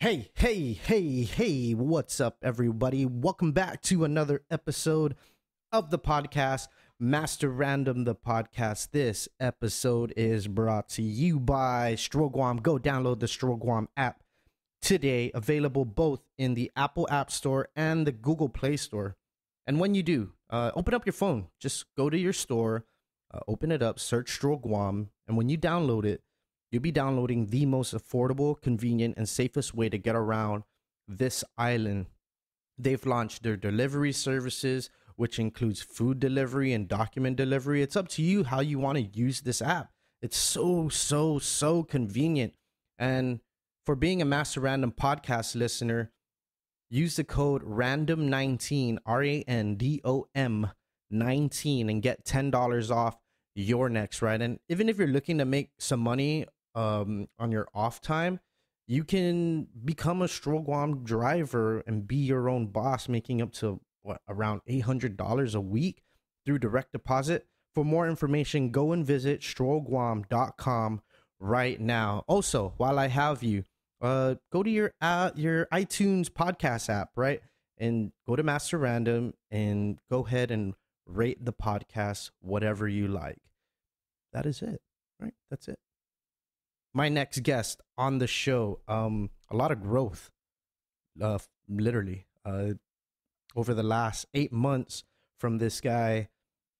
Hey, what's up, everybody? Welcome back to another episode of the podcast, Master Random, the podcast. This episode is brought to you by Guam. Go download the Guam app today, available both in the Apple App Store and the Google Play Store. And when you do, open up your phone. Just go to your store, open it up, search Guam, and when you download it, you'll be downloading the most affordable, convenient, and safest way to get around this island. They've launched their delivery services, which includes food delivery and document delivery. It's up to you how you want to use this app. It's so convenient. And for being a Master Random podcast listener, use the code RANDOM19, RANDOM 19, and get $10 off your next ride. And even if you're looking to make some money on your off time, you can become a Guam driver and be your own boss, making up to around $800 a week through direct deposit. For more information, go and visit strollguam.com right now. Also, while I have you, go to your iTunes podcast app, right? And go to Master Random and go ahead and rate the podcast whatever you like. That is it, right? That's it. My next guest on the show, a lot of growth, literally, over the last 8 months from this guy,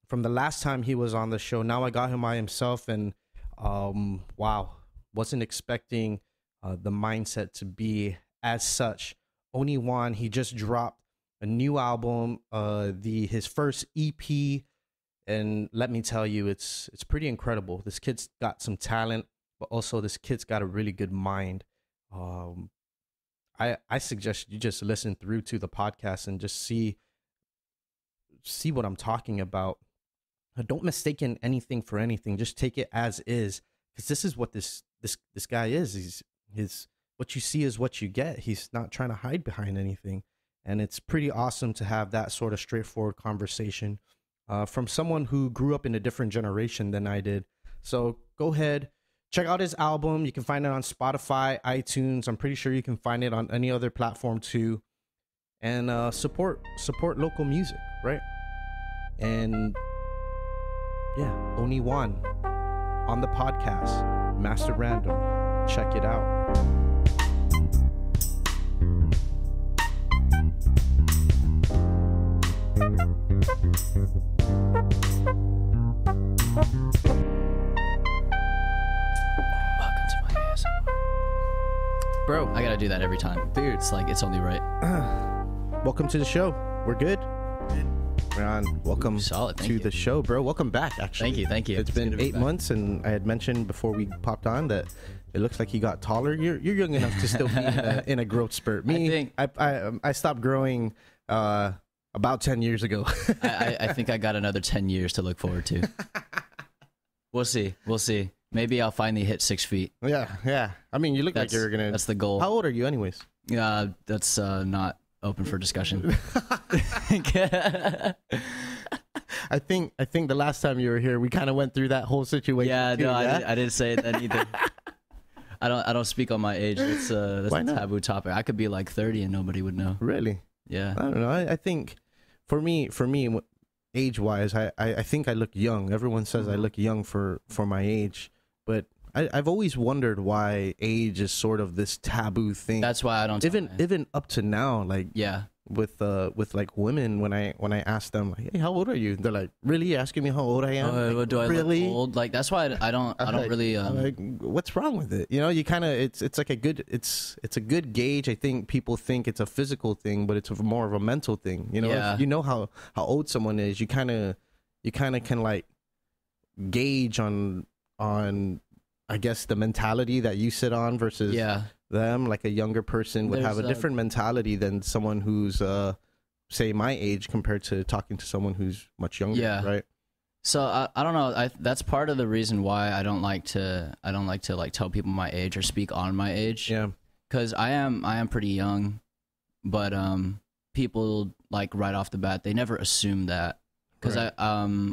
from the last time he was on the show. Now I got him by himself, and wow, wasn't expecting the mindset to be as such. Oni-Wan, he just dropped a new album, his first EP, and let me tell you, it's pretty incredible. This kid's got some talent, but also this kid's got a really good mind. I suggest you just listen through to the podcast and just see what I'm talking about. Don't mistake anything for anything. Just take it as is, because this is what this guy is. He's what you see is what you get. He's not trying to hide behind anything, and it's pretty awesome to have that sort of straightforward conversation from someone who grew up in a different generation than I did. So go ahead. Check out his album. You can find it on Spotify, iTunes. I'm pretty sure you can find it on any other platform too. And support local music, right? And yeah, Oni-Wan on the podcast, Master Random. Check it out. Bro, I gotta do that every time. Dude, it's like it's only right. Welcome to the show. We're good. Ron, welcome to the show, bro. Welcome back, actually. Thank you. It's been 8 months, and I had mentioned before we popped on that it looks like you got taller. You're young enough to still be in a growth spurt. I stopped growing about 10 years ago. I think I got another 10 years to look forward to. We'll see. Maybe I'll finally hit 6 feet. Yeah. I mean, you look like you're gonna. That's the goal. How old are you, anyways? That's not open for discussion. I think the last time you were here, we kind of went through that whole situation. Yeah, no, I didn't say that either. I don't speak on my age. That's a taboo topic. I could be like 30 and nobody would know. Really? Yeah. I don't know. I think for me, age-wise, I think I look young. Everyone says I look young for my age, but I've always wondered why age is sort of this taboo thing. That's why I don't. Even up to now, like with like women, when I ask them, like, hey, how old are you? They're like, really? You're asking me how old I am? Like, do I really look old? Like, that's why I don't really. Like, what's wrong with it? You know, you kind of it's like it's a good gauge. I think people think it's a physical thing, but it's more of a mental thing. You know, if you know how old someone is, you kind of can like gauge on I guess the mentality that you sit on versus them. Like a younger person would have a different mentality than someone who's say my age compared to talking to someone who's much younger, right? So I don't know. That's part of the reason why I don't like to like tell people my age or speak on my age. Yeah, because I am pretty young, but people like right off the bat they never assume that. Because I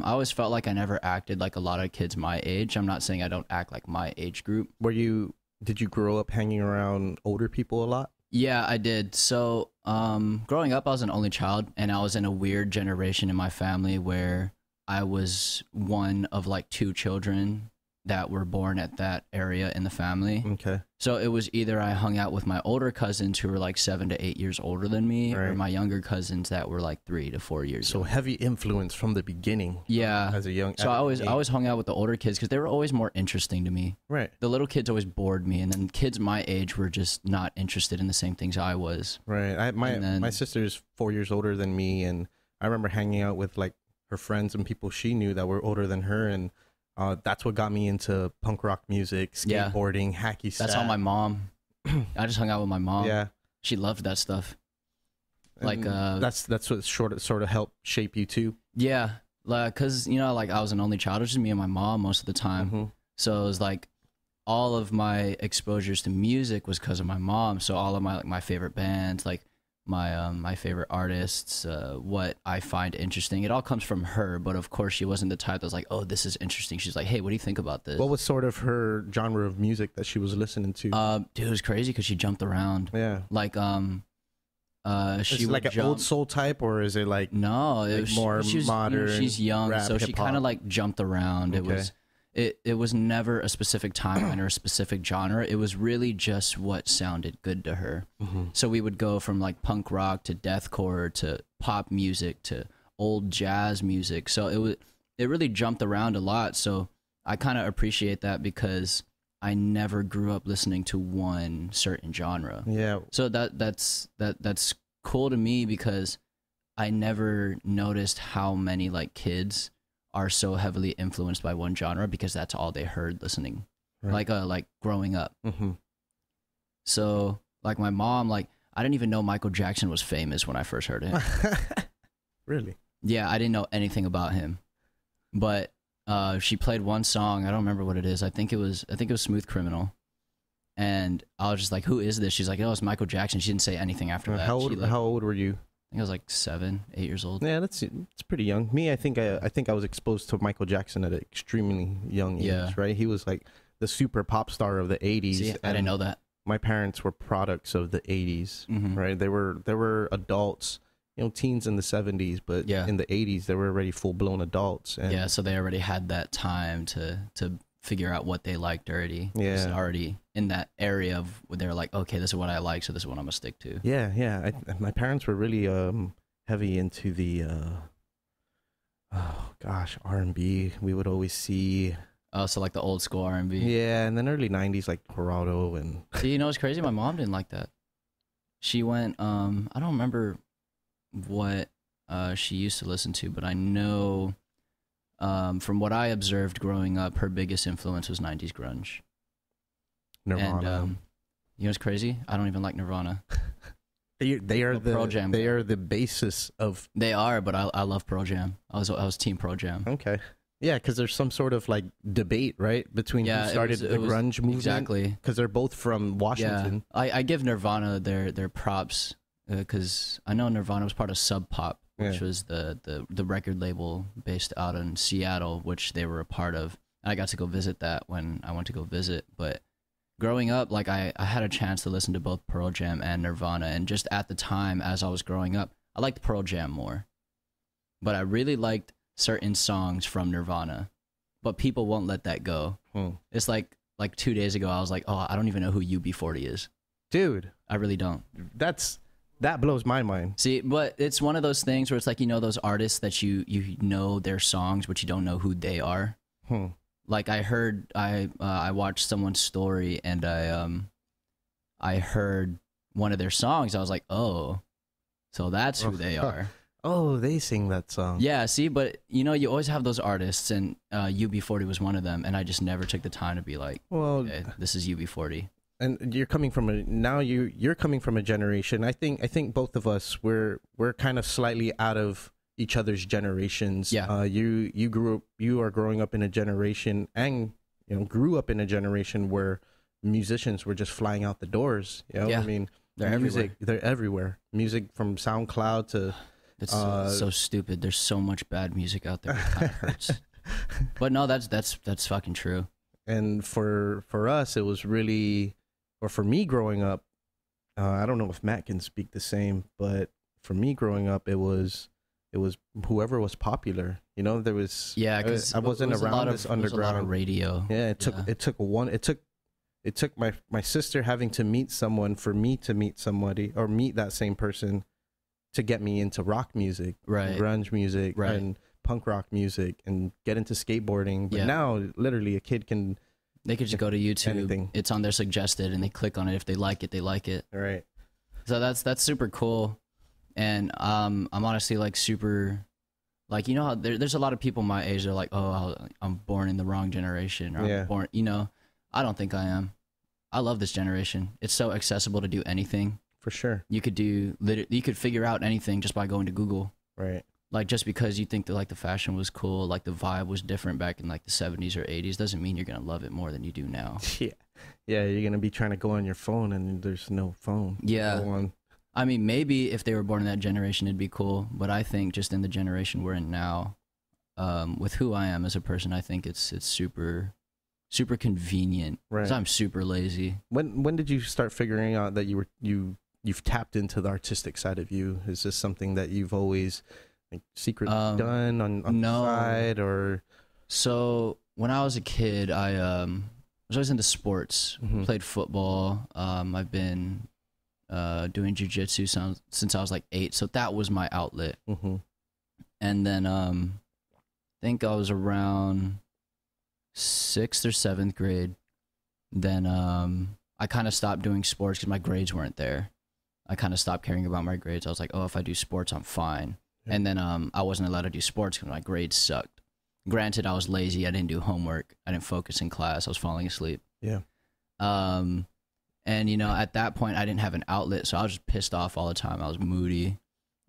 always felt like I never acted like a lot of kids my age. I'm not saying I don't act like my age group. Did you grow up hanging around older people a lot? Yeah, I did. So, growing up, I was an only child, and I was in a weird generation in my family where I was one of like two children that were born at that area in the family. Okay. So it was either I hung out with my older cousins who were like 7 to 8 years older than me, or Right. my younger cousins that were like 3 to 4 years. So older. heavy influence from the beginning. Yeah. As a young. So I always age. hung out with the older kids because they were always more interesting to me. Right. The little kids always bored me, and then kids my age were just not interested in the same things I was. Right. And My then- sister's 4 years older than me, and I remember hanging out with like her friends and people she knew that were older than her, and that's what got me into punk rock music, Yeah. skateboarding, hacky sack. That's all my mom. I just hung out with my mom. Yeah. She loved that stuff. Like, And that's what sort of helped shape you too. Yeah, like, cause like I was an only child. It was just me and my mom most of the time. Mhm. So it was like all of my exposures to music was because of my mom. So all of my favorite bands, like my favorite artists, what I find interesting, it all comes from her. But of course, she wasn't the type that's like, oh, this is interesting. She's like, hey, what do you think about this? What was sort of her genre of music that she was listening to? Dude, it was crazy because she jumped around. Yeah. Like she Is it like would an old jump. soul type, or is it like No, it like was more she was, modern she's young, rap, so she hip-hop? kind of like jumped around. Okay. It was never a specific timeline or a specific genre. It was really just what sounded good to her. Mhm. So we would go from like punk rock to deathcore to pop music to old jazz music. So it really jumped around a lot. So I kind of appreciate that because I never grew up listening to one certain genre. Yeah. So that's cool to me because I never noticed how many like kids are so heavily influenced by one genre because that's all they heard listening, Right. like growing up. Mm-hmm. So like my mom, like I didn't even know Michael Jackson was famous when I first heard him. Really? Yeah, I didn't know anything about him, but she played one song. I don't remember what it is. I think it was Smooth Criminal. And I was just like, "Who is this?" She's like, "Oh, it's Michael Jackson." She didn't say anything after that. How She, old? like, How old were you? I think I was like 7, 8 years old. Yeah, it's pretty young. Me, I think I was exposed to Michael Jackson at an extremely young age. Yeah. Right? He was like the super pop star of the '80s. See, I didn't know that. My parents were products of the '80s. Mhm. Right? They were adults. Teens in the '70s, but Yeah. in the '80s they were already full blown adults. And Yeah, so they already had that time to figure out what they liked already. It's Yeah. already in that area of where they're like, okay, this is what I like, so this is what I'm gonna stick to. Yeah. My parents were really heavy into the R&B. We would always see Oh, so like the old school R&B. yeah, and then early '90s like Corrado and See, what's crazy? My mom didn't like that. She went, I don't remember what she used to listen to, but I know from what I observed growing up, her biggest influence was 90s grunge. Nirvana. And you know what's crazy? I don't even like Nirvana. They are I'm a Pearl the Jam they guy. are the basis of They are, but I love Pearl Jam. I was team Pearl Jam. okay. Yeah, because there's some sort of like debate, right, between Yeah, who it started was- the it was- grunge movement. Exactly. Because they're both from Washington. Yeah, I give Nirvana their props because I know Nirvana was part of Sub Pop, which Yeah. was the record label based out in Seattle, which they were a part of. And I got to go visit that when I went to go visit. But growing up, like I had a chance to listen to both Pearl Jam and Nirvana, and just at the time as I was growing up, I liked Pearl Jam more, but I really liked certain songs from Nirvana. But people won't let that go. It's like 2 days ago, I was like, oh, I don't even know who UB40 is. Dude, I really don't. that blows my mind. See, but it's one of those things where it's like, those artists that you know their songs, but you don't know who they are. Like I watched someone's story and I heard one of their songs. I was like, oh, so that's who they are. Oh, they sing that song. Yeah, see, but you always have those artists, and UB40 was one of them, and I just never took the time to be like, Well, okay, this is UB40. and you're coming from you're coming from a generation. I think both of us we're kind of slightly out of each other's generations. Yeah. You are growing up in a generation and grew up in a generation where musicians were just flying out the doors. Yeah. I mean, They're music, they're everywhere. Music from SoundCloud to It's so stupid. There's so much bad music out there. It kind of hurts. But no, that's fucking true. and for us it was really, or for me growing up, I don't know if Matt can speak the same, but for me growing up, it was whoever was popular. You know, there was Because I wasn't around this There was a lot underground of radio. Yeah, it took my sister having to meet someone for me to meet somebody or meet that same person to get me into rock music, Right. grunge music, Right. and punk rock music, and get into skateboarding. But Yeah. now, literally, a kid can. They could just go to YouTube. Anything. It's on their suggested, and they click on it. If they like it, they like it. All right. So that's super cool. And I'm honestly like super, like, you know how there's a lot of people my age. They're like, oh, I'm born in the wrong generation. Or Yeah. I'm born, you know. I don't think I am. I love this generation. It's so accessible to do anything. For sure. You could figure out anything just by going to Google. Right. Like, just because you think that like the fashion was cool, like the vibe was different back in like the 70s or 80s, doesn't mean you're gonna love it more than you do now. Yeah. Yeah. You're gonna be trying to go on your phone, and there's no phone. Yeah. Go on. I mean, maybe if they were born in that generation, it'd be cool. But I think just in the generation we're in now, with who I am as a person, I think it's super, super convenient. Right. 'Cause I'm super lazy. When did you start figuring out that you've tapped into the artistic side of you? Is this something that you've always like secretly done on no. the side, or? So when I was a kid, I was always into sports. Mhm. Played football. I've been doing jujitsu since I was like 8, so that was my outlet. Mm-hmm. And then I think I was around 6th or 7th grade. Then I kind of stopped doing sports because my grades weren't there. I kind of stopped caring about my grades. I was like, oh, if I do sports, I'm fine. Yeah. And then I wasn't allowed to do sports because my grades sucked. Granted, I was lazy. I didn't do homework. I didn't focus in class. I was falling asleep. Yeah. And, you know, at that point, I didn't have an outlet, so I was just pissed off all the time. I was moody.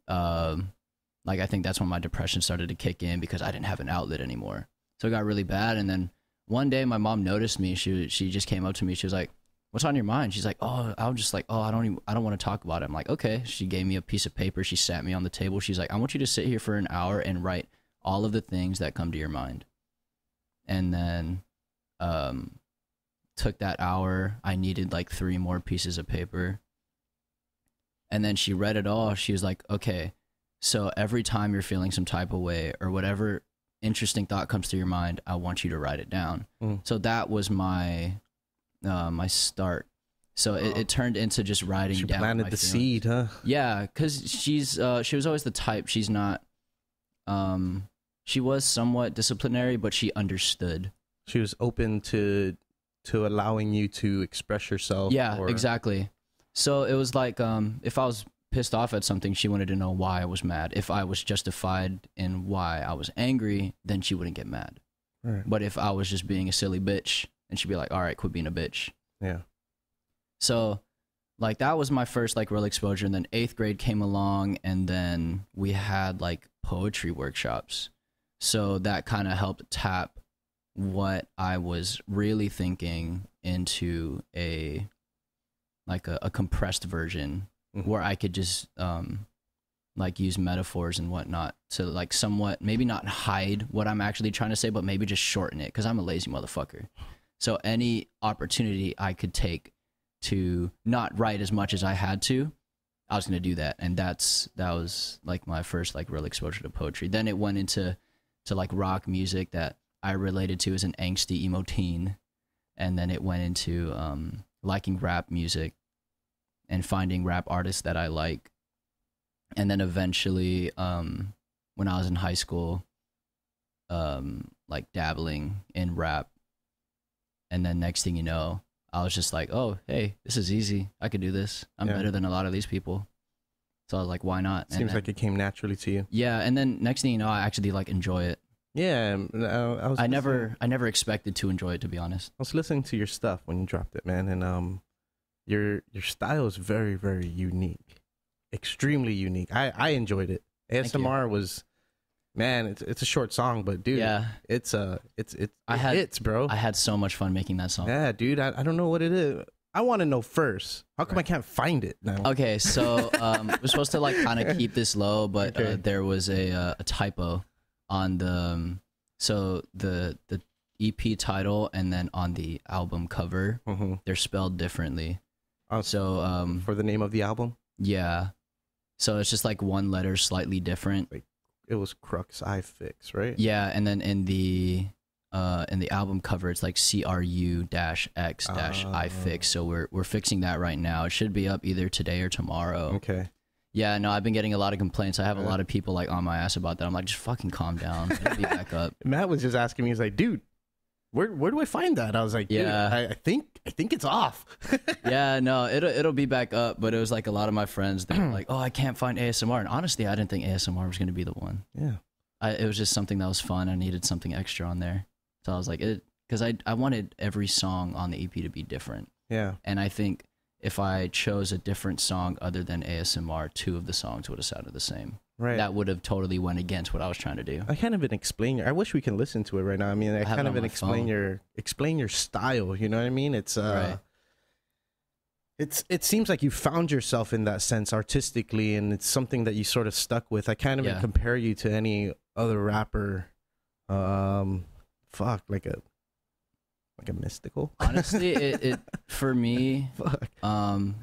Like, I think that's when my depression started to kick in because I didn't have an outlet anymore. So it got really bad. And then one day, my mom noticed me. She just came up to me. She was like, "What's on your mind?" She's like, "Oh," I was just like, "Oh, I don't want to talk about it." I'm like, "Okay." She gave me a piece of paper. She sat me on the table. She's like, "I want you to sit here for an hour and write all of the things that come to your mind." And then took that hour. I needed like 3 more pieces of paper. And then she read it all. She was like, "Okay, so every time you're feeling some type of way or whatever interesting thought comes to your mind, I want you to write it down." So that was my my start. So it turned into just writing She down. planted my the feelings. seed, huh? Yeah, because she was always the type. She's not. She was somewhat disciplinary, but she understood. She was open to allowing you to express yourself. Yeah, or... exactly. So it was like, if I was pissed off at something, she wanted to know why I was mad. If I was justified in why I was angry, then she wouldn't get mad. Right. But if I was just being a silly bitch, then she'd be like, "All right, quit being a bitch." Yeah. So, like, that was my first like real exposure. And then 8th grade came along, and then we had like poetry workshops. So that kind of helped tap what I was really thinking into a compressed version where I could just like use metaphors and whatnot to like somewhat maybe not hide what I'm actually trying to say, but maybe just shorten it because I'm a lazy motherfucker. So any opportunity I could take to not write as much as I had to, I was gonna do that. And that was like my first like real exposure to poetry. Then it went into like rock music that I related to as an angsty emo teen. And then it went into liking rap music and finding rap artists that I like. And then eventually, when I was in high school, like dabbling in rap. And then next thing you know, I was just like, "Oh, hey, this is easy. I could do this. I'm better than a lot of these people." So I was like, why not? Seems like it came naturally to you. Yeah, and then next thing you know, I actually like enjoy it. Yeah, I never expected to enjoy it, to be honest. I was listening to your stuff when you dropped it, man, and your style is very, very unique, extremely unique. I enjoyed it. ASMR was, man, it's a short song, but dude, yeah, it's bro. I had so much fun making that song. Yeah, dude, I don't know what it is. I want to know first. How come I can't find it now? Okay, so we're supposed to like kind of keep this low, but there was a typo on the EP title and then on the album cover, they're spelled differently. So for the name of the album, yeah. So it's just like one letter slightly different. like it was Crux I Fix, right? Yeah, and then in the album cover it's like CRU-X-I Fix. So we're fixing that right now. It should be up either today or tomorrow. Okay. Yeah, no, I've been getting a lot of complaints. I have a lot of people like on my ass about that. I'm like, just fucking calm down. It'll be back up. Matt was just asking me, he's like, dude, where do I find that? I was like, yeah, I think it's off. Yeah, no, it'll be back up. But it was like a lot of my friends that were like, oh, I can't find ASMR. And honestly, I didn't think ASMR was going to be the one. Yeah. It was just something that was fun. I needed something extra on there. So I was like, because I wanted every song on the EP to be different. Yeah. And I think if I chose a different song other than ASMR, 2 of the songs would have sounded the same. Right. That would have totally went against what I was trying to do. I can't even explain. I wish we can listen to it right now. I mean, I can't even explain your style. You know what I mean? It's right. It seems like you found yourself in that sense artistically, and it's something that you sort of stuck with. I can't even compare you to any other rapper. Like a mystical. Honestly, it for me, I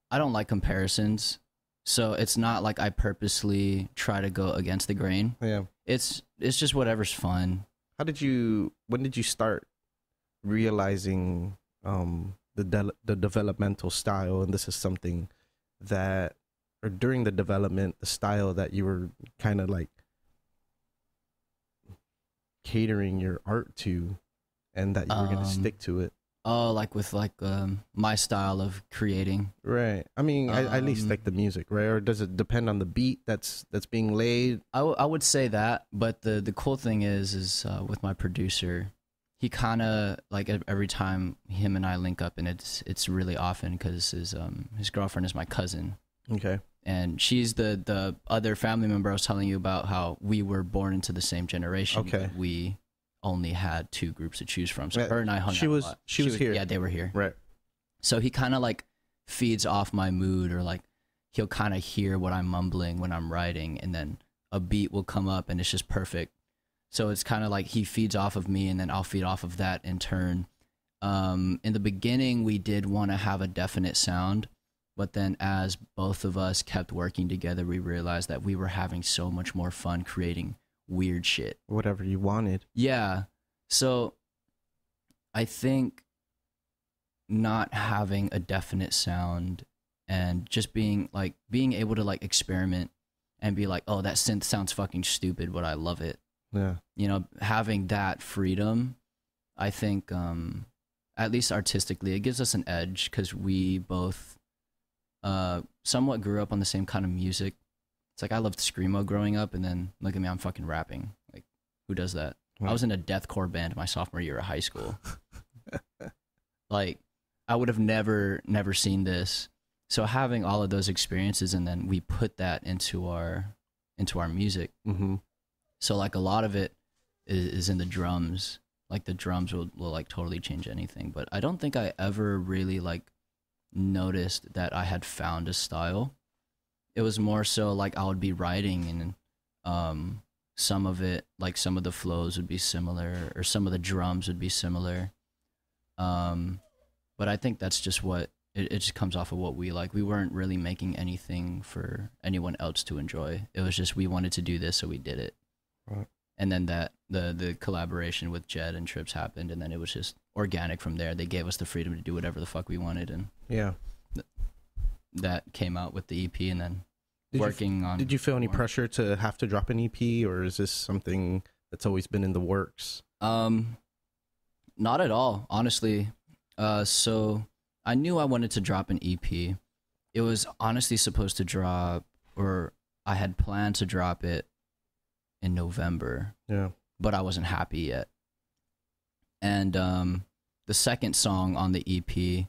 don't like comparisons. So it's not like I purposely try to go against the grain. Yeah. It's just whatever's fun. When did you start realizing the developmental style, and this is something that, or during the development, the style that you were kind of like catering your art to, and that you were going to stick to it? Oh, like with my style of creating. Right. I mean, at least like the music, right? Or does it depend on the beat that's being laid? I would say that, but the cool thing is with my producer, he kind of like every time him and I link up, and it's really often because his girlfriend is my cousin. Okay. And she's the other family member I was telling you about, how we were born into the same generation. Okay. We only had 2 groups to choose from. So her and I hung out a lot. She was here. Yeah, they were here. Right. So he kind of like feeds off my mood, or like he'll kind of hear what I'm mumbling when I'm writing, and then a beat will come up and it's just perfect. So it's kind of like he feeds off of me, and then I'll feed off of that in turn. In the beginning, we did want to have a definite sound, but then as both of us kept working together, we realized that we were having so much more fun creating weird shit. Whatever you wanted. Yeah. So I think not having a definite sound and just being able to like experiment and be like, oh, that synth sounds fucking stupid, but I love it. Yeah. You know, having that freedom, I think, at least artistically, it gives us an edge, because we both somewhat grew up on the same kind of music. It's like I loved screamo growing up, and then look at me, I'm fucking rapping. Like, who does that? Right. I was in a deathcore band my sophomore year of high school. Like, I would have never seen this. So having all of those experiences, and then we put that into our music. Mm-hmm. So like a lot of it is in the drums. Like the drums will like totally change anything. But I don't think I ever really like noticed that I had found a style. It was more so like I would be writing, and some of it, like some of the flows would be similar, or some of the drums would be similar. But I think that's just what it just comes off of what we like. We weren't really making anything for anyone else to enjoy. It was just we wanted to do this, so we did it. Right. And then that the collaboration with Jed and Trips happened, and then it was just organic from there. They gave us the freedom to do whatever the fuck we wanted, and yeah, that came out with the EP. And then Did you feel any pressure to have to drop an EP, or is this something that's always been in the works? Not at all, honestly. So I knew I wanted to drop an EP. It was honestly supposed to drop, or I had planned to drop it in November. Yeah. But I wasn't happy yet. And the second song on the EP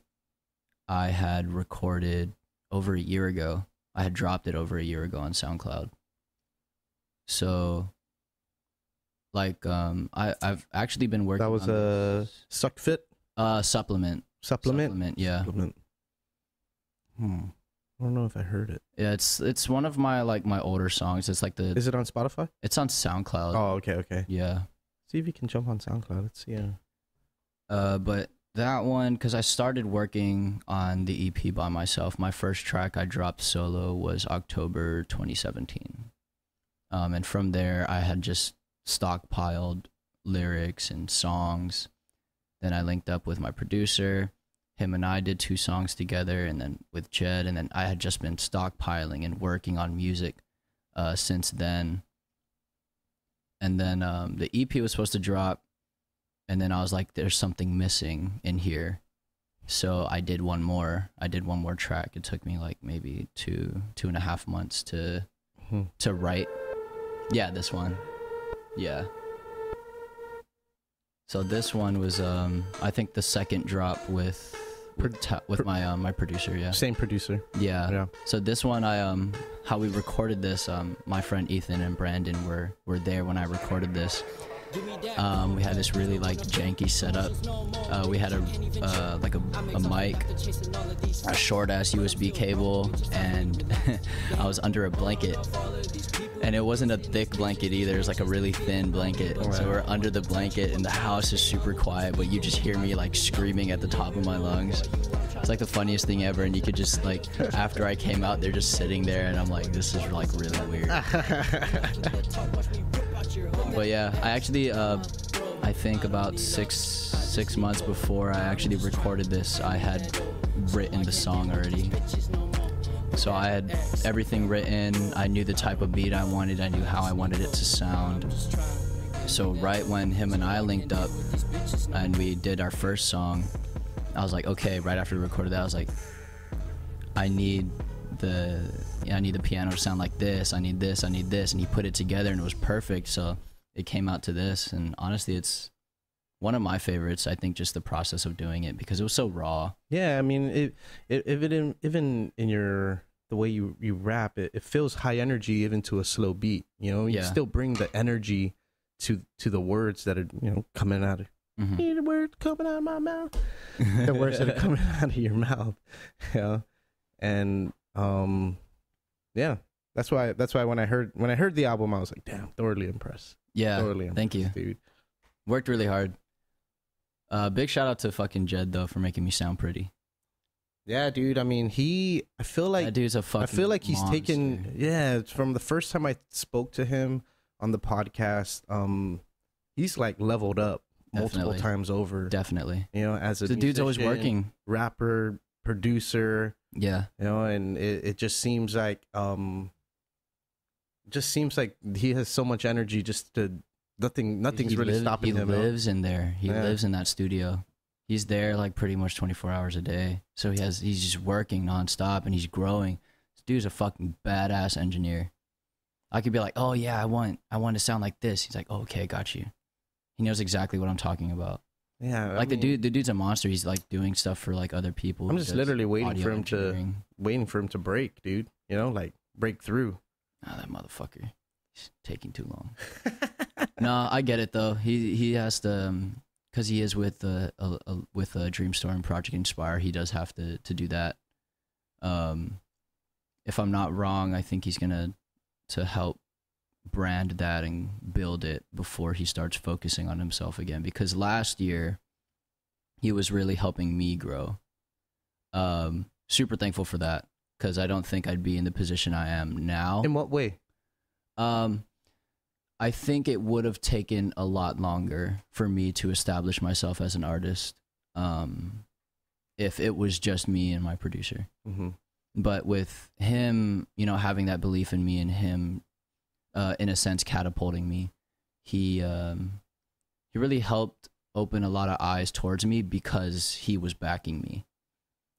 I had recorded over a year ago. I had dropped it over a year ago on SoundCloud. So like I've actually been working. That was a Suck Fit? Supplement. Yeah. Supplement. I don't know if I heard it. Yeah, it's one of my my older songs. It's like Is it on Spotify? It's on SoundCloud. Oh, okay. Yeah. See if you can jump on SoundCloud. Let's see. But That one, because I started working on the EP by myself. My first track I dropped solo was October 2017. And from there, I had just stockpiled lyrics and songs. Then I linked up with my producer. Him and I did 2 songs together, and then with Jed. And then I had just been stockpiling and working on music since then. And then the EP was supposed to drop. And then I was like, there's something missing in here. So I did one more. I did one more track. It took me like maybe 2.5 months to write. Yeah, this one. Yeah. So this one was I think the second drop with my my producer, yeah. Same producer. Yeah. So this one I how we recorded this, my friend Ethan and Brandon were there when I recorded this. We had this really like janky setup. We had a like a mic, a short ass USB cable, and I was under a blanket. And it wasn't a thick blanket either. It was like a really thin blanket. Right. So we're under the blanket, and the house is super quiet, but you just hear me like screaming at the top of my lungs. It's like the funniest thing ever, and you could just like, after I came out, they're just sitting there, and I'm like, this is like really weird. But yeah, I actually, I think about six months before I actually recorded this, I had written the song already. So I had everything written. I knew the type of beat I wanted. I knew how I wanted it to sound. So right when him and I linked up and we did our first song, I was like, okay, right after we recorded that, I was like, I need the piano to sound like this. I need this. And he put it together, and it was perfect. So it came out to this. And honestly, it's one of my favorites. I think just the process of doing it, because it was so raw. Yeah, I mean, even in the way you rap, it feels high energy even to a slow beat. You know, you still bring the energy to the words that are, you know, coming out of the words coming out of my mouth. The words that are coming out of your mouth. Yeah, and yeah, that's why when I heard the album, I was like, damn, thoroughly impressed. Yeah, thoroughly impressed, thank you, dude. Worked really hard. Big shout out to fucking Jed though for making me sound pretty. Yeah, dude. I mean, I feel like that dude's a fucking. I feel like he's monster. taken. Yeah, from the first time I spoke to him on the podcast, he's like leveled up multiple times over. Definitely. You know, as a the dude's always working. Rapper, producer. Yeah. You know, and it just seems like he has so much energy. Just to nothing's really stopping him. He lives in there. He lives in that studio. He's there like pretty much 24 hours a day. So he's just working nonstop, and he's growing. This dude's a fucking badass engineer. I could be like, oh yeah, I want to sound like this. He's like, oh, okay, got you. He knows exactly what I'm talking about. Yeah, like the dude's a monster. He's like doing stuff for like other people. I'm just literally waiting for him to break, dude. You know, like break through. Ah, that motherfucker. He's taking too long. No, I get it though. He has to, because he is with Dreamstorm Project Inspire. He does have to do that. If I'm not wrong, I think he's gonna to help brand that and build it before he starts focusing on himself again. Because last year, he was really helping me grow. Super thankful for that, because I don't think I'd be in the position I am now. In what way? I think it would have taken a lot longer for me to establish myself as an artist, if it was just me and my producer. Mm-hmm. But with him, you know, having that belief in me and him, in a sense, catapulting me, he really helped open a lot of eyes towards me, because he was backing me.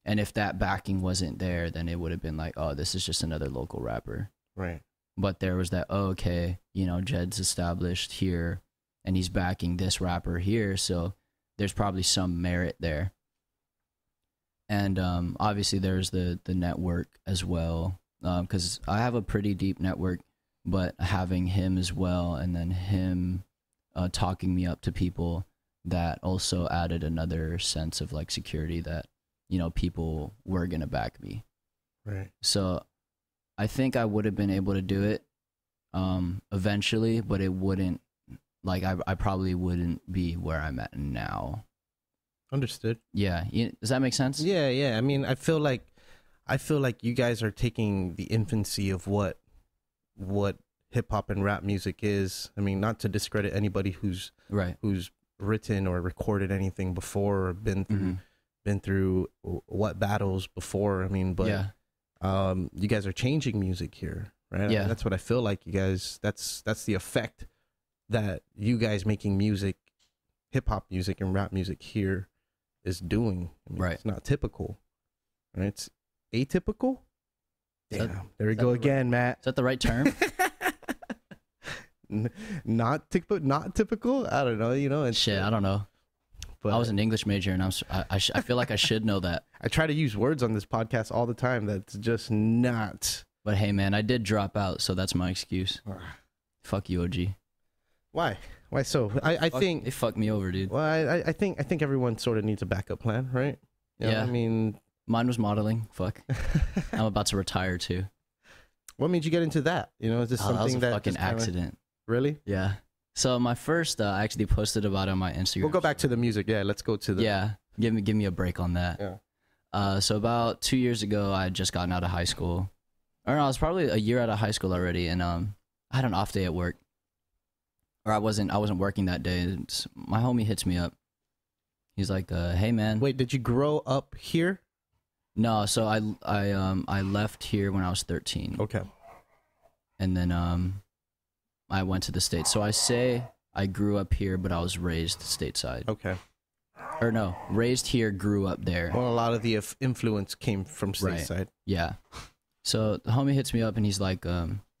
And if that backing wasn't there, then it would have been like, oh, this is just another local rapper. Right. But there was that, oh, okay, you know, Jed's established here, and he's backing this rapper here, so there's probably some merit there. And obviously there's the network as well, because I have a pretty deep network, but having him as well, and then him talking me up to people, that also added another sense of like security that, you know, people were gonna back me. Right. So I think I would have been able to do it eventually, but it wouldn't, like, I probably wouldn't be where I'm at now. Understood. Yeah, does that make sense? Yeah. I mean, I feel like you guys are taking the infancy of what hip hop and rap music is. I mean, not to discredit anybody who's written or recorded anything before or been through what battles before. I mean, but you guys are changing music here, right? Yeah, that's what I feel like. You guys, that's the effect that you guys making music, hip hop music and rap music here is doing. I mean, it's not typical, right? It's atypical. Damn, there we go again, Matt. Is that the right term? Not typical. I don't know. You know, shit. I don't know. But I was an English major, and I feel like I should know that. I try to use words on this podcast all the time that's just not. But hey, man, I did drop out, so that's my excuse. Fuck you, OG. Why? Why so? I think they fucked me over, dude. Well, I think everyone sort of needs a backup plan, right? You know, I mean, mine was modeling. Fuck. I'm about to retire too. What made you get into that? You know, is this something that was a fucking accident? Really? Yeah. So my first, I actually posted about it on my Instagram. We'll go back to the music. Yeah, let's go to the. Yeah, give me a break on that. Yeah. So about 2 years ago, I had just gotten out of high school. Or no, I was probably a year out of high school already, and I had an off day at work. Or I wasn't working that day. My homie hits me up. He's like, "Hey man." Wait, did you grow up here? No, so I left here when I was 13. Okay. And then I went to the States. So I say I grew up here, but I was raised stateside. Okay. Or no, raised here, grew up there. Well, a lot of the influence came from stateside. Right. Yeah. So the homie hits me up and he's like,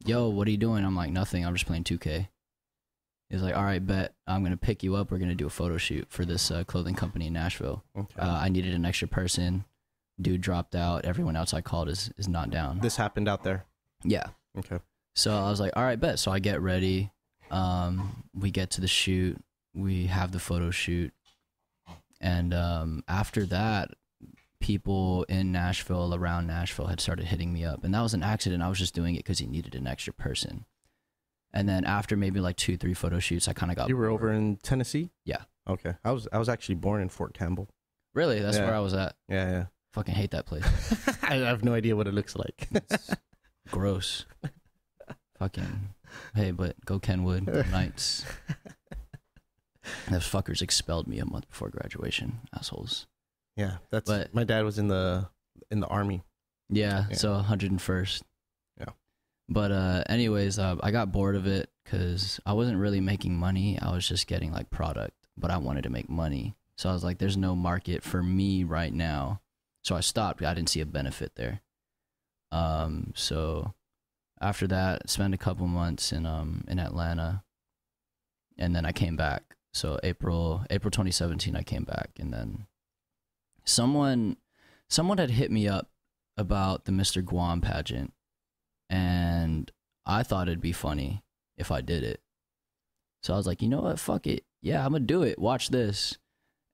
"Yo, what are you doing?" I'm like, "Nothing. I'm just playing 2K." He's like, "All right, bet. I'm going to pick you up. We're going to do a photo shoot for this clothing company in Nashville." Okay. I needed an extra person. Dude dropped out. Everyone else I called is not down. This happened out there? Yeah. Okay. So I was like, all right, bet. So I get ready. We get to the shoot. We have the photo shoot. And after that, people in Nashville, around Nashville, had started hitting me up. And that was an accident. I was just doing it because he needed an extra person. And then after maybe like 2-3 photo shoots, I kind of got You were over in Tennessee? Yeah. Okay. I was actually born in Fort Campbell. Really? That's where I was at? Yeah. Fucking hate that place. I have no idea what it looks like. It's gross. Fucking, hey, but go Kenwood, go Knights. Those fuckers expelled me a month before graduation, assholes. Yeah, my dad was in the army. Yeah, so 101st. Yeah. But anyways, I got bored of it because I wasn't really making money. I was just getting like product, but I wanted to make money. So I was like, there's no market for me right now. So I stopped. I didn't see a benefit there. So after that, spent a couple months in Atlanta, and then I came back. So April 2017, I came back, and then someone had hit me up about the Mr. Guam pageant, and I thought it'd be funny if I did it. So I was like, you know what, fuck it, yeah, I'm gonna do it. Watch this.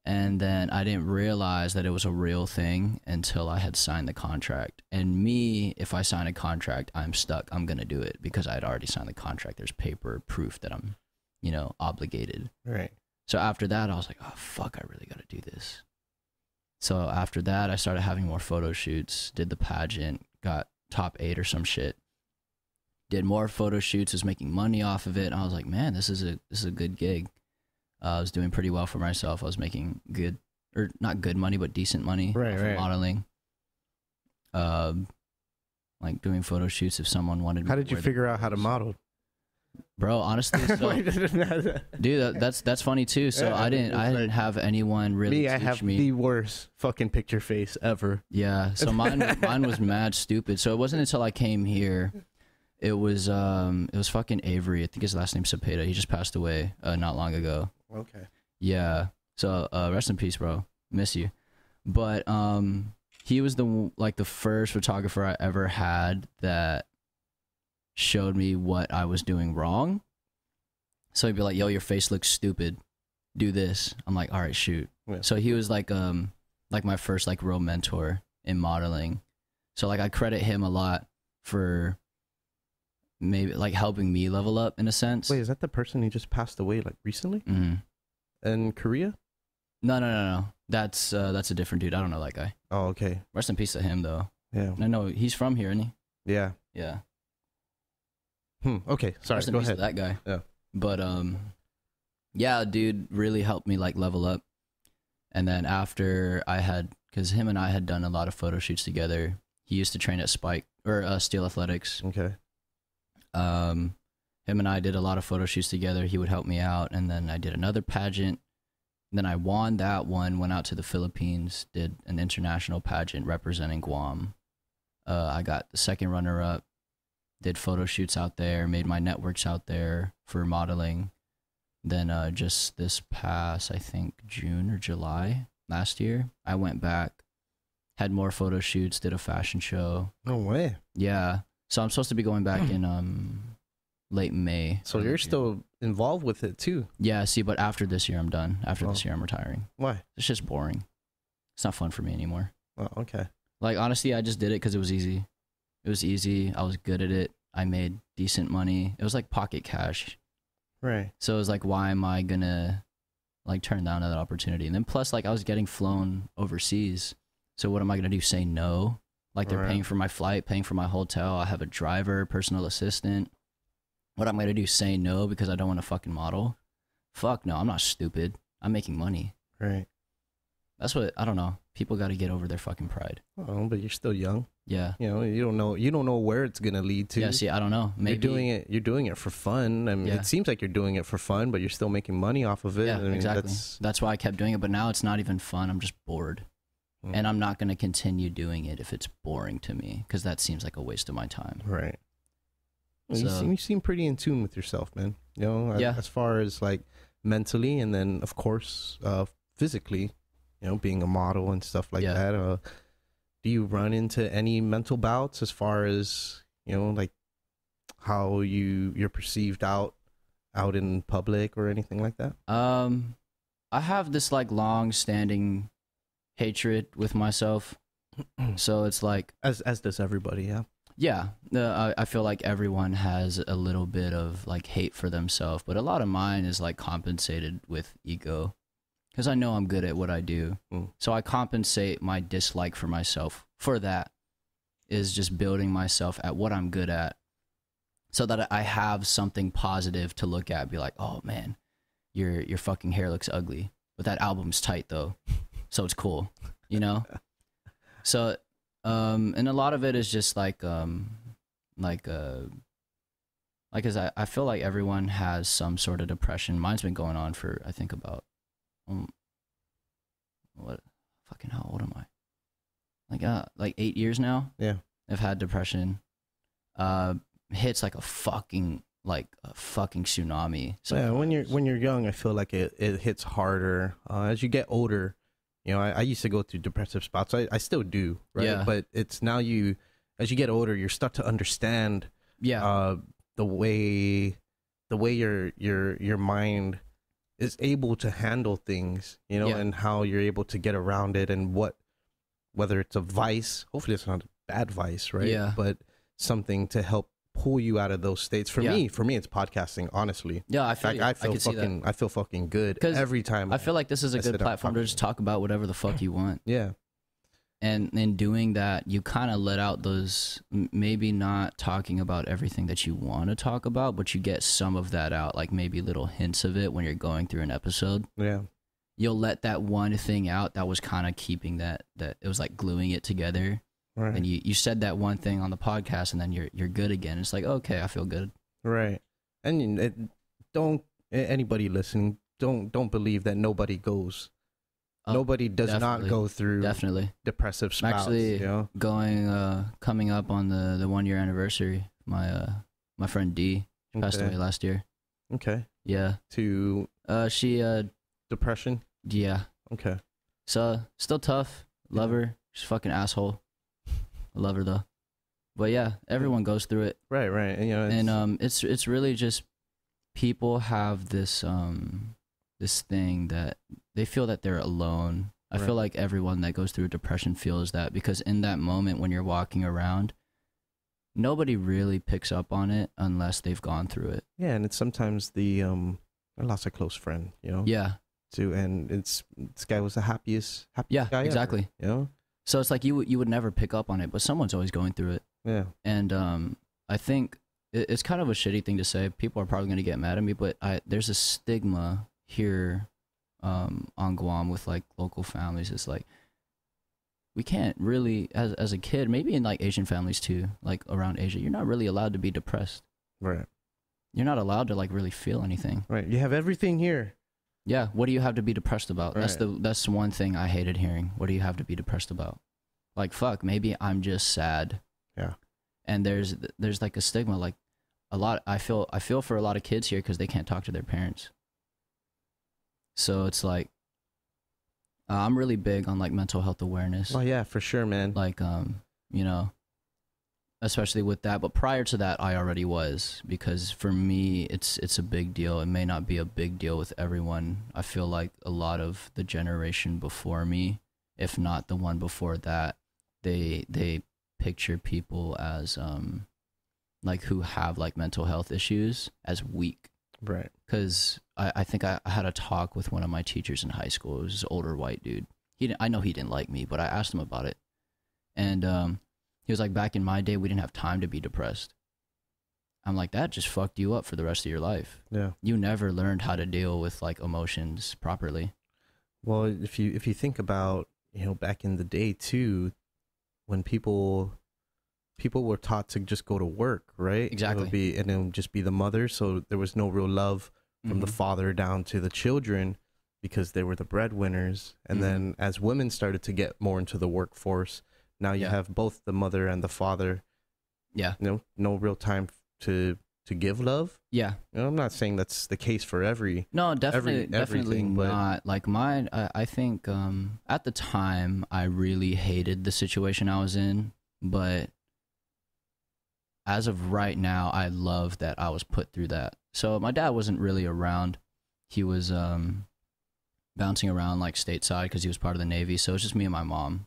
And then I didn't realize that it was a real thing until I had signed the contract. And me, if I sign a contract, I'm stuck. I'm going to do it because I had already signed the contract. There's paper proof that I'm, obligated. Right. So after that, I was like, oh, fuck, I really got to do this. So after that, I started having more photo shoots, did the pageant, got top 8 or some shit. Did more photo shoots, was making money off of it. And I was like, man, this is a good gig. I was doing pretty well for myself. I was making good, or not good money, but decent money right. modeling. Like doing photo shoots if someone wanted me. How did you figure out how to model? Bro, honestly, dude, that's funny too. So Yeah, I didn't have anyone really I teach have me. the worst fucking picture face ever. Yeah, so mine was mad stupid. So it wasn't until I came here. It was fucking Avery. I think his last name's Cepeda. He just passed away not long ago. Okay. Yeah. So rest in peace, bro. Miss you. But he was the first photographer I ever had that showed me what I was doing wrong. So he'd be like, "Yo, your face looks stupid. Do this." I'm like, "All right, shoot." Yeah. So he was like my first like real mentor in modeling. So like I credit him a lot for maybe like helping me level up in a sense. Wait, is that the person who just passed away like recently? Mm-hmm. In Korea? No. That's a different dude. I don't know that guy. Oh, okay. Rest in peace to him, though. Yeah. I know he's from here, isn't he? Yeah. Yeah. Okay. Sorry. Rest in Go peace to ahead. that guy. Yeah. But yeah, dude really helped me like level up. And then after because him and I had done a lot of photo shoots together. He used to train at Spike or Steel Athletics. Okay. Him and I did a lot of photo shoots together. He would help me out, and then I did another pageant. Then I won that one. Went out to the Philippines, did an international pageant representing Guam. I got the second runner-up. Did photo shoots out there. Made my networks out there for modeling. Then just this past, I think June or July last year, I went back, had more photo shoots, did a fashion show. No way. Yeah. So I'm supposed to be going back in late May. So you're still involved with it too? Yeah, see, but after this year I'm done. After this Oh. year I'm retiring. Why? It's just boring. It's not fun for me anymore. Oh, okay. Like, honestly, I just did it because it was easy. It was easy. I was good at it. I made decent money. It was like pocket cash. Right. So it was like, why am I gonna like turn down that opportunity? And then plus, like, I was getting flown overseas. So what am I gonna do? Say no? Like, they're Right. paying for my flight, paying for my hotel. I have a driver, personal assistant. What I'm gonna do? Say no because I don't want to fucking model? Fuck no, I'm not stupid. I'm making money. Right. That's what, I don't know. People got to get over their fucking pride. Oh, but you're still young. Yeah. You know, you don't know where it's gonna lead to. Yeah. See, I don't know. Maybe You're doing it for fun. I mean, Yeah. it seems like you're doing it for fun, but you're still making money off of it. Yeah, I mean, exactly. That's why I kept doing it. But now it's not even fun. I'm just bored. And I'm not going to continue doing it if it's boring to me, because that seems like a waste of my time. Right. Well, So- you seem pretty in tune with yourself, man. You know, Yeah. as far as like mentally, and then of course physically, you know, being a model and stuff like Yeah. that. Do you run into any mental bouts as far as, you know, like how you're perceived out in public or anything like that? I have this like long-standing hatred with myself. So it's like, As does everybody, yeah. yeah, I feel like everyone has a little bit of like hate for themselves, but a lot of mine is like compensated with ego, because I know I'm good at what I do. So I compensate my dislike for myself for that, is just building myself at what I'm good at, so that I have something positive to look at. Be like, oh man, your fucking hair looks ugly, but that album's tight though, so it's cool, you know. So and a lot of it is just like as I feel like everyone has some sort of depression. Mine's been going on for, I think, about how old am I? Like 8 years now. Yeah. I've had depression. Hits like a fucking tsunami. So yeah, when you're young, I feel like it hits harder. As you get older, you know, I used to go through depressive spots. I still do, right? Yeah. But it's now as you get older, you start to understand Yeah. the way your mind is able to handle things, you know, Yeah. and how you're able to get around it, and whether it's a vice, hopefully it's not a bad vice, right? Yeah. But something to help pull you out of those states. For Yeah. me, it's podcasting, honestly. Yeah, I In feel fact, you. I can see that. feel fucking good 'Cause every time. I feel like this is a I good sit down platform to talking. just talk about whatever the fuck you want. Yeah. And in doing that, you kind of let out those, maybe not talking about everything that you want to talk about, but you get some of that out, like maybe little hints of it when you're going through an episode. Yeah. You'll let that one thing out that was kind of keeping that it was like gluing it together. Right. And you said that one thing on the podcast, and then you're good again. It's like, okay, I feel good. Right. And anybody listening, don't believe that nobody goes. Oh, Nobody does definitely. not go through Definitely. depressive spouts. Actually, you know? coming up on the 1 year anniversary. My friend D passed away last year. Okay. Yeah. To She depression. yeah. Okay. So still tough. Love her. She's a fucking asshole. I love her though. But yeah, everyone goes through it. Right. Right. And you know, And it's really just people have this this thing that they feel that they're alone. I Right. feel like everyone that goes through depression feels that, because in that moment when you're walking around, nobody really picks up on it unless they've gone through it. yeah, and it's sometimes I lost a close friend. You know. Yeah. too, and this guy was the happiest Yeah, guy exactly. ever, you know? So it's like you would never pick up on it, but someone's always going through it. Yeah. And I think it's kind of a shitty thing to say. People are probably going to get mad at me, but there's a stigma here on Guam with like local families. It's like we can't really, as a kid, maybe in like Asian families too, like around Asia, you're not really allowed to be depressed. Right. You're not allowed to like really feel anything. Right. You have everything here. Yeah. What do you have to be depressed about? Right. That's one thing I hated hearing. What do you have to be depressed about? Like, fuck, maybe I'm just sad. Yeah. And there's like a stigma, like a lot. I feel for a lot of kids here because they can't talk to their parents. So it's like, I'm really big on like mental health awareness. Oh yeah, for sure, man. Like, you know, especially with that. But prior to that, I already was, because for me, it's a big deal. It may not be a big deal with everyone. I feel like a lot of the generation before me, if not the one before that, they picture people as like who have like mental health issues as weak. Right. Because I think I had a talk with one of my teachers in high school. It was this older white dude. I know he didn't like me, but I asked him about it. And he was like, back in my day, we didn't have time to be depressed. I'm like, that just fucked you up for the rest of your life. Yeah. You never learned how to deal with like emotions properly. Well, if you think about, you know, back in the day too, when people were taught to just go to work, right? Exactly. And it would just be the mother. So there was no real love from the father down to the children because they were the breadwinners. And then as women started to get more into the workforce, now you have both the mother and the father. Yeah. You know, no real time to give love. Yeah. You know, I'm not saying that's the case for No, definitely everything, but not. Like mine, I think at the time I really hated the situation I was in, but as of right now, I love that I was put through that. So my dad wasn't really around. He was bouncing around like stateside because he was part of the Navy. So it was just me and my mom.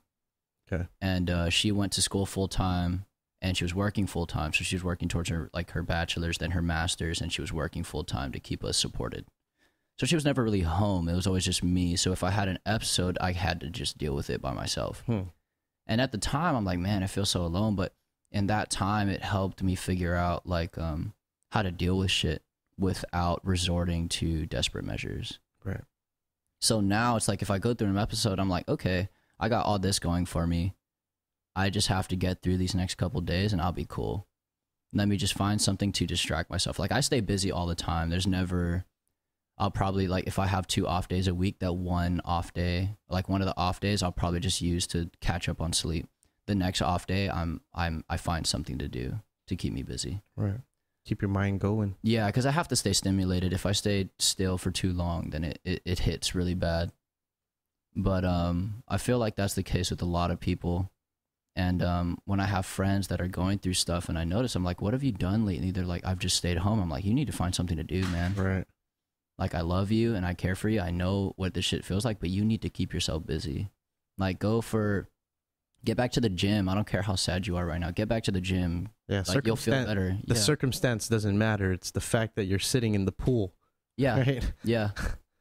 Okay. And she went to school full time, and she was working full time. So she was working towards her bachelor's, then her master's, and she was working full time to keep us supported. So she was never really home. It was always just me. So if I had an episode, I had to just deal with it by myself. And at the time, I'm like, man, I feel so alone. But in that time, it helped me figure out like how to deal with shit without resorting to desperate measures. Right. So now it's like if I go through an episode, I'm like, okay, I got all this going for me. I just have to get through these next couple days and I'll be cool. Let me just find something to distract myself. Like I stay busy all the time. I'll probably, like, if I have 2 off days a week, that one off day, like one of the off days, I'll probably just use to catch up on sleep. The next off day, I find something to do to keep me busy. Right. Keep your mind going. Yeah, because I have to stay stimulated. If I stay still for too long, then it hits really bad. But I feel like that's the case with a lot of people. And when I have friends that are going through stuff and I notice, I'm like, what have you done lately? They're like, I've just stayed home. I'm like, you need to find something to do, man. Right. Like, I love you and I care for you. I know what this shit feels like, but you need to keep yourself busy. Like, get back to the gym. I don't care how sad you are right now. Get back to the gym. Yeah, like, you'll feel better. The circumstance doesn't matter. It's the fact that you're sitting in the pool. Yeah. Right? Yeah.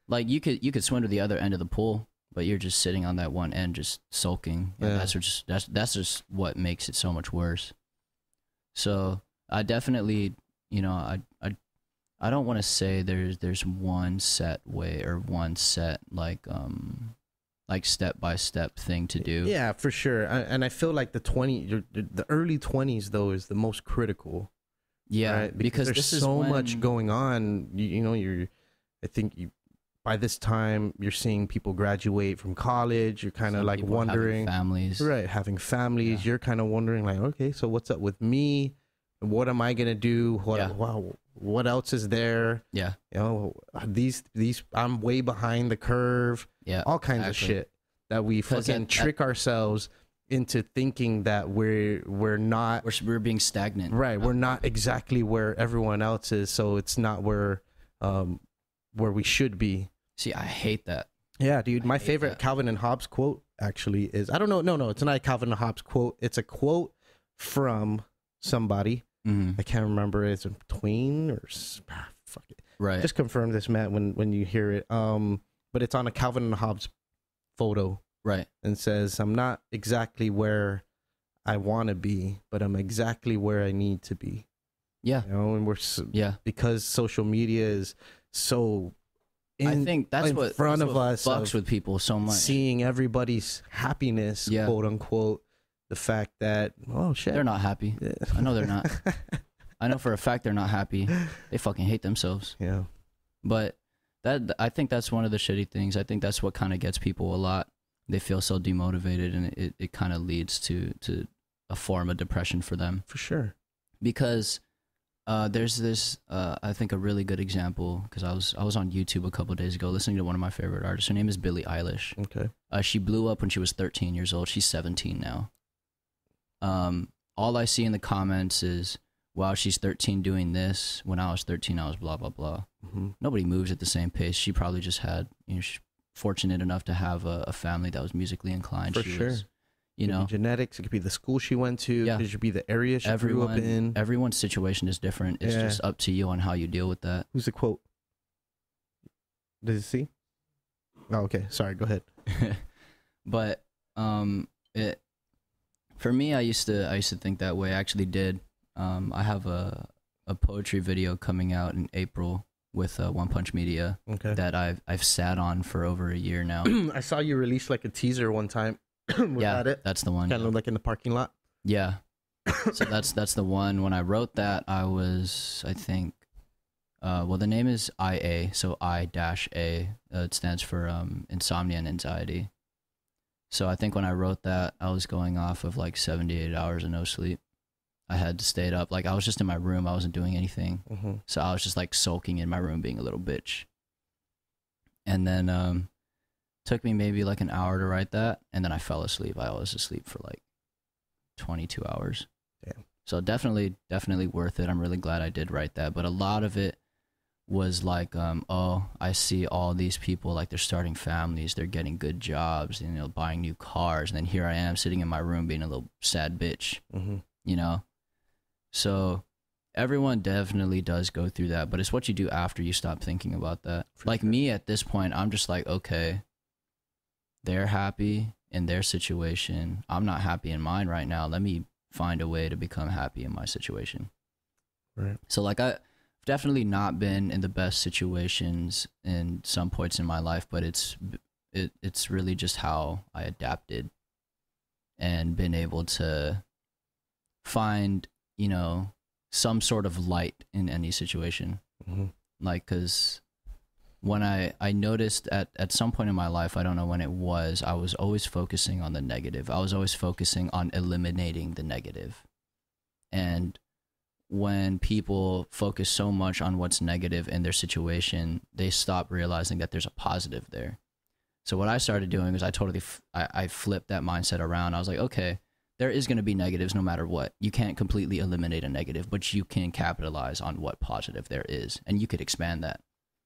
Like, you could swim to the other end of the pool, but you're just sitting on that one end just sulking. And that's just what makes it so much worse. So I definitely, you know, I don't want to say there's one set way or one set like step-by-step thing to do. Yeah, for sure. And I feel like the early 20s though is the most critical. Yeah, right? Because there's so much going on. I think by this time you're seeing people graduate from college. You're kind of like wondering, having families. Yeah. You're kind of wondering like, okay, so what's up with me? What am I gonna do? What else is there? Yeah. You know, these I'm way behind the curve. Yeah. All kinds of shit that we fucking trick ourselves into thinking that we're being stagnant. Right. We're not exactly where everyone else is, so it's not where we should be. See, I hate that. Yeah, dude. My favorite Calvin and Hobbes quote actually is, I don't know. No, it's not a Calvin and Hobbes quote. It's a quote from somebody. I can't remember. It's a Twain or fuck it. Right. Just confirm this, Matt, when you hear it. but it's on a Calvin and Hobbes photo, Right. and says, "I'm not exactly where I want to be, but I'm exactly where I need to be." Yeah. You know, and because social media is so I think that's in what front of us, fucks with people so much. Seeing everybody's happiness, quote unquote, the fact that, oh shit, they're not happy. Yeah. I know they're not. I know for a fact they're not happy. They fucking hate themselves. Yeah. But I think that's one of the shitty things. I think that's what kind of gets people a lot. They feel so demotivated, and it kind of leads to a form of depression for them. For sure. Because there's this, I think, a really good example, because I was on YouTube a couple of days ago listening to one of my favorite artists. Her name is Billie Eilish. Okay. She blew up when she was 13 years old. She's 17 now. All I see in the comments is, wow, she's 13 doing this. When I was 13, I was blah, blah, blah. Mm-hmm. Nobody moves at the same pace. She probably just had, she's fortunate enough to have a family that was musically inclined. For she sure. Was, you know, genetics. It could be the school she went to. Yeah. It could be the area she grew up in. Everyone's situation is different. It's just up to you on how you deal with that. Who's the quote? Does it see? Oh, okay. Sorry. Go ahead. But for me, I used to think that way. I actually did. I have a poetry video coming out in April with One Punch Media that I've sat on for over a year now. I saw you release like a teaser one time. Yeah, that it? That's the one. Kind of like in the parking lot. Yeah. So that's the one. When I wrote that, I think, well, the name is IA, so I-A. It stands for insomnia and anxiety. So I think when I wrote that, I was going off of like 78 hours of no sleep. I had to stay up. Like, I was just in my room. I wasn't doing anything. Mm-hmm. So I was just like sulking in my room, being a little bitch. And then took me maybe like an hour to write that, and then I fell asleep. I was asleep for like 22 hours. Damn. So definitely worth it. I'm really glad I did write that. But a lot of it was like, oh, I see all these people, like, they're starting families, they're getting good jobs, you know, buying new cars, and then here I am sitting in my room being a little sad bitch, you know? So everyone definitely does go through that, but it's what you do after you stop thinking about that. Like me at this point, I'm just like, okay, they're happy in their situation. I'm not happy in mine right now. Let me find a way to become happy in my situation. Right. So like I've definitely not been in the best situations in some points in my life, but it's really just how I adapted and been able to find, you know, some sort of light in any situation. Like, cause when I noticed at some point in my life, I don't know when it was, I was always focusing on the negative. I was always focusing on eliminating the negative. And when people focus so much on what's negative in their situation, they stop realizing that there's a positive there. So what I started doing is I flipped that mindset around. I was like, okay, there is going to be negatives no matter what. You can't completely eliminate a negative, but you can capitalize on what positive there is, and you could expand that.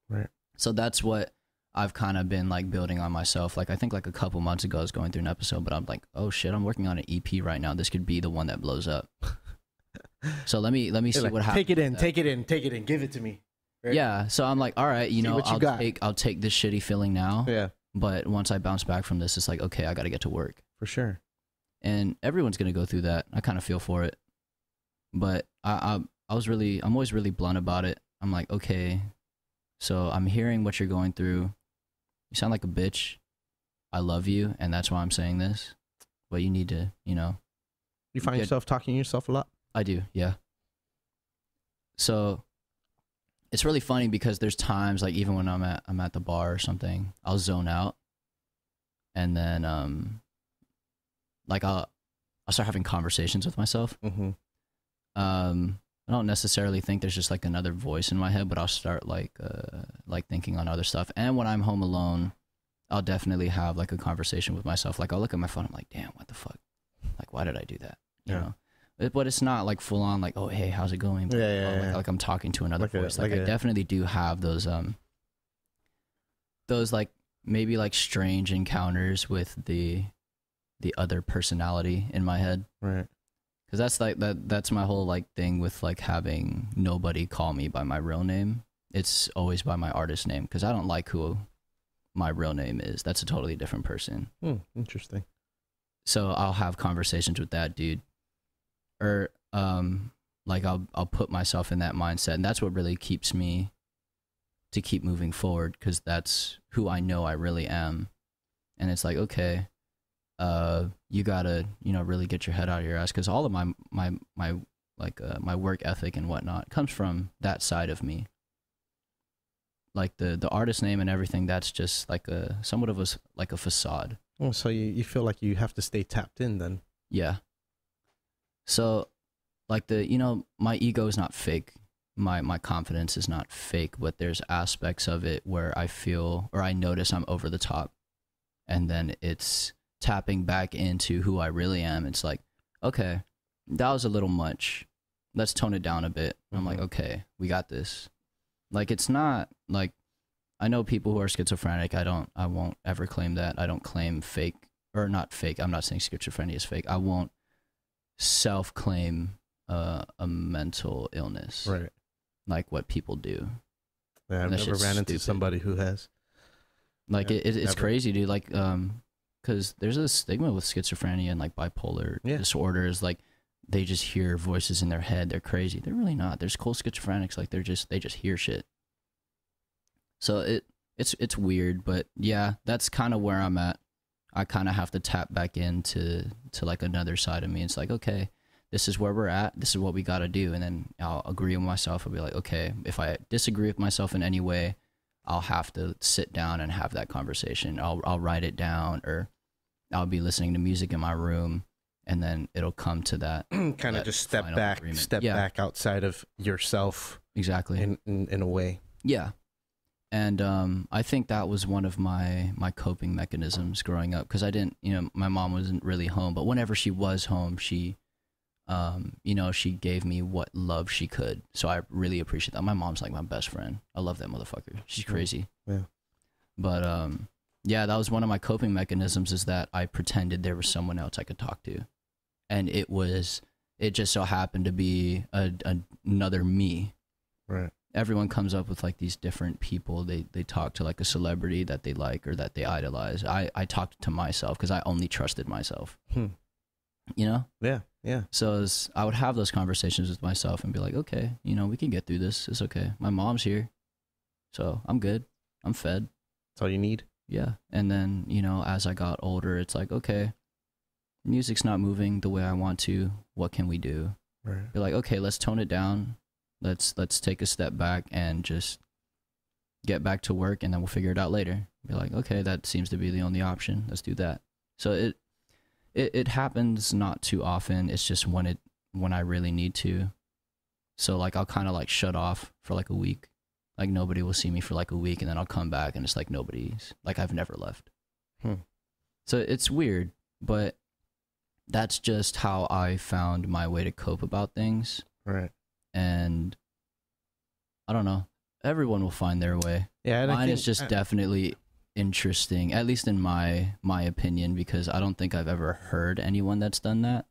Right. So that's what I've kind of been like building on myself. Like, I think like a couple months ago I was going through an episode, but I'm like, oh shit, I'm working on an EP right now. This could be the one that blows up. So let me see like, what happens. Take it in, give it to me. Right? Yeah. So I'm like, all right, you know, I'll take this shitty feeling now. Yeah. But once I bounce back from this, it's like, okay, I got to get to work. For sure. And everyone's gonna go through that. I kind of feel for it. But I'm always really blunt about it. I'm like, okay, so I'm hearing what you're going through. You sound like a bitch. I love you, and that's why I'm saying this. But you need to, you know. You find yourself talking to yourself a lot? I do, yeah. So it's really funny because there's times, like, even when I'm at the bar or something, I'll zone out, and then like I'll start having conversations with myself. I don't necessarily think there's just like another voice in my head, but I'll start like thinking on other stuff. And when I'm home alone, I'll definitely have like a conversation with myself. Like, I'll look at my phone, I'm like, damn, what the fuck? Like, why did I do that? You know? But it's not like full on like, oh, hey, how's it going? Like I'm talking to another voice. I definitely do have those like maybe like strange encounters with the other personality in my head. Right. Because that's like that's my whole like thing with like having nobody call me by my real name. It's always by my artist name, because I don't like who my real name is. That's a totally different person. Interesting. So I'll have conversations with that dude, or like I'll put myself in that mindset, and that's what really keeps me to keep moving forward, because that's who I know I really am. And it's like, okay, you gotta, really get your head out of your ass, because all of my work ethic and whatnot comes from that side of me. Like the artist name and everything, that's just like somewhat of a facade. Oh, so you feel like you have to stay tapped in then? Yeah. So, like my ego is not fake. My confidence is not fake, but there's aspects of it where I feel, or I notice I'm over the top, and then it's tapping back into who I really am. It's like, okay, that was a little much. Let's tone it down a bit. I'm like, okay, we got this. Like, it's not like, I know people who are schizophrenic. I won't ever claim that. I don't claim fake, or not fake. I'm not saying schizophrenia is fake. I won't self-claim a mental illness. Right. Like what people do. Yeah, I've never ran into somebody who has. Like, it's crazy, dude. Like, because there's a stigma with schizophrenia and like bipolar disorders. Like, they just hear voices in their head. They're crazy. They're really not. There's cool schizophrenics. Like, they just hear shit. So it's weird, but yeah, that's kind of where I'm at. I kind of have to tap back into like another side of me. It's like, okay, this is where we're at. This is what we got to do. And then I'll agree with myself. I'll be like, okay, if I disagree with myself in any way, I'll have to sit down and have that conversation. I'll write it down, or I'll be listening to music in my room, and then it'll come to that. Kind of just step back outside of yourself. Exactly. In a way. Yeah. And I think that was one of my coping mechanisms growing up, because I didn't, my mom wasn't really home, but whenever she was home, she, she gave me what love she could. So I really appreciate that. My mom's like my best friend. I love that motherfucker. She's crazy. Yeah. But yeah, that was one of my coping mechanisms, is that I pretended there was someone else I could talk to, and it just so happened to be another me. Right. Everyone comes up with like these different people. They talk to like a celebrity that they like or that they idolize. I talked to myself because I only trusted myself. Yeah. Yeah. So I would have those conversations with myself and be like, okay, we can get through this. It's okay. My mom's here, so I'm good. I'm fed. That's all you need. Yeah. And then, as I got older, it's like, okay, music's not moving the way I want to. What can we do? Right. Be like, okay, let's tone it down. Let's take a step back and just get back to work, and then we'll figure it out later. Be like, okay, that seems to be the only option. Let's do that. So it happens not too often. It's just when I really need to. So like, I'll kind of like shut off for like a week. Like, nobody will see me for like a week, and then I'll come back and it's like nobody's, like, I've never left. So it's weird, but that's just how I found my way to cope about things. Right. And I don't know. Everyone will find their way. Yeah, mine is just definitely interesting, at least in my opinion, because I don't think I've ever heard anyone that's done that,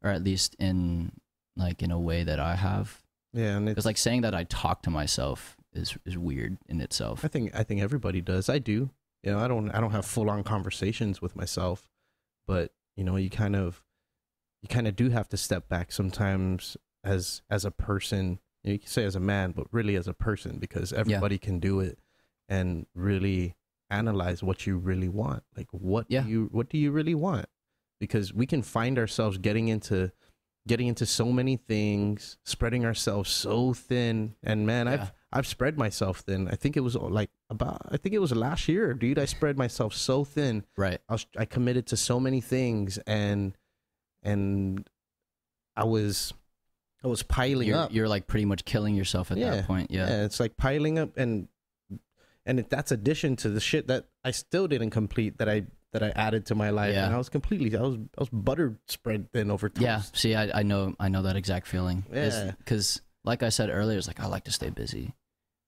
or at least in a way that I have. Yeah, and it's like saying that I talk to myself is weird in itself. I think everybody does. I do. I don't have full on conversations with myself, but you kind of do have to step back sometimes. As a person, you can say as a man, but really as a person, because everybody can do it, and really analyze what you really want. Like, what do you really want? Because we can find ourselves getting into so many things, spreading ourselves so thin. And man, I've spread myself thin. I think it was last year, dude. I spread myself so thin. Right. I committed to so many things, and I was piling up. You're like pretty much killing yourself at that point. Yeah. It's like piling up, and that's addition to the shit that I still didn't complete, that I added to my life. And I was buttered spread thin over toast. Yeah. See, I know that exact feeling. Yeah. Because like I said earlier, it's like, I like to stay busy,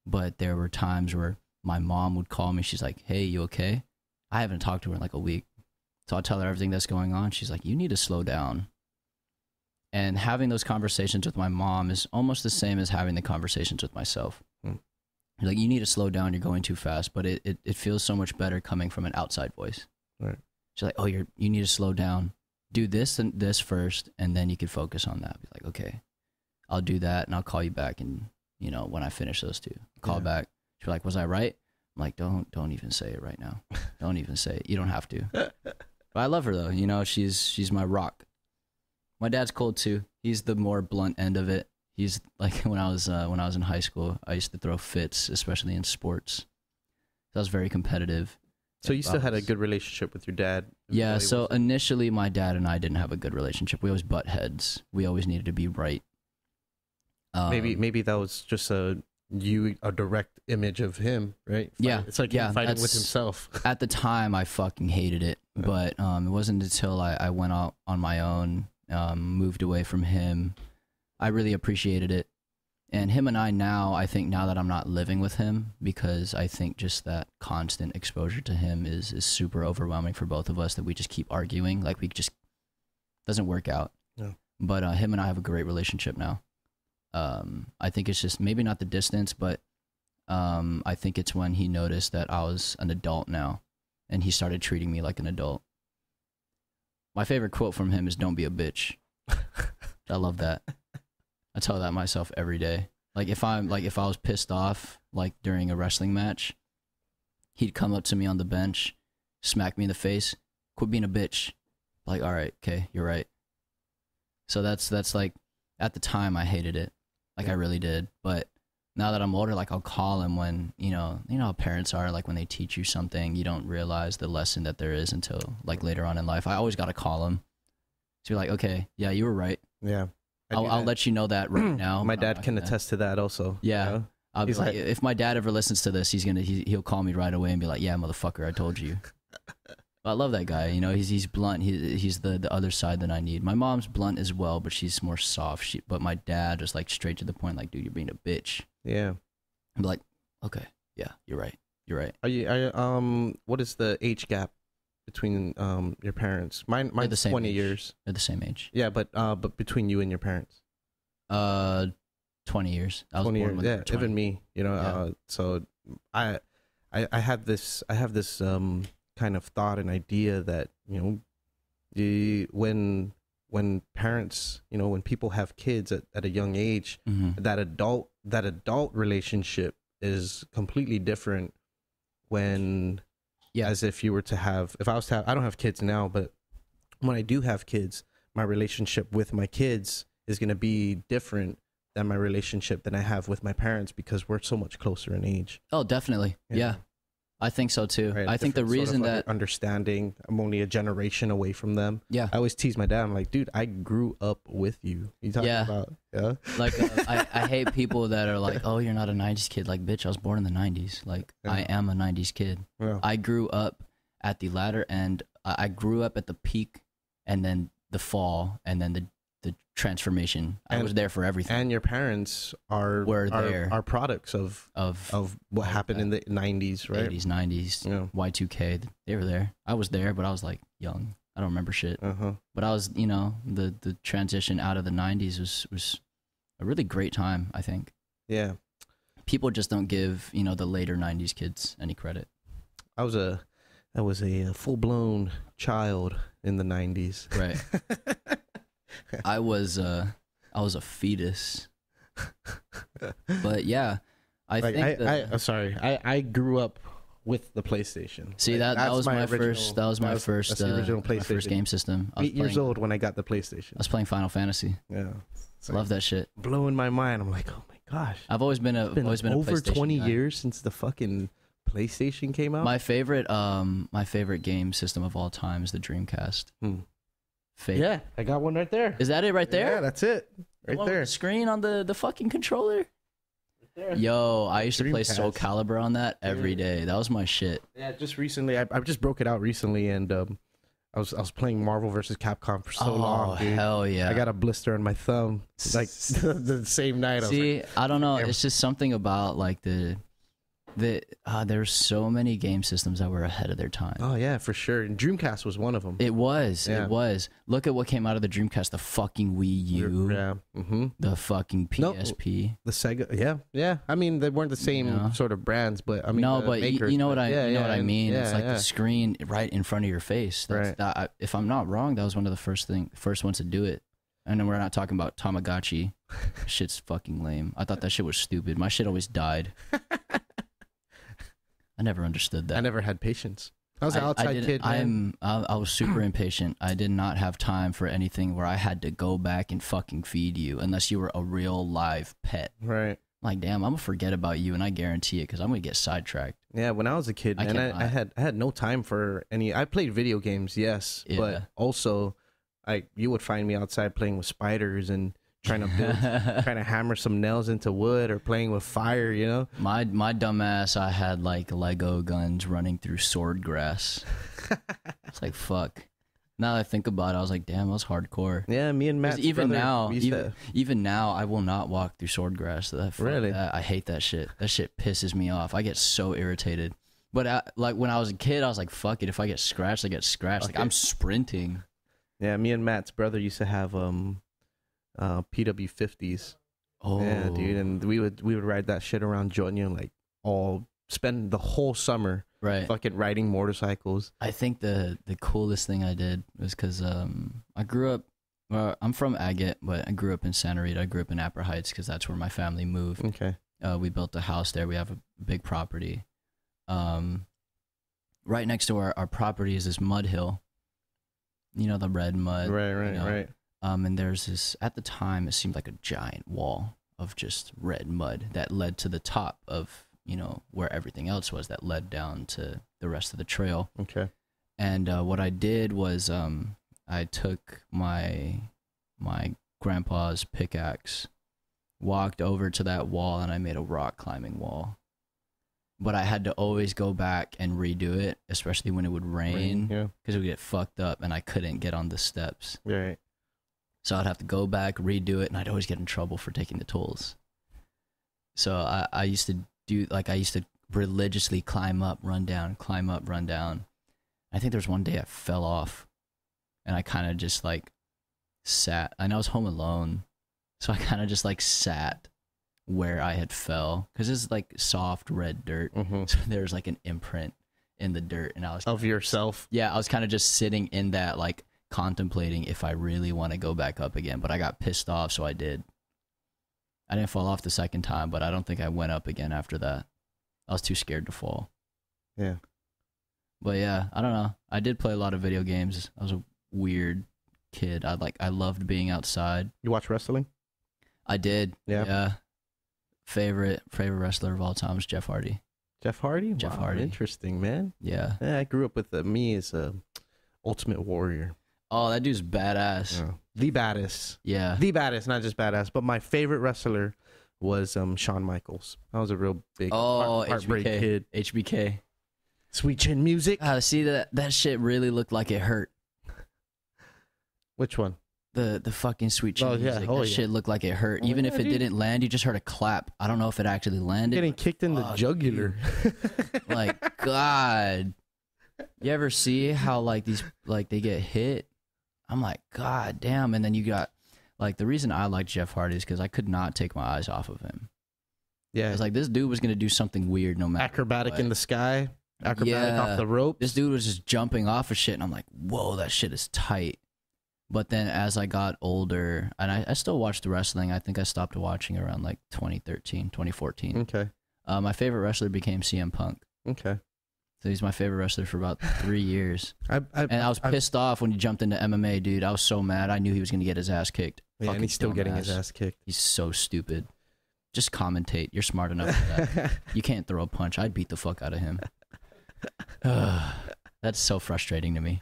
but there were times where my mom would call me. She's like, hey, you okay? I haven't talked to her in like a week. So I'll tell her everything that's going on. She's like, you need to slow down. And having those conversations with my mom is almost the same as having the conversations with myself. He's like, you need to slow down. You're going too fast. But it feels so much better coming from an outside voice. Right. She's like, oh, you need to slow down. Do this and this first, and then you can focus on that. Be like, okay, I'll do that, and I'll call you back. And when I finish those two, call back. She's like, was I right? I'm like, don't even say it right now. Don't even say it. You don't have to. But I love her though. She's my rock. My dad's cold too. He's the more blunt end of it. He's like when I was in high school, I used to throw fits, especially in sports. I was very competitive. So you still had a good relationship with your dad? Yeah. So initially, my dad and I didn't have a good relationship. We always butt heads. We always needed to be right. Maybe that was just a direct image of him, right? Yeah. It's like him fighting with himself. At the time, I fucking hated it. Yeah. But it wasn't until I went out on my own, moved away from him, I really appreciated it. And him and I now that I'm not living with him, because I think just that constant exposure to him is super overwhelming for both of us, that we just keep arguing. Like, we just doesn't work out. Yeah. But him and I have a great relationship now. I think it's just maybe not the distance, but I think it's when he noticed that I was an adult now, and he started treating me like an adult. My favorite quote from him is, "Don't be a bitch." I love that. I tell that myself every day. Like, if I was pissed off, like during a wrestling match, he'd come up to me on the bench, smack me in the face, "Quit being a bitch." Like, all right, okay, you're right. So that's like, at the time I hated it. Like, I really did. But now that I'm older, like, I'll call him when, you know how parents are, like, when they teach you something, you don't realize the lesson that there is until, like, later on in life. I always got to call him. So you're like, okay, yeah, you were right. Yeah. I'll let you know that right now. My dad can attest to that also. Yeah. You know? I'll be like, if my dad ever listens to this, he'll call me right away and be like, yeah, motherfucker, I told you. I love that guy. He's blunt. He's the other side that I need. My mom's blunt as well, but she's more soft. But my dad is like straight to the point. Like, dude, you're being a bitch. Yeah. I'm like, okay, yeah, you're right. You're right. What is the age gap between your parents? Mine's 20 years. They're the same age. Yeah, but between you and your parents. 20 years. I was 20 born years. Yeah, 20. even me. Yeah. So I have this kind of thought and idea that, when parents, when people have kids at a young age, Mm-hmm. that adult relationship is completely different when, as if you were to have, I don't have kids now, but when I do have kids, my relationship with my kids is going to be different than my relationship that I have with my parents, because we're so much closer in age. Oh, definitely. Yeah. I think so too. Right? I think the reason that understanding, I'm only a generation away from them. Yeah. I always tease my dad. I'm like, dude, I grew up with you. You talking about? Yeah. Like, I hate people that are like, oh, you're not a 90s kid. Like, bitch, I was born in the 90s. Like, I am a 90s kid. Yeah. I grew up at the latter end. I grew up at the peak, and then the fall, and then the transformation. I was there for everything. And your parents are products of what happened in the 90s, right? 80s, 90s, Yeah. Y2K. They were there. I was there, but I was like young. I don't remember shit. But I was, the transition out of the 90s was a really great time, I think. Yeah. People just don't give, the later 90s kids any credit. I was a full-blown child in the 90s. Right. I was a fetus. But yeah, I grew up with the PlayStation. See, that was my first original PlayStation. my first game system. 8 years old when I got the PlayStation. I was playing Final Fantasy. Yeah. Love that shit. Blowing my mind. I'm like, oh my gosh. I've always been over a 20 guy. years since the fucking PlayStation came out. My favorite game system of all time is the Dreamcast. Yeah, I got one right there. Is that it right there? Yeah, that's it. Right there. The screen on the fucking controller. Right there. Yo, I used to play Soul Calibur on that every day. That was my shit. Yeah, just recently, I just broke it out recently, and I was playing Marvel vs. Capcom for so long, dude. Hell yeah. I got a blister on my thumb, like the same night. See, I don't know. It's just something about like the There's so many game systems that were ahead of their time. Oh yeah, for sure. And Dreamcast was one of them. It was. Yeah. It was. Look at what came out of the Dreamcast. The fucking Wii U. Yeah. Mm-hmm. The fucking PSP. The Sega. Yeah. Yeah. I mean, they weren't the same sort of brands, but I mean, no, but makers, you know what I mean. Yeah, it's like the screen right in front of your face. Right. If I'm not wrong, that was one of the first ones to do it. And then we're not talking about Tamagotchi. Shit's fucking lame. I thought that shit was stupid. My shit always died. I never understood that. I never had patience. I was an outside kid. I was super impatient. I did not have time for anything where I had to go back and fucking feed you unless you were a real live pet. Right. Like, damn, I'm gonna forget about you, and I guarantee it because I'm gonna get sidetracked. Yeah, when I was a kid, man, I had no time for any. I played video games, yes, but also, you would find me outside playing with spiders and trying to trying to hammer some nails into wood or playing with fire, you know. My dumb ass, I had like Lego guns running through sword grass. It's like, fuck. Now that I think about it, I was like, damn, that was hardcore. Yeah, me and Matt. Even now, I will not walk through sword grass. Really? I hate that shit. That shit pisses me off. I get so irritated. But like when I was a kid, I was like, fuck it. If I get scratched, I get scratched. Okay. Like I'm sprinting. Yeah, me and Matt's brother used to have PW50s. Oh yeah, dude, and we would ride that shit around Jordan, like spend the whole summer fucking riding motorcycles. I think the coolest thing I did was because I grew up. I'm from Agate, but I grew up in Santa Rita. I grew up in Upper Heights because that's where my family moved. Okay. We built a house there. We have a big property. Right next to our property is this mud hill. You know, the red mud. Right. And there's this, at the time, it seemed like a giant wall of just red mud that led to the top of, you know, where everything else was that led down to the rest of the trail. Okay. And what I did was I took my grandpa's pickaxe, walked over to that wall, and I made a rock climbing wall. But I had to always go back and redo it, especially when it would rain, because it would get fucked up and I couldn't get on the steps. Right. So I'd have to go back, redo it, and I'd always get in trouble for taking the tools. So I used to religiously climb up, run down. I think there was one day I fell off, and I kind of just like sat. I know I was home alone, so I kind of just like sat where I had fell, because it's like soft red dirt. Mm-hmm. So there's like an imprint in the dirt, and I was of yourself. Yeah, I was kind of just sitting in that, like contemplating if I really want to go back up again. But I got pissed off, so I did. I didn't fall off the second time, but I don't think I went up again after that. I was too scared to fall. Yeah. But yeah, I don't know. I did play a lot of video games. I was a weird kid. I loved being outside. You watch wrestling? I did. Yeah. Favorite wrestler of all time was Jeff Hardy. Jeff Hardy? Jeff wow, Hardy. Interesting, man. Yeah. Yeah, I grew up with me as a Ultimate Warrior. Oh, that dude's badass. Yeah. The baddest. Yeah. The baddest, not just badass. But my favorite wrestler was Shawn Michaels. I was a real big heartbreak kid. HBK. Sweet Chin Music. See, that shit really looked like it hurt. Which one? The fucking Sweet Chin Music. That shit looked like it hurt. Even if it didn't land, you just heard a clap. I don't know if it actually landed. Getting kicked in the jugular. Like, God. You ever see how like these, like they get hit? I'm like, God damn. And then you got, like, the reason I like Jeff Hardy is because I could not take my eyes off of him. Yeah. It's like, this dude was going to do something weird no matter Acrobatic what. in the sky. Acrobatic off the ropes. This dude was just jumping off of shit, and I'm like, whoa, that shit is tight. But then as I got older, and I still watched the wrestling. I think I stopped watching around like 2013, 2014. Okay. My favorite wrestler became CM Punk. Okay. So he's my favorite wrestler for about 3 years. And I was I've pissed off when he jumped into MMA, dude. I was so mad. I knew he was going to get his ass kicked. Yeah, and he's still getting his ass kicked. He's so stupid. Just commentate. You're smart enough for that. You can't throw a punch. I'd beat the fuck out of him. That's so frustrating to me.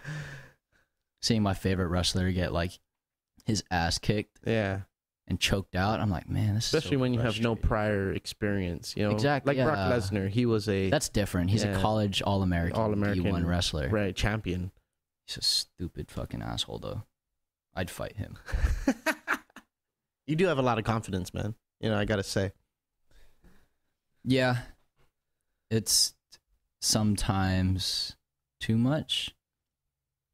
Seeing my favorite wrestler get like his ass kicked. Yeah. And choked out. I'm like, man, this especially is so when you have no prior experience, you know. Exactly. Like Brock Lesnar, he was that's different. He's a college All-American D1 wrestler. Right, champion. He's a stupid fucking asshole though. I'd fight him. You do have a lot of confidence, man. You know, I gotta say. Yeah. it's sometimes too much,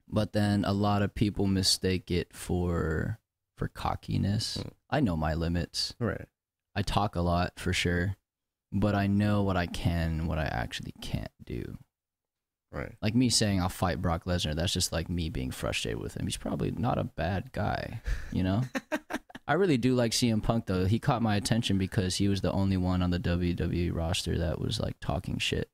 but then a lot of people mistake it for cockiness. I know my limits. Right. I talk a lot for sure, but I know what I can and what I actually can't do. Right. Like me saying I'll fight Brock Lesnar, that's just like me being frustrated with him. He's probably not a bad guy, you know? I really do like CM Punk though. He caught my attention because he was the only one on the WWE roster that was like talking shit.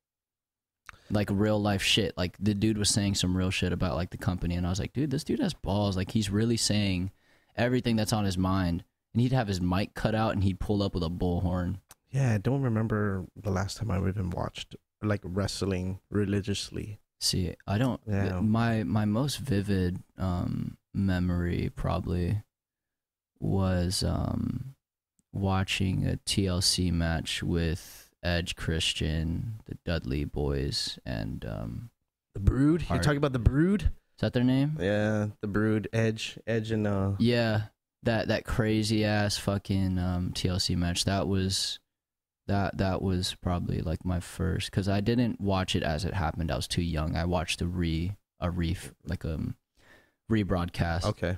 Like real life shit. Like the dude was saying some real shit about like the company, and I was like, dude, this dude has balls. Like he's really saying everything that's on his mind. And he'd have his mic cut out and he'd pull up with a bullhorn. Yeah, I don't remember the last time I even watched like wrestling religiously. See, I don't. Yeah. My most vivid memory probably was watching a TLC match with Edge, Christian, the Dudley Boys, and The Brood. Hart. You talking about the Brood? Is that their name? Yeah, the Brood. Edge, and Yeah, that crazy ass fucking TLC match. That was probably like my first, because I didn't watch it as it happened. I was too young. I watched a rebroadcast. Okay.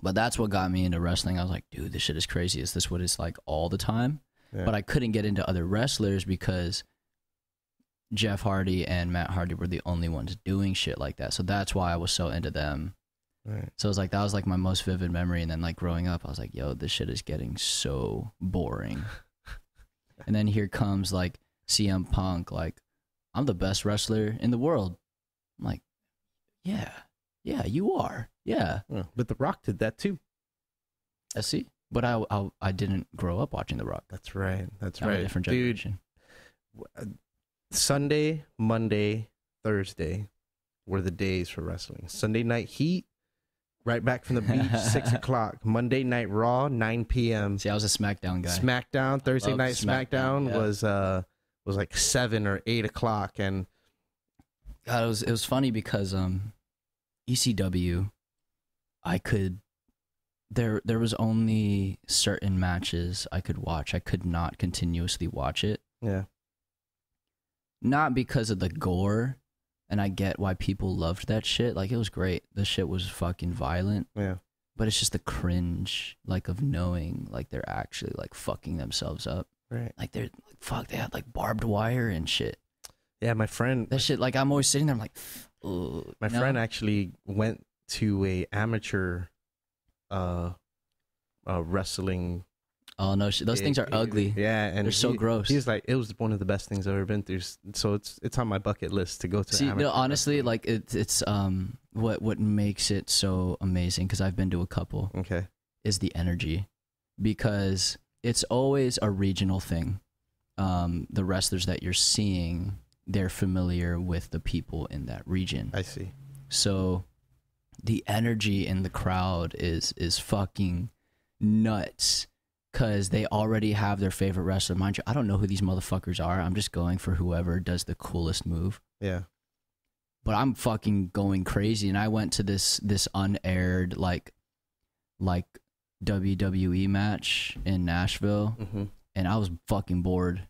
But that's what got me into wrestling. I was like, dude, this shit is crazy. Is this what it's like all the time? Yeah. But I couldn't get into other wrestlers because Jeff Hardy and Matt Hardy were the only ones doing shit like that. So that's why I was so into them. Right. So it was like, that was like my most vivid memory. And then like growing up, I was like, yo, this shit is getting so boring. And then here comes like CM Punk, like, I'm the best wrestler in the world. I'm like, yeah, you are. Yeah. But The Rock did that too. I see. But I didn't grow up watching The Rock. That's right. That's I'm a right. different Dude, generation. Sunday, Monday, Thursday were the days for wrestling. Sunday Night Heat, right back from the beach, 6 o'clock. Monday Night Raw, 9 p.m. See, I was a SmackDown guy. SmackDown, Thursday Loved Night SmackDown yeah. was like 7 or 8 o'clock. And God, it was funny because ECW, I could, there was only certain matches I could watch. I could not continuously watch it. yeah. Not because of the gore, and I get why people loved that shit. Like, it was great. The shit was fucking violent. Yeah. But it's just the cringe, like, of knowing, like, they're actually, like, fucking themselves up. Right. Like, they're, like, fuck, they had, like, barbed wire and shit. Yeah, my friend. That shit, like, I'm always sitting there, I'm like, ugh. My friend actually went to a amateur wrestling. Oh, no, those things are ugly. Yeah, and they're so gross. He's like, it was one of the best things I've ever been through. So it's on my bucket list to go to. See, amateur honestly, wrestling. like it's what makes it so amazing, because I've been to a couple. Okay. Is the energy, because it's always a regional thing. The wrestlers that you're seeing, they're familiar with the people in that region. I see. So the energy in the crowd is fucking nuts, because they already have their favorite wrestler. Mind you, I don't know who these motherfuckers are. I'm just going for whoever does the coolest move. Yeah. But I'm fucking going crazy, and I went to this unaired like WWE match in Nashville, and I was fucking bored.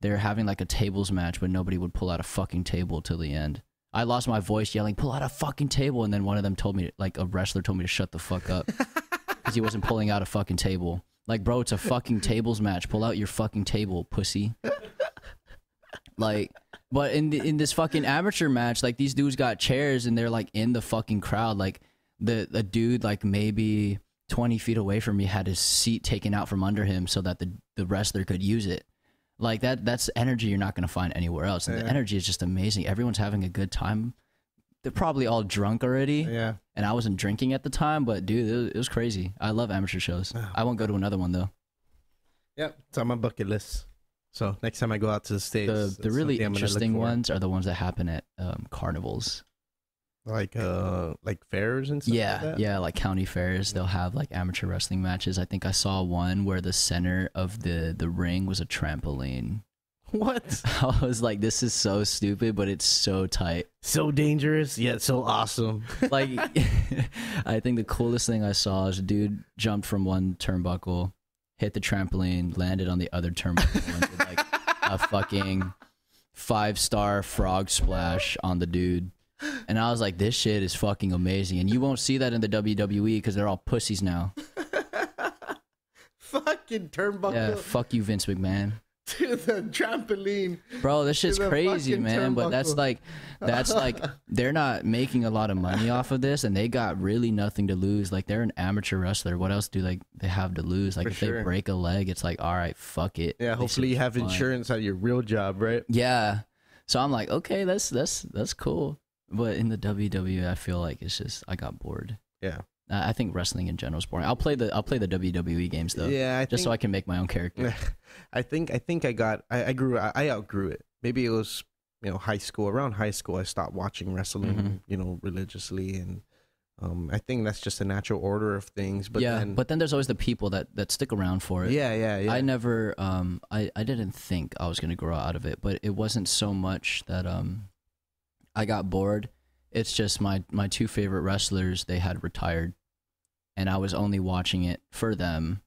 They were having like a tables match, but nobody would pull out a fucking table till the end. I lost my voice yelling, "Pull out a fucking table!" And then one of them told me, like a wrestler told me to shut the fuck up because he wasn't pulling out a fucking table. Like, bro, it's a fucking tables match. Pull out your fucking table, pussy. Like, but in this fucking amateur match, like, these dudes got chairs and they're like in the fucking crowd. Like, the dude like maybe 20 feet away from me had his seat taken out from under him so that the wrestler could use it. Like, that's energy you're not gonna find anywhere else. And the energy is just amazing. Everyone's having a good time. They're probably all drunk already. Yeah. And I wasn't drinking at the time, but dude, it was crazy. I love amateur shows. I won't go to another one though. Yep, it's on my bucket list. So next time I go out to the States, The really interesting ones are the ones that happen at carnivals. Like fairs and stuff. Yeah, like that? yeah, like county fairs. They'll have like amateur wrestling matches. I think I saw one where the center of the ring was a trampoline. What? I was like, this is so stupid, but it's so tight. So dangerous, yet so awesome. Like, I think the coolest thing I saw is a dude jumped from one turnbuckle, hit the trampoline, landed on the other turnbuckle, and did like a fucking 5-star frog splash on the dude. And I was like, this shit is fucking amazing. And you won't see that in the WWE because they're all pussies now. Fucking turnbuckle. Yeah, fuck you, Vince McMahon. To the trampoline. Bro, this shit's crazy, man. But that's like they're not making a lot of money off of this, and they got really nothing to lose. Like, they're an amateur wrestler. What else do they have to lose? Like, if they break a leg, it's like, all right, fuck it. Yeah, hopefully you have insurance at your real job, right? Yeah. So I'm like, okay, that's cool. But in the WWE, I feel like it's just I got bored. Yeah. I think wrestling in general is boring. I'll play the WWE games though. Yeah, so I can make my own character. I think I outgrew it. Maybe it was, high school. Around high school, I stopped watching wrestling, religiously, and I think that's just a natural order of things. But then there's always the people that stick around for it. Yeah. I never I didn't think I was gonna grow out of it, but it wasn't so much that I got bored. It's just my two favorite wrestlers, they had retired, and I was only watching it for them.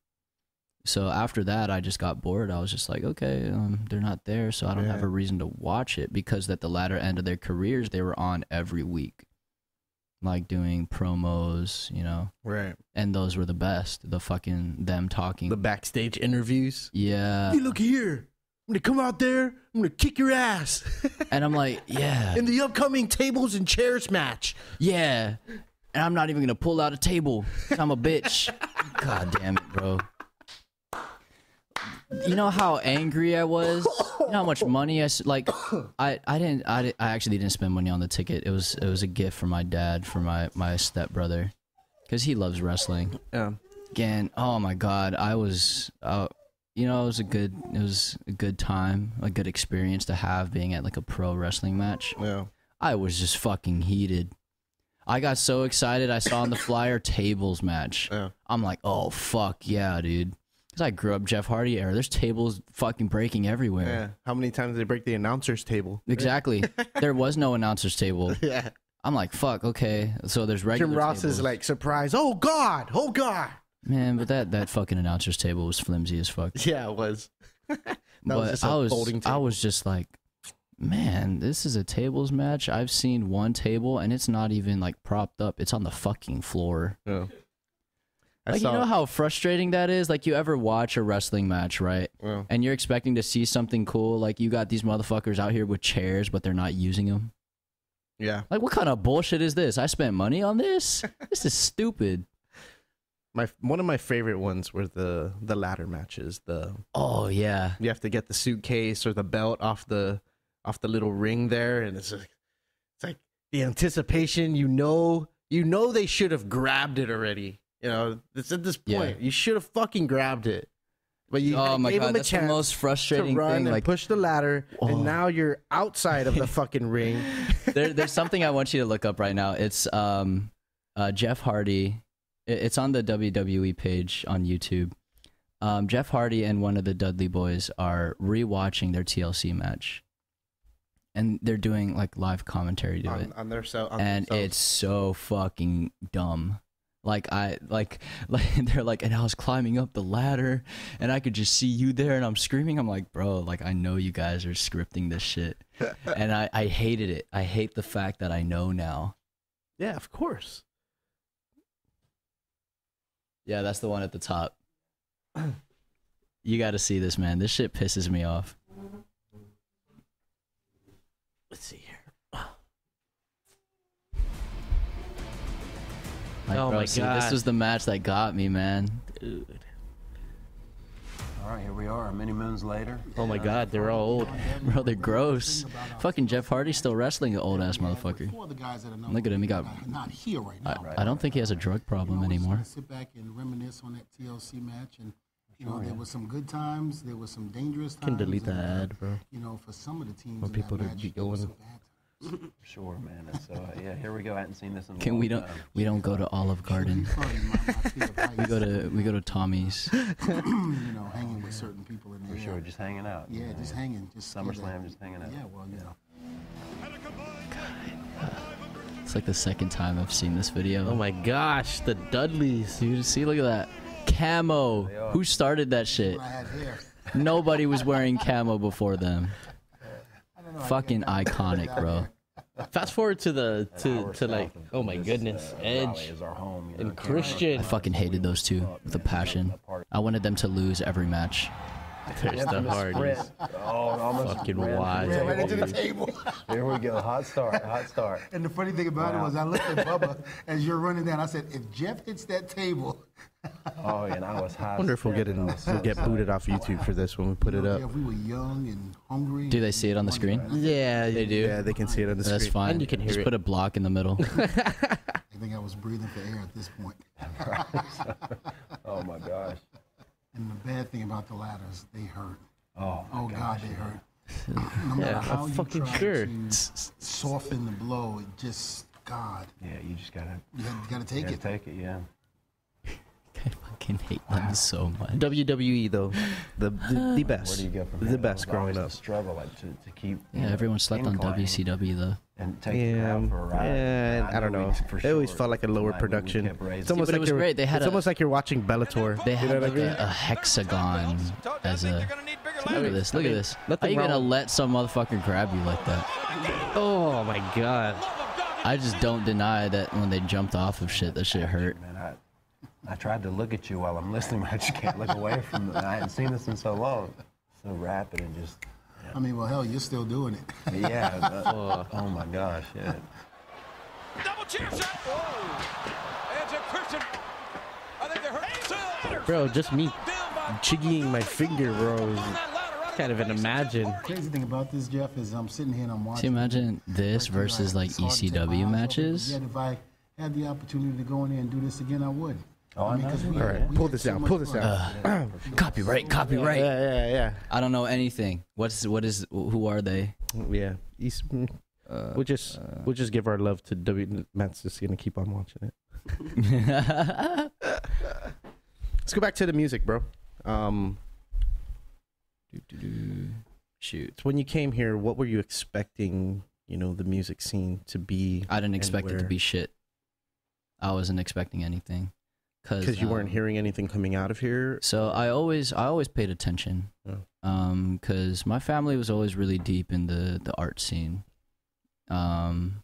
So after that, I just got bored. I was just like, okay, they're not there, so I don't have a reason to watch it, because at the latter end of their careers, they were on every week, like doing promos, Right. And those were the best. The fucking them talking. The backstage interviews. Yeah. Hey, look here. I'm going to come out there. I'm going to kick your ass. And I'm like, yeah. In the upcoming tables and chairs match. Yeah. And I'm not even going to pull out a table. I'm a bitch. God damn it, bro. You know how angry I was? You know how much money I actually didn't spend money on the ticket. It was a gift from my dad, for my stepbrother, because he loves wrestling. Yeah. Again, oh my God, I was it was a good time, a good experience to have being at like a pro wrestling match. Yeah. I was just fucking heated. I got so excited. I saw on the flyer tables match. Yeah. I'm like, oh fuck yeah, dude. Because I grew up Jeff Hardy era. There's tables fucking breaking everywhere. Yeah. How many times did they break the announcer's table? Exactly. There was no announcer's table. Yeah. I'm like, fuck, okay. So there's regular Jim Ross tables. is like, surprise. Oh God. Oh God. Man, but that fucking announcer's table was flimsy as fuck. Yeah, it was. But I was just like, man, this is a tables match. I've seen one table and it's not even like propped up. It's on the fucking floor. Yeah. You know how frustrating that is? Like, you ever watch a wrestling match, right? Yeah. And you're expecting to see something cool. Like, you got these motherfuckers out here with chairs, but they're not using them. Yeah. Like, what kind of bullshit is this? I spent money on this? This is stupid. One of my favorite ones were the ladder matches. Oh yeah, you have to get the suitcase or the belt off the little ring there, and it's like the anticipation. They should have grabbed it already. It's at this point. You should have fucking grabbed it. But you gave them a that's chance the most frustrating to run thing. and like, push the ladder, and now you're outside of the fucking ring. There's something I want you to look up right now. It's Jeff Hardy. It's on the WWE page on YouTube. Jeff Hardy and one of the Dudley Boys are rewatching their TLC match, and they're doing like live commentary to it on themselves. It's so fucking dumb. Like they're like, and I was climbing up the ladder, and I could just see you there, and I'm screaming. I'm like, bro, like, I know you guys are scripting this shit, and I hated it. I hate the fact that I know now. Yeah, of course. Yeah, that's the one at the top. You got to see this, man. This shit pisses me off. Let's see here. Like, oh bro, my God. This was the match that got me, man. Dude. All right, here we are, many moons later. Oh my God, they're all old. Bro, they're gross. Fucking Jeff Hardy's still wrestling, an old ass motherfucker. Look at him, he got. Not here right now. I don't think he has a drug problem anymore. Sit back and reminisce on that TLC match, and there was some good times, there was some dangerous times. Can delete that ad, bro. For some of the teams, Want people to be going. Sure, man. It's, yeah, here we go. I hadn't seen this in a Can long we time. don't go to Olive Garden. we go to Tommy's. Hanging with certain people in there. For sure, just hanging out. Yeah, just hanging. Just SummerSlam, just hanging out. Yeah, well, It's like the second time I've seen this video. Oh my gosh, the Dudleys. Dude, see, look at that. Camo. Who started that shit? I had hair. Nobody was wearing camo before them. I don't Fucking iconic, bro. Fast forward to the Hour to like, south of oh my this, goodness, Raleigh Edge is our home, you know, and Can't Christian. I fucking hated those two with a passion. I wanted them to lose every match. There's the hardest. Oh, almost Fucking ran wide. through the Right into the table. table. Here we go. Hot start. Hot start. And the funny thing about it was I looked at Bubba as you're running down. I said, if Jeff hits that table. Oh, and I was hot. I wonder if we'll get booted off YouTube for this when we put it up. Jeff, we were young and hungry. Do they see it on the screen? Yeah, They do? Yeah, they can see it on the screen. That's fine. And you can hear Just it. put a block in the middle. I think I was breathing for air at this point. Oh my gosh. And the bad thing about the ladders, they hurt. Oh. Oh, God, they hurt. No matter Yeah, how I'm you fucking try sure. to soften the blow, it just, God, Yeah, you just gotta. you gotta take it. Take it. Yeah. I fucking hate them so much. WWE though, the best, Where do you go from the here? best That was growing always up. the struggle, like to keep. Yeah, everyone slept on inclining WCW though. And take the Yeah, crowd for a ride. yeah, I don't know. It always felt like a lower Tonight, we production. kept raising- It's almost but it like was you're, great. They had it's a- almost like you're watching Bellator. They You had know what I like mean? a hexagon as a. Look at this. Look at this. How nothing you gonna wrong. let some motherfucker grab you like that? Oh my god. I just don't deny that when they jumped off of shit, that shit hurt. Man, I tried to look at you while I'm listening, but I just can't look away from it. I hadn't seen this in so long. So rapid and just. I mean, well, hell, you're still doing it. Yeah. Oh my gosh. Yeah. Double chair shot. Whoa. Edge of Christian. I think they hurt. Bro, just me jiggying my finger, bro. Can't even imagine. Crazy thing about this, Jeff, is I'm sitting here and I'm watching. See, imagine this versus like It's hard to take my eyes off ECW it, but matches. Yet, if I had the opportunity to go in there and do this again, I would. Oh, I 'cause know. we- All right, we pull had this so down. much Pull this fun. down. Copyright, copyright. Yeah. I don't know anything. Who are they? Yeah. We'll just give our love to W. Matt's just gonna keep on watching it. Let's go back to the music, bro. Shoot. So when you came here, what were you expecting? You know, the music scene to be? I didn't expect it to where? be shit. I wasn't expecting anything. Because you weren't hearing anything coming out of here. So I always paid attention. Oh. Because my family was always really deep in the art scene. My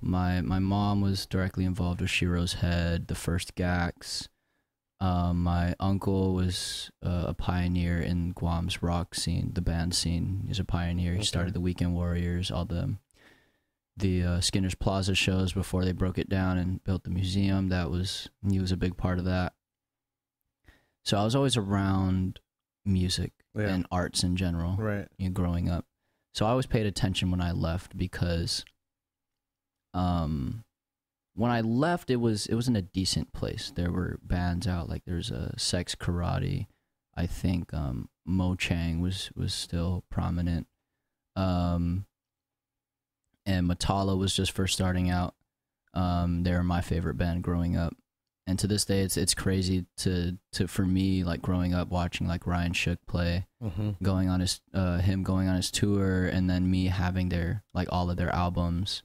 mom was directly involved with Shiro's Head, the first Gax. My uncle was a pioneer in Guam's rock scene, the band scene. He's a pioneer. He started the Weekend Warriors, all the Skinner's Plaza shows before they broke it down and built the museum. He was a big part of that. So I was always around music and arts in general, Right. growing up. So I always paid attention when I left because when I left, it was in a decent place. There were bands out, like there's a Sex Karate. I think Mo Chang was still prominent. And Matala was just first starting out. They were my favorite band growing up. And to this day, it's crazy for me, like growing up watching like Ryan Shook play, going on him going on his tour, and then me having all of their albums.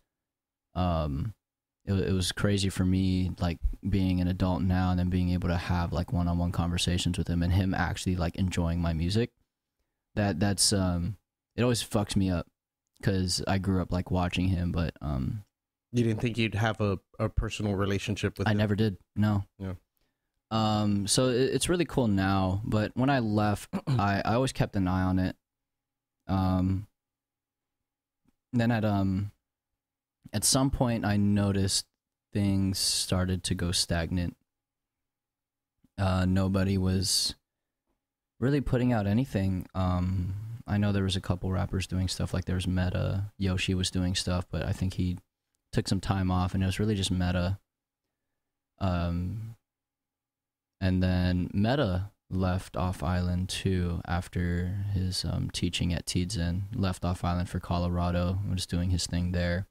It was crazy for me, like being an adult now and then being able to have like one-on-one conversations with him and him actually like enjoying my music. That's it always fucks me up because I grew up like watching him, but You didn't think you'd have a personal relationship with him? I never did. No. Yeah. So it's really cool now, but when I left, I always kept an eye on it. Then at some point I noticed things started to go stagnant. Nobody was really putting out anything. I know there was a couple rappers doing stuff, like there was Meta, Yoshi was doing stuff, but I think he took some time off and it was really just Meta. And then Meta left off island too after his teaching at Tidzin, left off island for Colorado, was doing his thing there.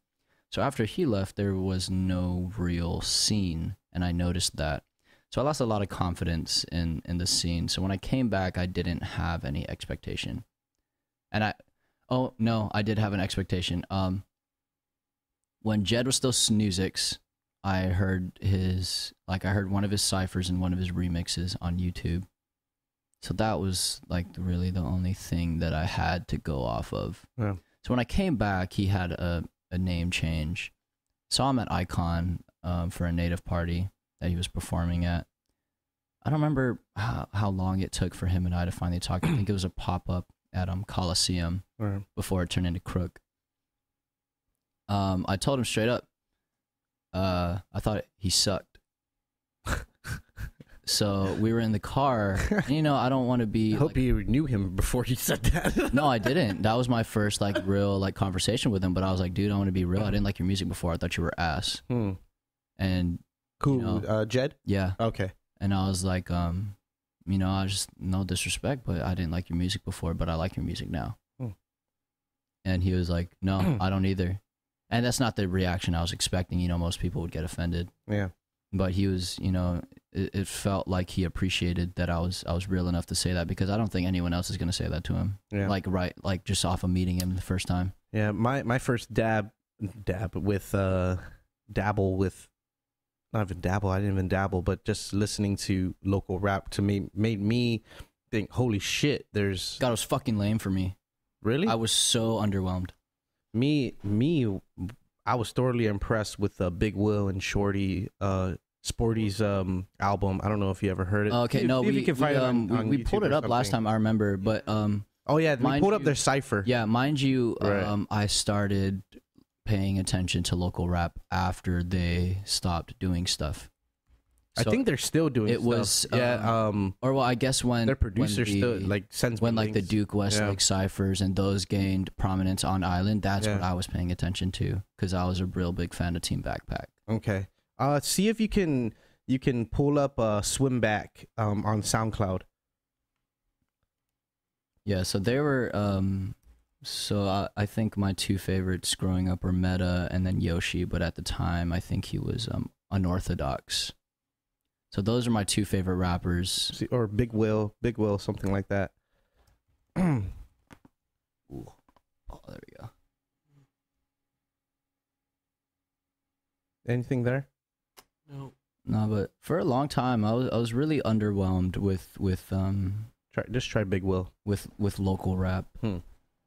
So after he left, there was no real scene, and I noticed that. So I lost a lot of confidence in the scene. So when I came back, I didn't have any expectation. And I did have an expectation. When Jed was still Snoozix, I heard one of his ciphers and one of his remixes on YouTube. So that was like really the only thing that I had to go off of. Yeah. So when I came back, he had a name change. Saw him at Icon for a native party that he was performing at. I don't remember how long it took for him and I to finally talk. I think it was a pop-up at Coliseum before it turned into Crook. I told him straight up, I thought he sucked. So we were in the car, and, you know, I don't want to be. I hope you knew him before you said that. No, I didn't. That was my first like real like conversation with him. But I was like, dude, I want to be real. I didn't like your music before. I thought you were ass. And cool, you know, Jed. Yeah. Okay. And I was like, you know, I just no disrespect, but I didn't like your music before, but I like your music now. And he was like, no, I don't either. And that's not the reaction I was expecting. You know, most people would get offended. Yeah. But he was, you know, it felt like he appreciated that I was real enough to say that, because I don't think anyone else is going to say that to him. Yeah. Like just off of meeting him the first time. Yeah. My first dabble with, not even dabble. I didn't even dabble, but just listening to local rap to me made me think, holy shit, there's. God, it was fucking lame for me. Really? I was so underwhelmed. Me, I was thoroughly impressed with Big Will and Shorty, Sporty's album. I don't know if you ever heard it. Okay, no, we pulled it up last time, I remember, but oh yeah, we pulled up their cipher. Yeah, mind you, right. I started paying attention to local rap after they stopped doing stuff. So I think they're still doing it. Stuff. Or well, I guess when their producer still like sends when me like the Duke Westlake ciphers and those gained prominence on Island. That's what I was paying attention to, because I was a real big fan of Team Backpack. Okay, see if you can pull up Swim Back on SoundCloud. Yeah, so they were so I think my two favorites growing up were Meta and then Yoshi, but at the time I think he was unorthodox. So those are my two favorite rappers. Or Big Will, something like that. Ooh. Oh, there we go. Anything there? No, but for a long time I was really underwhelmed with try Big Will with local rap.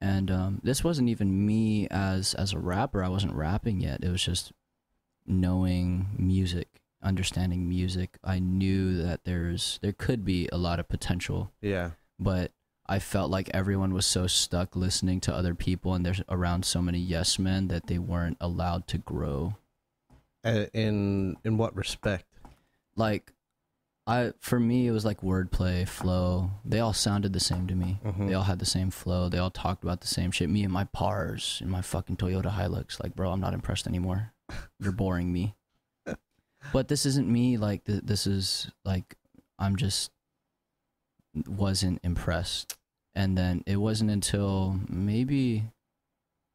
And this wasn't even me as a rapper. I wasn't rapping yet. It was just knowing music. Understanding music. I knew that there could be a lot of potential. Yeah. But I felt like everyone was so stuck listening to other people, and there's around so many yes men that they weren't allowed to grow. In what respect? Like, for me it was like wordplay, flow. They all sounded the same to me. They all had the same flow. They all talked about the same shit. Me and my Pars and my fucking Toyota Hilux. Like, bro, I'm not impressed anymore. You're boring me. But this isn't me, like, this is, like, I'm just wasn't impressed. And then it wasn't until maybe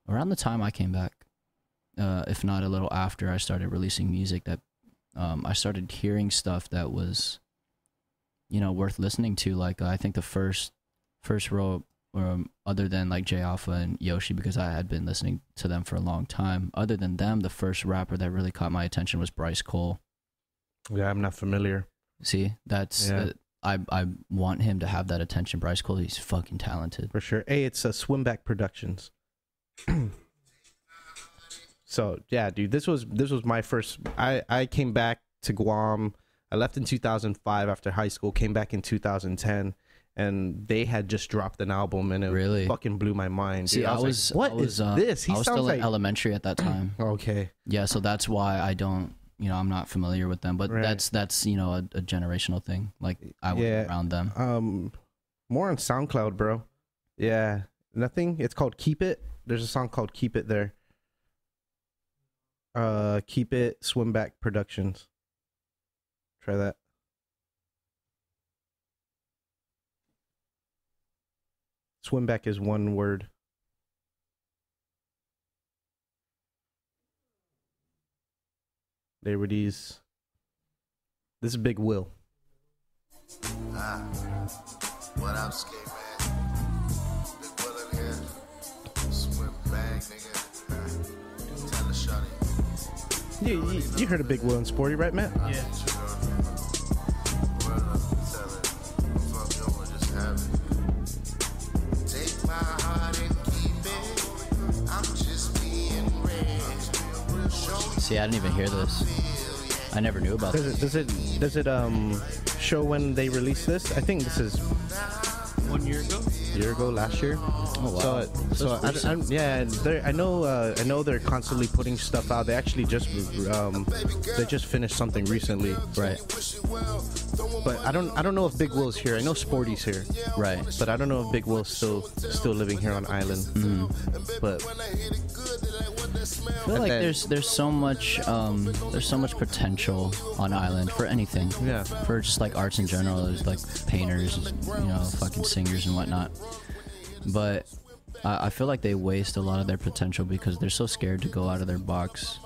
around the time I came back, if not a little after I started releasing music, that I started hearing stuff that was, you know, worth listening to. Like, I think the first row, other than like J Alpha and Yoshi, because I had been listening to them for a long time. Other than them, the first rapper that really caught my attention was Bryce Cole. Yeah, I'm not familiar. See, that's I want him to have that attention. Bryce Cole, he's fucking talented for sure. Hey, it's Swimback Productions. So yeah, dude, this was my first. I came back to Guam. I left in 2005 after high school. Came back in 2010. And they had just dropped an album, and it really fucking blew my mind. See, I was like, what is this? He I was still in elementary at that time. Okay. Yeah, so that's why I don't, you know, I'm not familiar with them. But that's you know, a generational thing. Like, I wasn't around them. More on SoundCloud, bro. Yeah, nothing. It's called Keep It. There's a song called Keep It there. Keep It, Swimback Productions. Try that. Swimback is one word. There were these. This is Big Will. What up, skate man? Big Will in here. Swim bang, nigga. Tell the shawty. You heard of Big Will and Sporty, right, Matt? Yeah. See, I didn't even hear this. I never knew about this. Does it show when they released this? I think this is 1 year ago. Last year. Oh wow. I know they're constantly putting stuff out. They actually just finished something recently. Right. But I don't know if Big Will's here. I know Sporty's here. Right. But I don't know if Big Will's still living here on island. But I feel like there's so much potential on island for anything. Yeah. For just like arts in general, there's like painters, fucking singers and whatnot. But I feel like they waste a lot of their potential because they're so scared to go out of their box.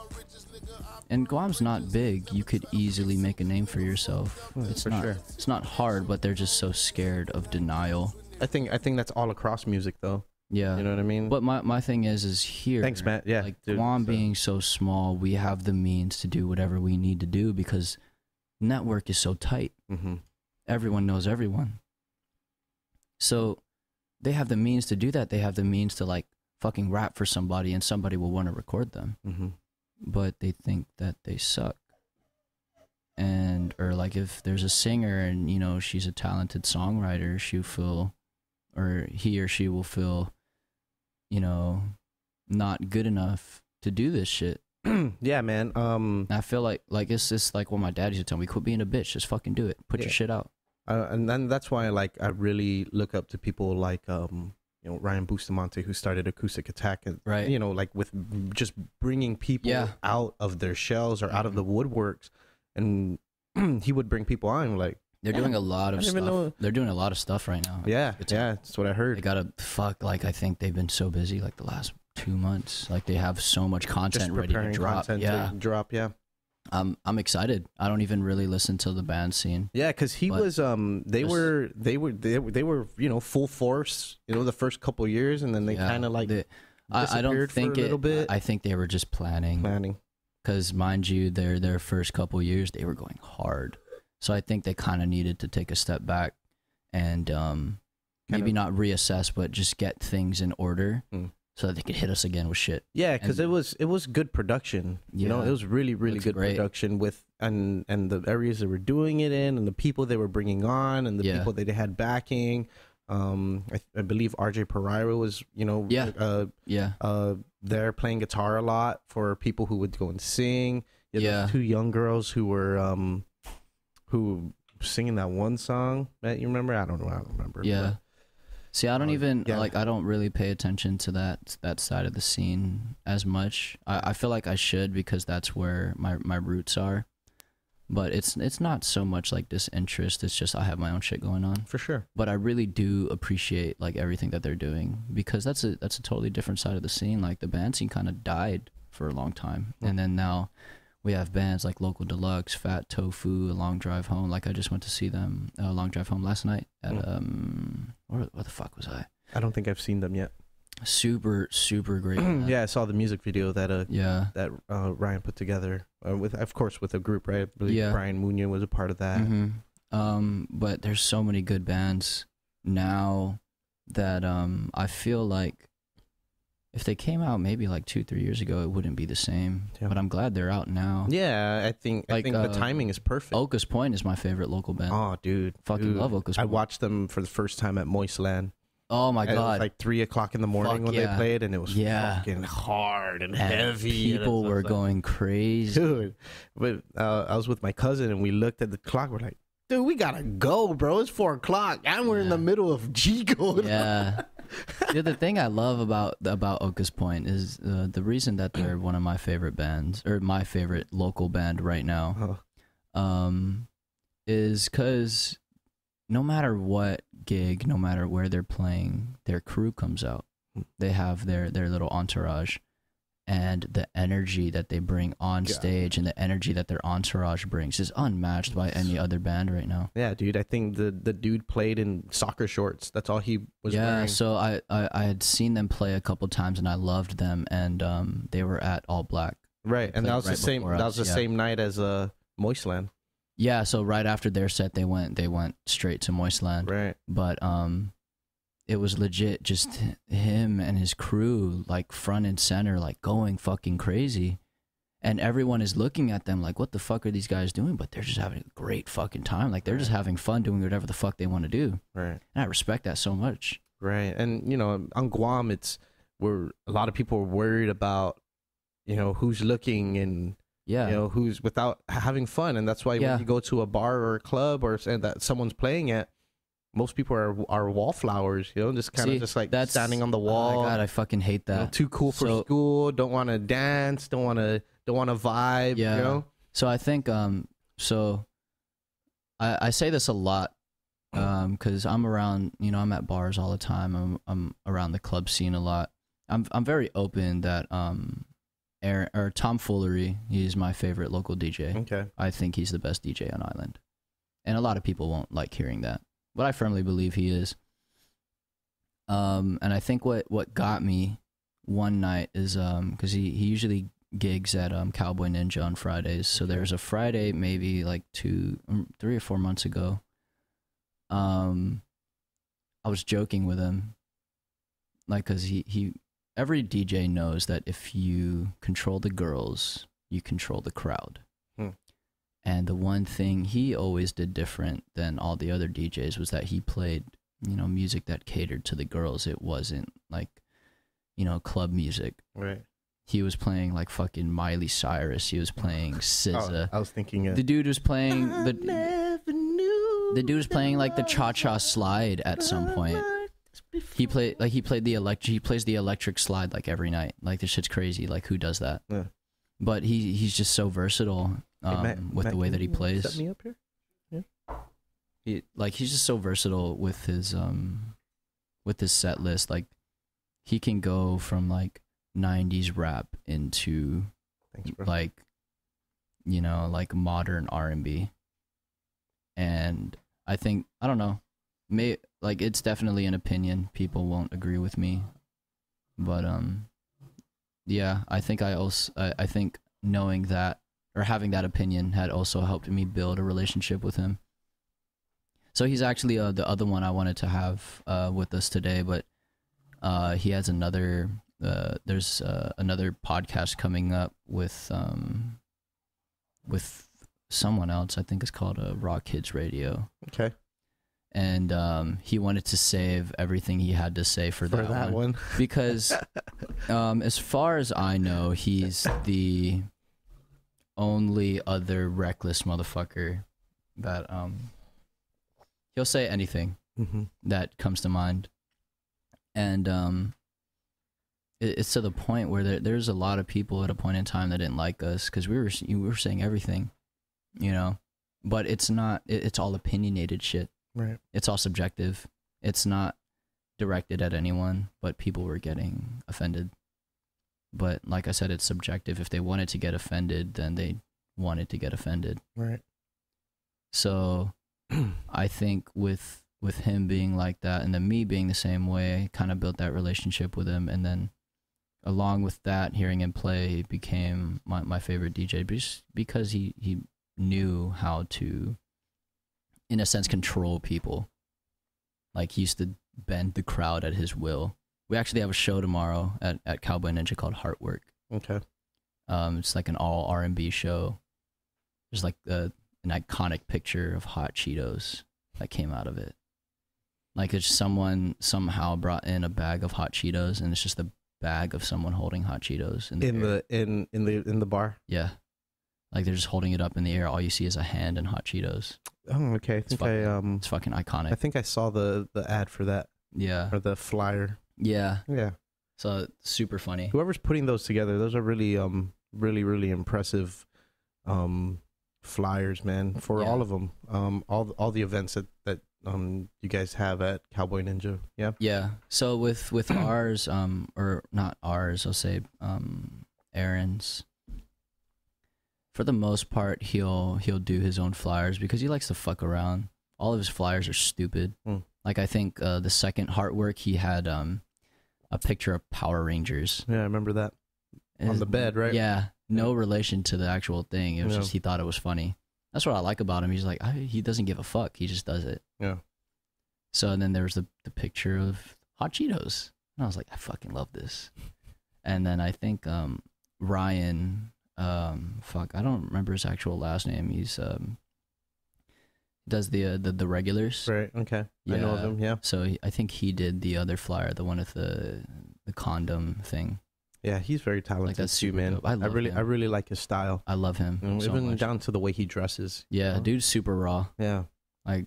And Guam's not big. You could easily make a name for yourself. It's not hard, but they're just so scared of denial. I think that's all across music though. Yeah. You know what I mean? But my thing is here. Thanks, Matt. Yeah. Like dude, Guam being so small, we have the means to do whatever we need to do because network is so tight. Mm-hmm. Everyone knows everyone. So they have the means to do that. They have the means to like fucking rap for somebody and somebody will want to record them. Mm-hmm. But they think that they suck. Or like if there's a singer and, she's a talented songwriter, he or she will feel, not good enough to do this shit. Yeah, man. I feel like it's just like what my dad used to tell me: quit being a bitch, just fucking do it, put your shit out. And then that's why I really look up to people like Ryan Bustamante, who started Acoustic Attack, and right, with just bringing people out of their shells or out of the woodworks, and he would bring people on like. They're doing a lot of stuff. They're doing a lot of stuff right now. Yeah, that's what I heard. They gotta I think they've been so busy like the last 2 months. Like they have so much content ready to drop. Yeah. I'm excited. I don't even really listen to the band scene. Yeah, because they were full force. The first couple years, and then they kind of like I don't think for a little bit. I think they were just planning. Because mind you, their first couple years they were going hard. So I think they kind of needed to take a step back and maybe not reassess, but just get things in order so that they could hit us again with shit. Yeah, because it was good production. It was really good production with and the areas they were doing it in, and the people they were bringing on, and the people that they had backing. I believe RJ Pereira was there playing guitar a lot for people who would go and sing. Those two young girls who were who singing that one song that you remember? I don't remember. Yeah. But, see, I don't even I don't really pay attention to that side of the scene as much. I feel like I should because that's where my roots are. But it's not so much like disinterest. It's just I have my own shit going on. For sure. But I really do appreciate like everything that they're doing because that's a totally different side of the scene. Like the band scene kind of died for a long time, and then now we have bands like Local Deluxe, Fat Tofu, A Long Drive Home. Like I just went to see them, Long Drive Home last night at where the fuck was I? I don't think I've seen them yet. Super great. Yeah, I saw the music video that Ryan put together with a group, right? I believe Brian Munoz was a part of that. Mm-hmm. But there's so many good bands now that I feel like if they came out maybe like 2-3 years ago, it wouldn't be the same. Yeah. But I'm glad they're out now. Yeah, I think the timing is perfect. Ocus Point is my favorite local band. Oh, dude. Fucking love Ocus Point. I watched them for the first time at Moistland. Oh my God. It was like 3 o'clock in the morning when they played, and it was fucking hard and heavy. People were going crazy. Dude, but I was with my cousin, and we looked at the clock. We're like, dude, we gotta go, bro. It's 4 o'clock, and we're in the middle of G Gold. Yeah. Dude, the thing I love about Ocus Point is the reason that they're one of my favorite bands, or my favorite local band right now, is because no matter what gig, no matter where they're playing, their crew comes out. They have their little entourage, and the energy that they bring on stage and the energy that their entourage brings is unmatched by any other band right now. Yeah, dude. I think the dude played in soccer shorts. That's all he was wearing. Yeah, so I had seen them play a couple times, and I loved them, and they were at All Black. Right, and that was the same. That was the same night as Moistland. Yeah, so right after their set, they went straight to Moistland. Right, but it was legit just him and his crew, like front and center, like going fucking crazy. and everyone is looking at them like, what the fuck are these guys doing? But they're just having a great fucking time. Like, they're just having fun doing whatever the fuck they want to do. Right. And I respect that so much. Right. And, you know, on Guam, it's where a lot of people are worried about, you know, who's looking and, Yeah. you know, who's without having fun. And that's why when you go to a bar or a club or that someone's playing at, most people are wallflowers, you know, just kind of just like standing on the wall. Oh my God, I fucking hate that. You know, too cool for school, don't want to dance, don't want to vibe, yeah. you know? So I think, so I say this a lot, because I'm around, you know, I'm at bars all the time. I'm around the club scene a lot. I'm very open that, Tom Foolery, he's my favorite local DJ. Okay. I think he's the best DJ on island. And a lot of people won't like hearing that, but I firmly believe he is. And I think what got me one night is because he usually gigs at Cowboy Ninja on Fridays. So there's a Friday maybe like 3 or 4 months ago. I was joking with him, like, because he every DJ knows that if you control the girls, you control the crowd. And the one thing he always did different than all the other DJs was that he played, you know, music that catered to the girls. It wasn't like, you know, club music. Right. He was playing like fucking Miley Cyrus. He was playing SZA. I was thinking the dude was playing the dude was playing like the Cha-Cha Slide at some point. He plays the electric slide like every night. Like, this shit's crazy. Like, who does that? Yeah. But he's just so versatile with the way that he plays. Set me up here. Yeah. He's just so versatile with his set list. Like, he can go from like 90s rap into like, you know, like modern R&B. And I think, I don't know, like, it's definitely an opinion. People won't agree with me, but yeah, I think I think knowing that, or having that opinion, had also helped me build a relationship with him. So he's actually the other one I wanted to have with us today, but he has another. There's another podcast coming up with someone else. I think it's called Raw Kids Radio. Okay. And he wanted to save everything he had to say for that one. Because as far as I know, he's the only other reckless motherfucker that he'll say anything that comes to mind. And it's to the point where there's a lot of people at a point in time that didn't like us because we were saying everything, you know. But it's not. It's all opinionated shit. Right. It's all subjective. It's not directed at anyone, but people were getting offended. But like I said, it's subjective. If they wanted to get offended, then they wanted to get offended. Right. So I think with him being like that, and then me being the same way, I kind of built that relationship with him. And then along with that, hearing him play, he became my favorite DJ because he knew how to, in a sense, control people. Like, he used to bend the crowd at his will. We actually have a show tomorrow at Cowboy Ninja called Heartwork. Okay. It's like an all R&B show. There's like an iconic picture of hot Cheetos that came out of it. Like, it's someone somehow brought in a bag of hot Cheetos, and it's just a bag of someone holding hot Cheetos in the bar. Yeah. Like, they're just holding it up in the air. All you see is a hand and hot Cheetos. Oh, okay. It's fucking iconic. I think I saw the ad for that. Yeah. Or the flyer. Yeah. Yeah. So, super funny. Whoever's putting those together, those are really really impressive flyers, man, for all of them. All the events that you guys have at Cowboy Ninja. Yeah. Yeah. So with ours, or not ours, I'll say Aaron's. For the most part, he'll do his own flyers because he likes to fuck around. All of his flyers are stupid. Like, I think the second Heartwork, he had a picture of Power Rangers. Yeah, I remember that. On the bed, right? Yeah. No relation to the actual thing. It was just, he thought it was funny. That's what I like about him. He's like, he doesn't give a fuck. He just does it. Yeah. So, and then there was the picture of hot Cheetos. And I was like, I fucking love this. And then I think Ryan I don't remember his actual last name. He's does the regulars. Right. Okay. I know of him. Yeah. So I think he did the other flyer, the one with the condom thing. Yeah, he's very talented Like, that's too, super man. dope. I really like his style. I love him so Even much. down to the way he dresses. Yeah, you know? dude's super raw. Yeah. Like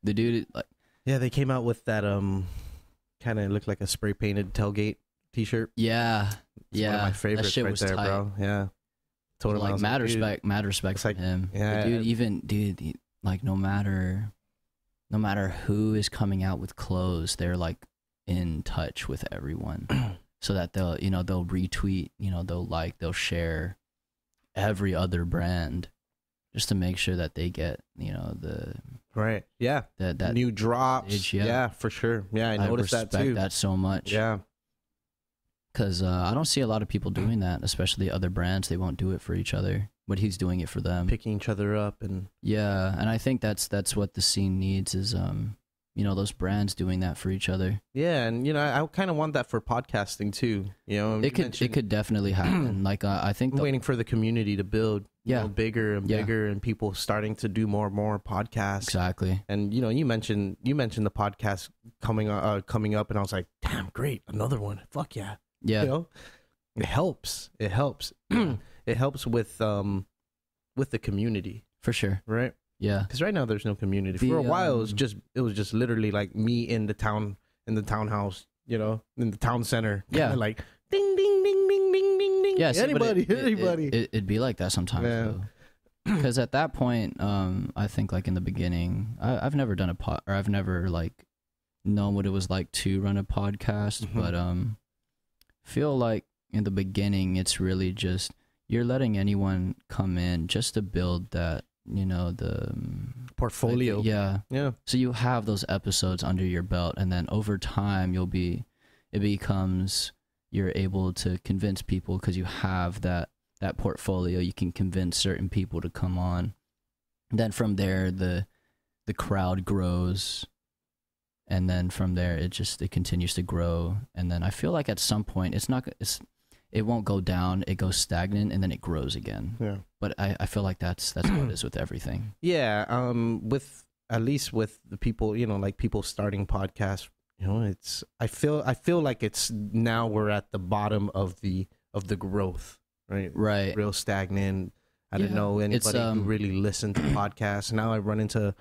the dude, like Yeah, they came out with that kind of looked like a spray painted tailgate T-shirt. yeah, It's yeah. one of my that favorites shit right was there, tight. bro. Yeah. Told him I Like was mad dude, respect, mad respect it's for like- him. yeah. The dude, like no matter who is coming out with clothes, they're like in touch with everyone, so that they'll retweet, they'll share every other brand, just to make sure that they get the Right. Yeah. that New drops. stage, yeah. yeah. For sure. Yeah, I noticed that respect too. that so much. Yeah. Because I don't see a lot of people doing that, especially other brands. They won't do it for each other, but he's doing it for them. Picking each other up and Yeah, and I think that's what the scene needs is those brands doing that for each other. yeah, and I kind of want that for podcasting too. It could definitely happen. Like I think I'm waiting for the community to build bigger and Yeah. bigger, and people starting to do more and more podcasts. exactly. And you mentioned the podcast coming up, and I was like, damn, great, another one. Fuck yeah. Yeah, It helps. It helps. It helps with the community, for sure. right? Yeah, Because right now there's no community. The, For a while, it was just literally like me in the townhouse, in the town center. Yeah. Kinda like ding ding ding ding ding ding ding. yeah. see, but anybody. It'd be like that sometimes. Yeah. Because at that point, I think like in the beginning, I've never done I've never like known what it was like to run a podcast, Mhm. but feel like in the beginning, it's really just you're letting anyone come in just to build that, the Portfolio. yeah. Yeah. So you have those episodes under your belt, and then over time, you're able to convince people because you have that portfolio. You can convince certain people to come on. Then from there, the crowd grows, and then from there, it continues to grow. And then I feel like at some point, it won't go down. It goes stagnant, and then it grows again. Yeah. But I feel like that's how it is with everything. Yeah. With at least with the people, like people starting podcasts, I feel like it's now we're at the bottom of the growth, right? Right. Real stagnant. I didn't Yeah. know anybody It's, who really listened to podcasts. Now I run into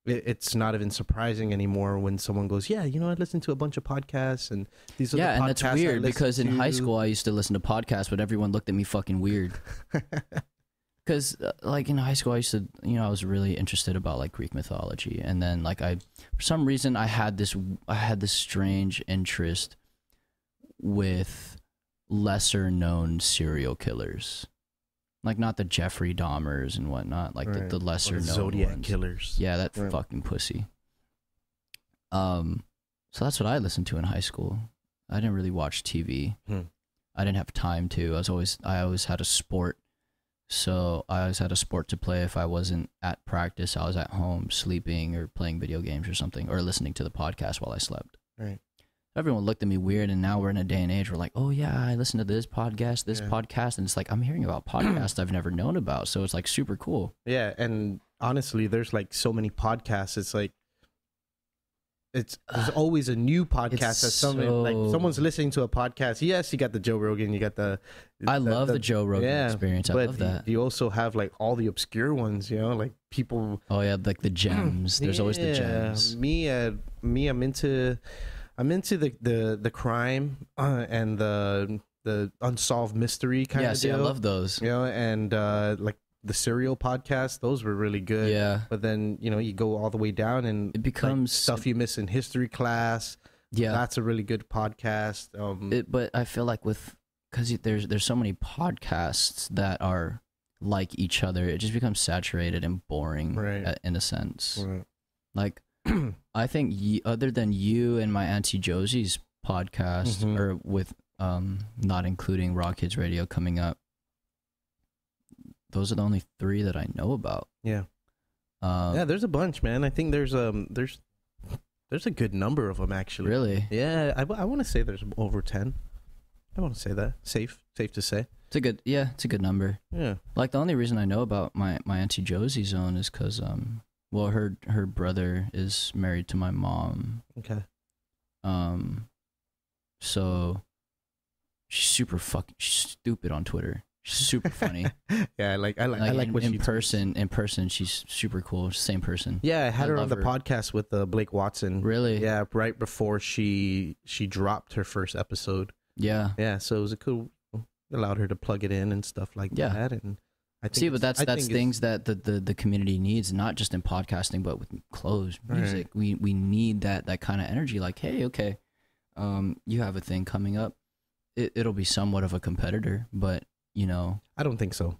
it's not even surprising anymore when someone goes, yeah, I listened to a bunch of podcasts, and these are the podcasts and that's I weird listen because in to. high school I used to listen to podcasts, but everyone looked at me fucking weird. Because like in high school I used to, I was really interested about like Greek mythology, and then like for some reason I had this strange interest with lesser known serial killers, like not the Jeffrey Dahmers and whatnot, like Right. the lesser Or the known Zodiac ones. killers. Yeah, that Right. fucking pussy. So that's what I listened to in high school. I didn't really watch TV. I didn't have time to. I always had a sport. So I always had a sport to play. If I wasn't at practice, I was at home sleeping or playing video games or something, or listening to the podcast while I slept. Right. Everyone looked at me weird, and now we're in a day and age where like, oh yeah, I listen to this podcast, and it's like I'm hearing about podcasts I've never known about. So it's like super cool. Yeah, and honestly, there's like so many podcasts. It's like there's always a new podcast that someone's listening to a podcast. Yes, you got the Joe Rogan, you got I love the Joe Rogan experience. I but love that. You also have like all the obscure ones, like people. Oh yeah, like the gems. There's always the gems. Me, I'm into the crime and the unsolved mystery kind of deal. I love those. And like the serial podcast, those were really good. Yeah. But then, you go all the way down and It becomes stuff you miss in history class. Yeah. That's a really good podcast. But I feel like because there's so many podcasts that are like each other, it just becomes saturated and boring, Right. in a sense. Right. Like, I think other than you and my Auntie Josie's podcast, Mhm. or with not including Raw Kids Radio coming up, those are the only 3 that I know about. Yeah. Um, Yeah, there's a bunch, man. I think there's a good number of them actually. Really? Yeah, I want to say there's over 10. I want to say that. Safe to say. It's a good number. Yeah. Like the only reason I know about my Auntie Josie's zone is because well, her brother is married to my mom. Okay. So she's super fucking stupid on Twitter. She's super funny. Yeah, I like what in she person. In person, she's super cool. Same person. Yeah, I had her on love the her. podcast with Blake Watson. Really? Yeah, right before she dropped her first episode. Yeah. Yeah, so it was a cool. Allowed her to plug it in and stuff like that. And I think but that's things that the community needs, not just in podcasting, but with clothes, music. Right. We need that kind of energy. Like, hey, okay, you have a thing coming up. It'll be somewhat of a competitor, but you know, I don't think so.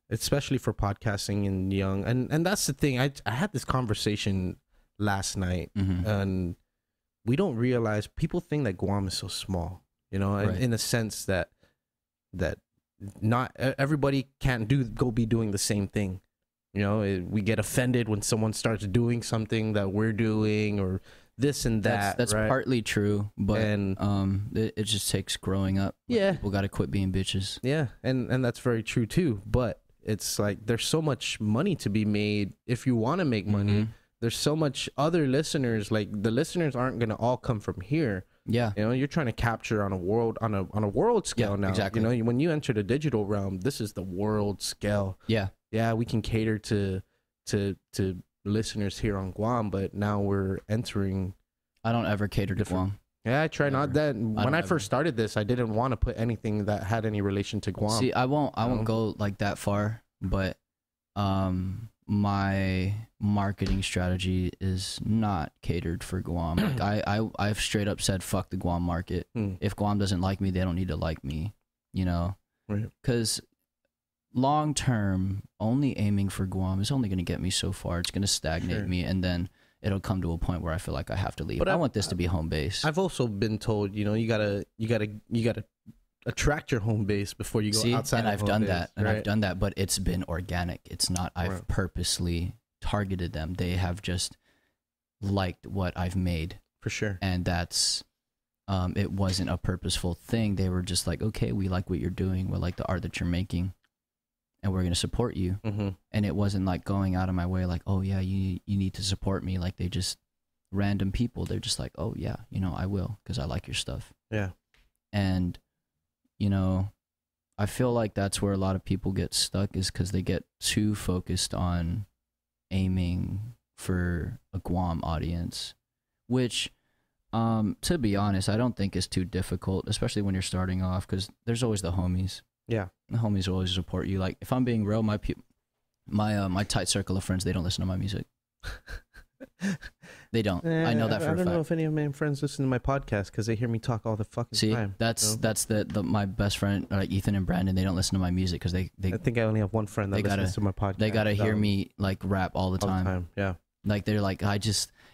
Especially for podcasting and young, and that's the thing. I had this conversation last night, and we don't realize, people think that Guam is so small. You know, in a sense that not everybody can't go be doing the same thing. You know, we get offended when someone starts doing something that we're doing or this and that. That's right? partly true, but it just takes growing up. Yeah, people got to quit being bitches. Yeah, and that's very true too. But it's like there's so much money to be made if you want to make money. There's so much other listeners. Like the listeners aren't gonna all come from here. Yeah, you know, you're trying to capture on a world scale now. Exactly. You know, when you enter the digital realm, this is the world scale. Yeah, we can cater to listeners here on Guam, but now we're entering. I don't ever cater to Guam. Yeah, I try not that. When I first started this, I didn't want to put anything that had any relation to Guam. See, I won't go like that far, but my marketing strategy is not catered for Guam. Like I've straight up said, fuck the Guam market. If Guam doesn't like me, they don't need to like me, you know? Because long term, only aiming for Guam is only going to get me so far. It's going to stagnate me, and then it'll come to a point where I feel like I have to leave. But I want this to be home base. I've also been told, you know, you gotta attract your home base before you go outside. And I've done that, right? I've done that, but it's been organic. It's not. I've purposely targeted them. They have just liked what I've made, for sure. And that's, it wasn't a purposeful thing. They were just like, okay, we like what you're doing. We like the art that you're making, and we're gonna support you. And it wasn't like going out of my way, like, oh yeah, you need to support me. Like they just random people. They're just like, oh yeah, you know, I will because I like your stuff. Yeah, and you know, I feel like that's where a lot of people get stuck, is because they get too focused on aiming for a Guam audience, which, to be honest, I don't think is too difficult, especially when you're starting off, because there's always the homies. Yeah, the homies will always support you. Like if I'm being real, my tight circle of friends, they don't listen to my music. They don't. I know that for a fact. I don't know if any of my friends listen to my podcast because they hear me talk all the fucking time. That's the my best friend, like Ethan and Brandon. They don't listen to my music because they. I think I only have one friend that listens to my podcast. They gotta hear me like rap all the time. Yeah. Like they're like,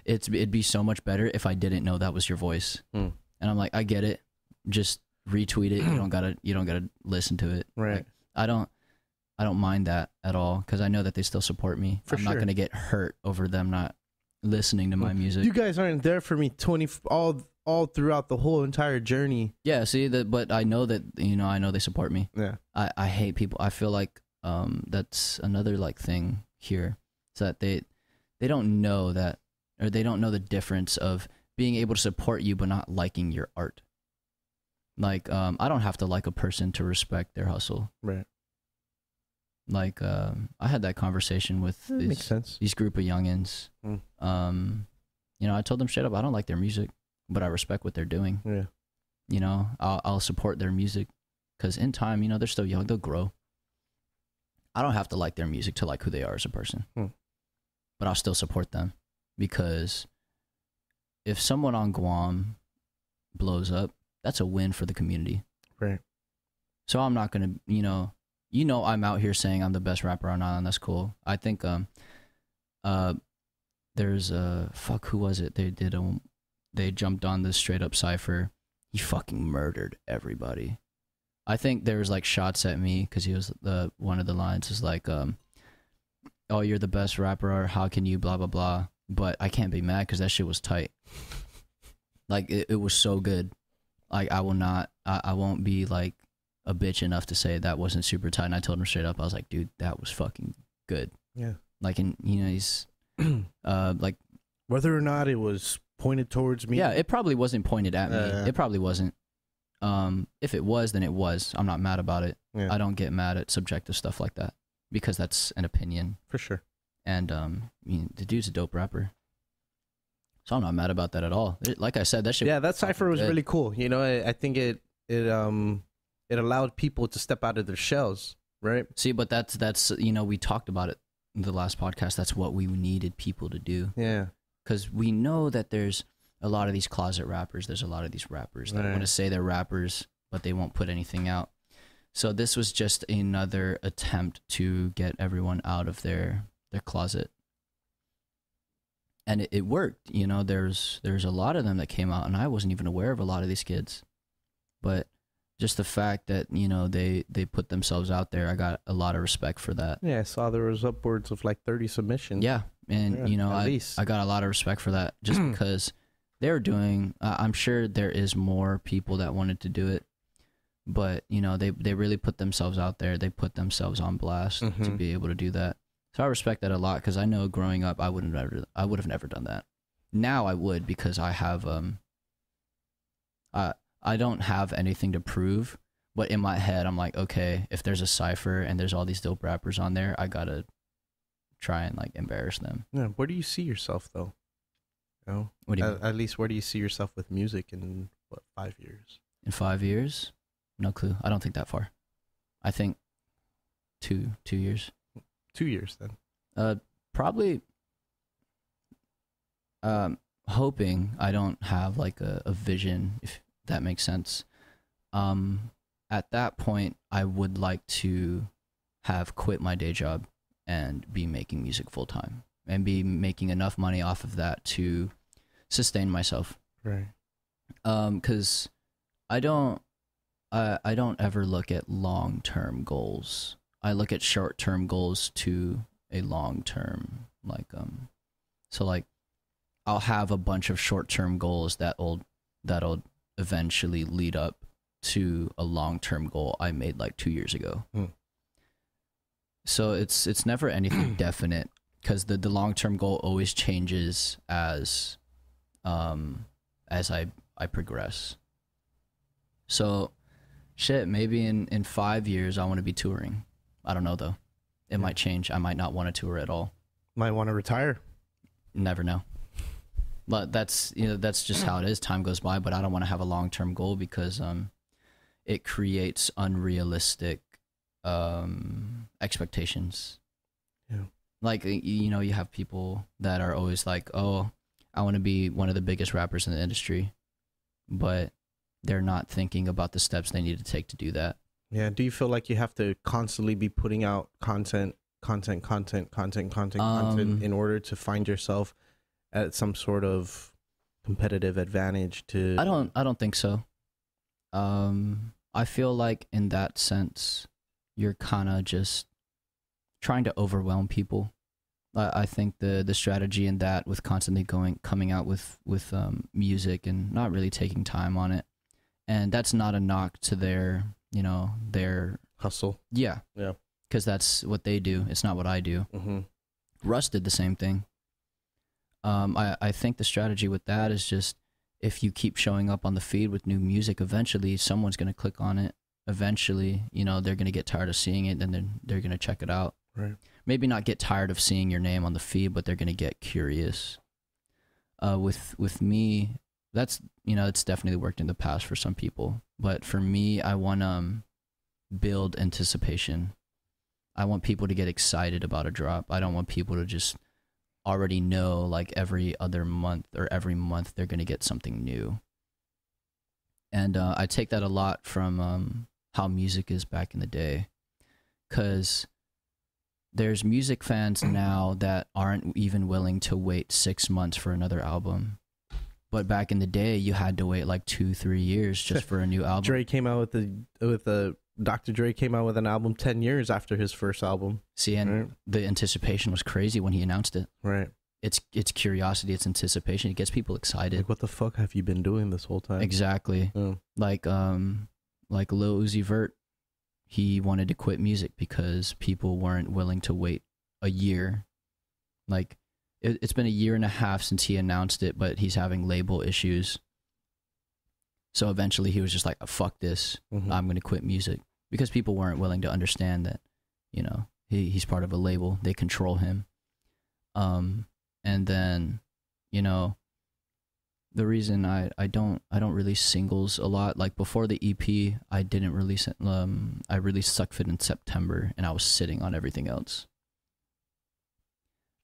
it'd be so much better if I didn't know that was your voice. And I'm like, I get it. Just retweet it. You don't gotta listen to it. Right. Like, I don't mind that at all because I know that they still support me. I'm not gonna get hurt over them not listening to my music. You guys aren't there for me all throughout the whole entire journey. Yeah, see that, but I know that, you know, I know they support me. Yeah. I hate people. I feel like that's another like thing here. Is that they don't know that, or they don't know the difference of being able to support you but not liking your art. Like I don't have to like a person to respect their hustle. Right. Like I had that conversation with these group of youngins. You know, I told them straight up, I don't like their music, but I respect what they're doing. Yeah. You know, I'll support their music because in time, you know, they're still young, they'll grow. I don't have to like their music to like who they are as a person, but I'll still support them, because if someone on Guam blows up, that's a win for the community. Right. So I'm not gonna, you know, I'm out here saying I'm the best rapper on island. That's cool. I think there's who was it? They jumped on this straight up cypher. He fucking murdered everybody. I think there was like shots at me because he was one of the lines is like, oh, you're the best rapper, or how can you blah blah blah. But I can't be mad because that shit was tight. Like it was so good. Like I won't be like a bitch enough to say that wasn't super tight. And I told him straight up, I was like, dude, that was fucking good. Yeah. Like, and you know, he's like, whether or not it was pointed towards me. yeah, it probably wasn't pointed at me. It probably wasn't. If it was, then it was. I'm not mad about it. Yeah. I don't get mad at subjective stuff like that because that's an opinion. For sure. And I mean, the dude's a dope rapper. So I'm not mad about that at all. Like I said, that shit. Yeah, that cipher was good. really cool. You know, I think it allowed people to step out of their shells, right? See, but that's you know, we talked about it in the last podcast. That's what we needed people to do. Yeah. Because we know that there's a lot of these closet rappers. There's a lot of these rappers that want to say they're rappers, but they won't put anything out. So this was just another attempt to get everyone out of their closet. And it worked. You know, there's a lot of them that came out, and I wasn't even aware of a lot of these kids. But just the fact that, you know, they put themselves out there, I got a lot of respect for that. Yeah, I saw there was upwards of like 30 submissions. Yeah. And, you know, I got a lot of respect for that just because they're doing, I'm sure there is more people that wanted to do it, but, you know, they really put themselves out there. They put themselves on blast to be able to do that. So I respect that a lot because I know growing up, I would have never done that. Now I would because I have, I don't have anything to prove, but in my head, I'm like, okay, if there's a cipher and there's all these dope rappers on there, I gotta try and like embarrass them. Yeah. Where do you see yourself though? You know? What do you mean? At least where do you see yourself with music in 5 years? In 5 years? No clue. I don't think that far. I think 2 years. 2 years then. Probably. Hoping I don't have like a vision, if that makes sense. At that point, I would like to have quit my day job and be making music full time and be making enough money off of that to sustain myself. Right. Because I don't ever look at long-term goals. I look at short-term goals to a long-term, like, so like I'll have a bunch of short-term goals that'll eventually lead up to a long-term goal I made like 2 years ago. So it's never anything definite because the long-term goal always changes as I progress. So shit, maybe in 5 years I want to be touring. I don't know though. It might change. I might not want to tour at all. Might want to retire. Never know. But that's just how it is. Time goes by, but I don't want to have a long-term goal because it creates unrealistic expectations. Yeah. Like, you know, you have people that are always like, oh, I want to be one of the biggest rappers in the industry, but they're not thinking about the steps they need to take to do that. Yeah. Do you feel like you have to constantly be putting out content in order to find yourself at some sort of competitive advantage to... I don't think so. I feel like in that sense, you're kind of just trying to overwhelm people. I think the strategy in that with constantly coming out with music and not really taking time on it, and that's not a knock to their hustle. Yeah. Yeah. Because that's what they do. It's not what I do. Mm-hmm. Russ did the same thing. I think the strategy with that is just if you keep showing up on the feed with new music, eventually someone's going to click on it. Eventually, you know, they're going to get tired of seeing it and then they're going to check it out. Right. Maybe not get tired of seeing your name on the feed, but they're going to get curious. With me, that's, you know, it's definitely worked in the past for some people. But for me, I want to build anticipation. I want people to get excited about a drop. I don't want people to just already know like every other month or every month they're going to get something new. And I take that a lot from how music is back in the day. Because there's music fans now that aren't even willing to wait 6 months for another album. But back in the day, you had to wait like 2-3 years just for a new album. Dre came out with Dr. Dre came out with an album 10 years after his first album. See, and right. The anticipation was crazy when he announced it. Right. It's curiosity, it's anticipation. It gets people excited. Like, what the fuck have you been doing this whole time? Exactly. Yeah. Like Lil Uzi Vert he wanted to quit music because people weren't willing to wait a year. Like, it's been a year and a half since he announced it, but he's having label issues. So eventually he was just like, fuck this. I'm going to quit music. Because people weren't willing to understand that, you know, he's part of a label. They control him. And then, you know, the reason I don't release singles a lot, like before the EP, I didn't release it. I released Suck Fit in September, and I was sitting on everything else.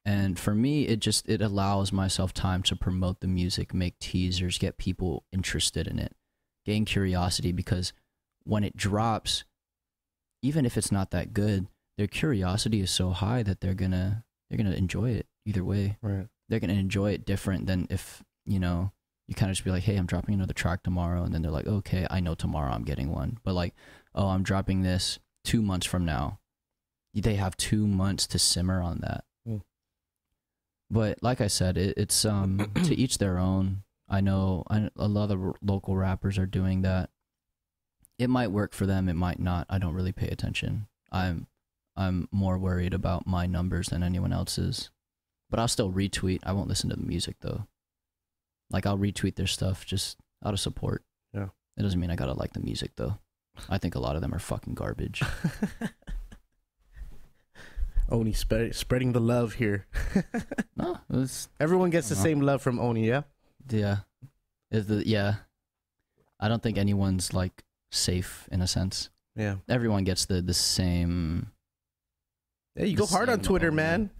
And for me, it allows myself time to promote the music, make teasers, get people interested in it, gain curiosity, because when it drops, even if it's not that good, their curiosity is so high that they're gonna enjoy it either way. Right. They're gonna enjoy it different than if, you know, you kind of just be like, hey, I'm dropping another track tomorrow, and then they're like, okay, I know tomorrow I'm getting one. But like, oh, I'm dropping this 2 months from now. They have 2 months to simmer on that. But like I said, it's to each their own. I know a lot of local rappers are doing that. It might work for them, it might not. I don't really pay attention. I'm more worried about my numbers than anyone else's. But I'll still retweet. I won't listen to the music though. Like, I'll retweet their stuff just out of support. Yeah. It doesn't mean I gotta like the music though. I think a lot of them are fucking garbage. Oni spreading the love here. No, Everyone gets the same love from Oni, yeah? yeah. Yeah. I don't think anyone's like safe in a sense. Yeah. Everyone gets the same. Yeah, you The go hard on same Twitter, Oni. man.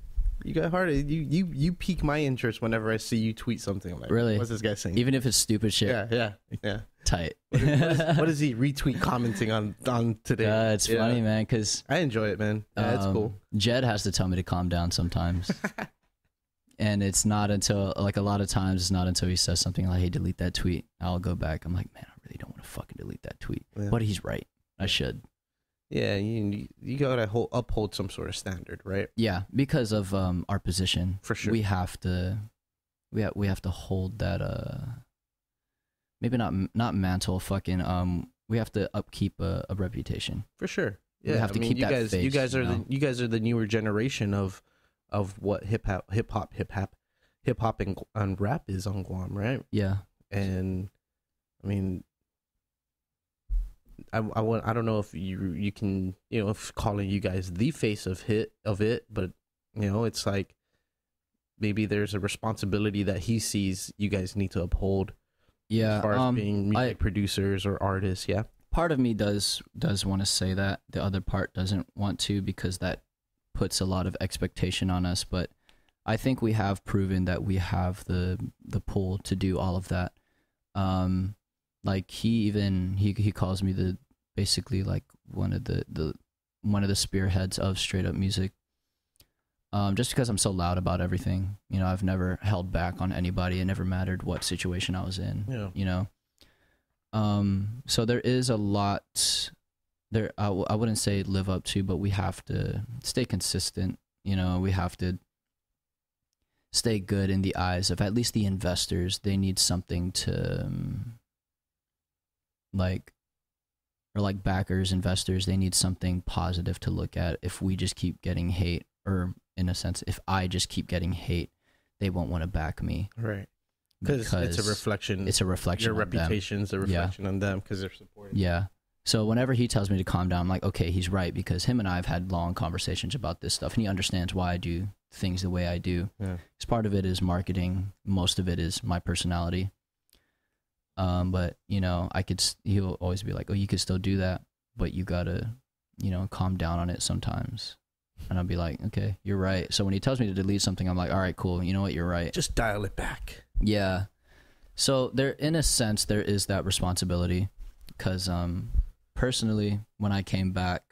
You go hard. You pique my interest whenever I see you tweet something. I'm like, Really? what's this guy saying? Even if it's stupid shit. Yeah. Tight. What is he retweet commenting on today? It's funny, man, because I enjoy it, man. Yeah, it's cool. Jed has to tell me to calm down sometimes. And it's not until, like, a lot of times, it's not until he says something like, hey, delete that tweet. I'll go back. I'm like, man, I really don't want to fucking delete that tweet. Yeah. But he's right. I should. Yeah, you gotta uphold some sort of standard, right? Yeah, because of our position. For sure. We have to hold that maybe not mantle, fucking we have to upkeep a reputation. For sure. We Yeah, have to keep you that guys, face, you guys are you know? you guys are the newer generation of what hip hop and rap is on Guam, right? Yeah. And I mean, I don't know if you can, you know, if calling you guys the face of it, but you know, it's like maybe there's a responsibility that he sees you guys need to uphold. Yeah. As far as being music producers or artists, yeah. Part of me does want to say that. The other part doesn't want to, because that puts a lot of expectation on us. But I think we have proven that we have the pull to do all of that. Like he calls me basically like one of the spearheads of straight up music. Just because I'm so loud about everything, you know, I've never held back on anybody. It never mattered what situation I was in, you know? So there is a lot there. I wouldn't say live up to, but we have to stay consistent. You know, we have to stay good in the eyes of at least the investors. They need something to like backers, investors, they need something positive to look at. If we just keep getting hate, or in a sense, if I just keep getting hate, they won't want to back me. Right. Because it's a reflection. It's a reflection. Your reputation's a reflection on them because they're supporting. Yeah. So whenever he tells me to calm down, I'm like, okay, he's right, because him and I have had long conversations about this stuff, and he understands why I do things the way I do. Yeah. Because part of it is marketing. Most of it is my personality. But you know, he'll always be like, oh, you could still do that, but you gotta, you know, calm down on it sometimes. And I'll be like, okay, you're right. So when he tells me to delete something, I'm like, all right, cool. You know what? You're right. Just dial it back. Yeah. So there, in a sense, there is that responsibility, because personally, when I came back,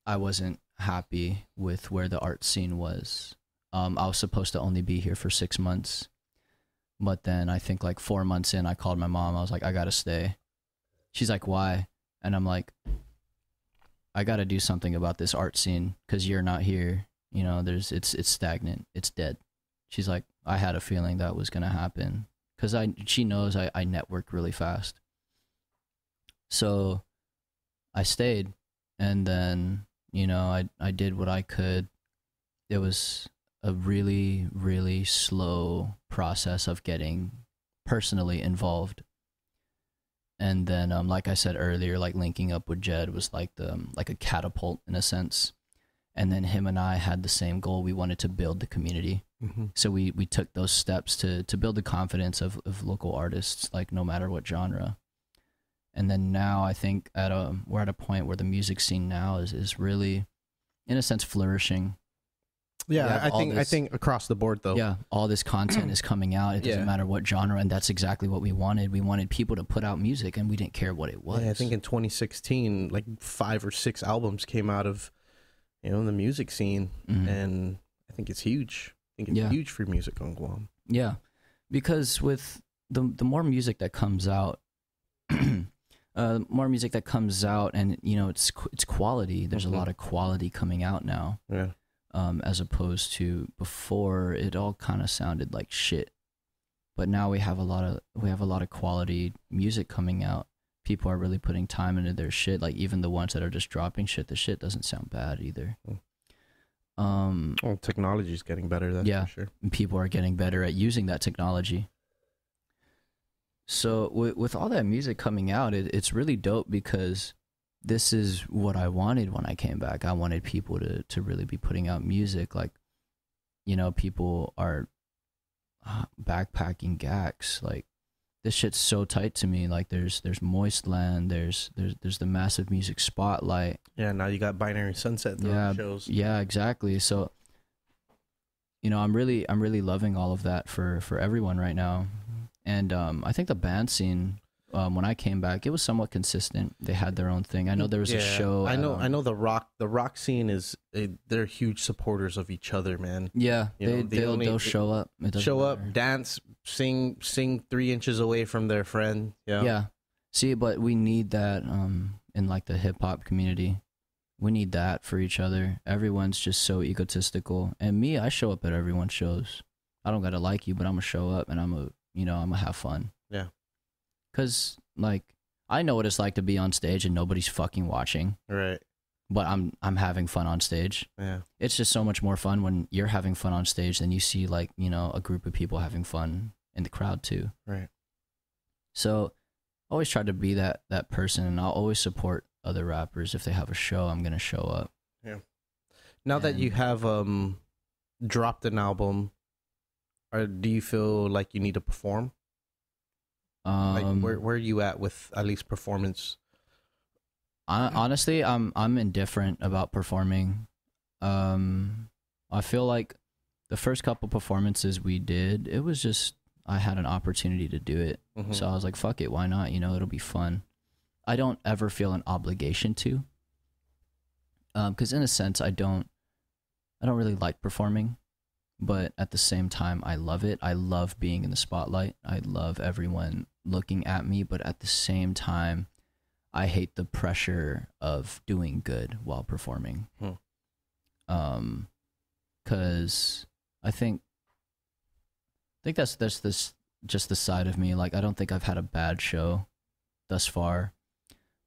I wasn't happy with where the art scene was. I was supposed to only be here for 6 months, but then I think like 4 months in, I called my mom. I was like, I gotta stay. She's like, why? And I'm like, I gotta do something about this art scene, because you're not here. You know, it's stagnant. It's dead. She's like, I had a feeling that was gonna happen, because she knows I network really fast. So I stayed, And then, I did what I could. It was a really, really slow process of getting personally involved. And then, like I said earlier, like linking up with Jed was like a catapult in a sense. And then him and I had the same goal. We wanted to build the community. Mm-hmm. So we took those steps to build the confidence of local artists, like no matter what genre. And then now I think we're at a point where the music scene now is really, in a sense, flourishing. Yeah, I think across the board though. Yeah, all this content is coming out. It doesn't matter what genre, and that's exactly what we wanted. We wanted people to put out music, and we didn't care what it was. Yeah, I think in 2016, like 5 or 6 albums came out of, the music scene, and I think it's huge. I think it's huge for music on Guam. Yeah, because with the more music that comes out, and it's quality. There's a lot of quality coming out now. Yeah. As opposed to before, it all kind of sounded like shit. But now we have a lot of quality music coming out. People are really putting time into their shit. Like even the ones that are just dropping shit, the shit doesn't sound bad either. Well, technology is getting better. That's for sure. And people are getting better at using that technology. So with all that music coming out, it's really dope because this is what I wanted when I came back. I wanted people to really be putting out music. Like, people are backpacking GACs. Like, this shit's so tight to me. Like, there's Moistland. There's the Massive Music Spotlight. Yeah, now you got Binary Sunset shows. Yeah, exactly. So, I'm really loving all of that for everyone right now. And I think the band scene, when I came back, it was somewhat consistent. They had their own thing. I know there was a show. I know the rock scene is they're huge supporters of each other, man. Yeah, they'll show up. Dance, sing 3 inches away from their friend. Yeah. Yeah. See, but we need that in like the hip hop community. We need that for each other. Everyone's just so egotistical. And me, I show up at everyone's shows. I don't gotta like you, but I'm gonna show up and I'm gonna have fun. Yeah. Cause like I know what it's like to be on stage and nobody's fucking watching. Right. But I'm having fun on stage. Yeah. It's just so much more fun when you're having fun on stage than you see like, a group of people having fun in the crowd too. Right. So I always try to be that person, and I'll always support other rappers. If they have a show, I'm gonna show up. Yeah. Now that you have dropped an album, do you feel like you need to perform? Like where are you at with at least performance? Honestly, I'm indifferent about performing. I feel like the first couple performances we did, it was just I had an opportunity to do it, so I was like, "Fuck it, why not? It'll be fun." I don't ever feel an obligation to, because in a sense, I don't really like performing. But at the same time, I love it. I love being in the spotlight. I love everyone looking at me. But at the same time, I hate the pressure of doing good while performing. Because I think that's this just the side of me. Like, I don't think I've had a bad show thus far.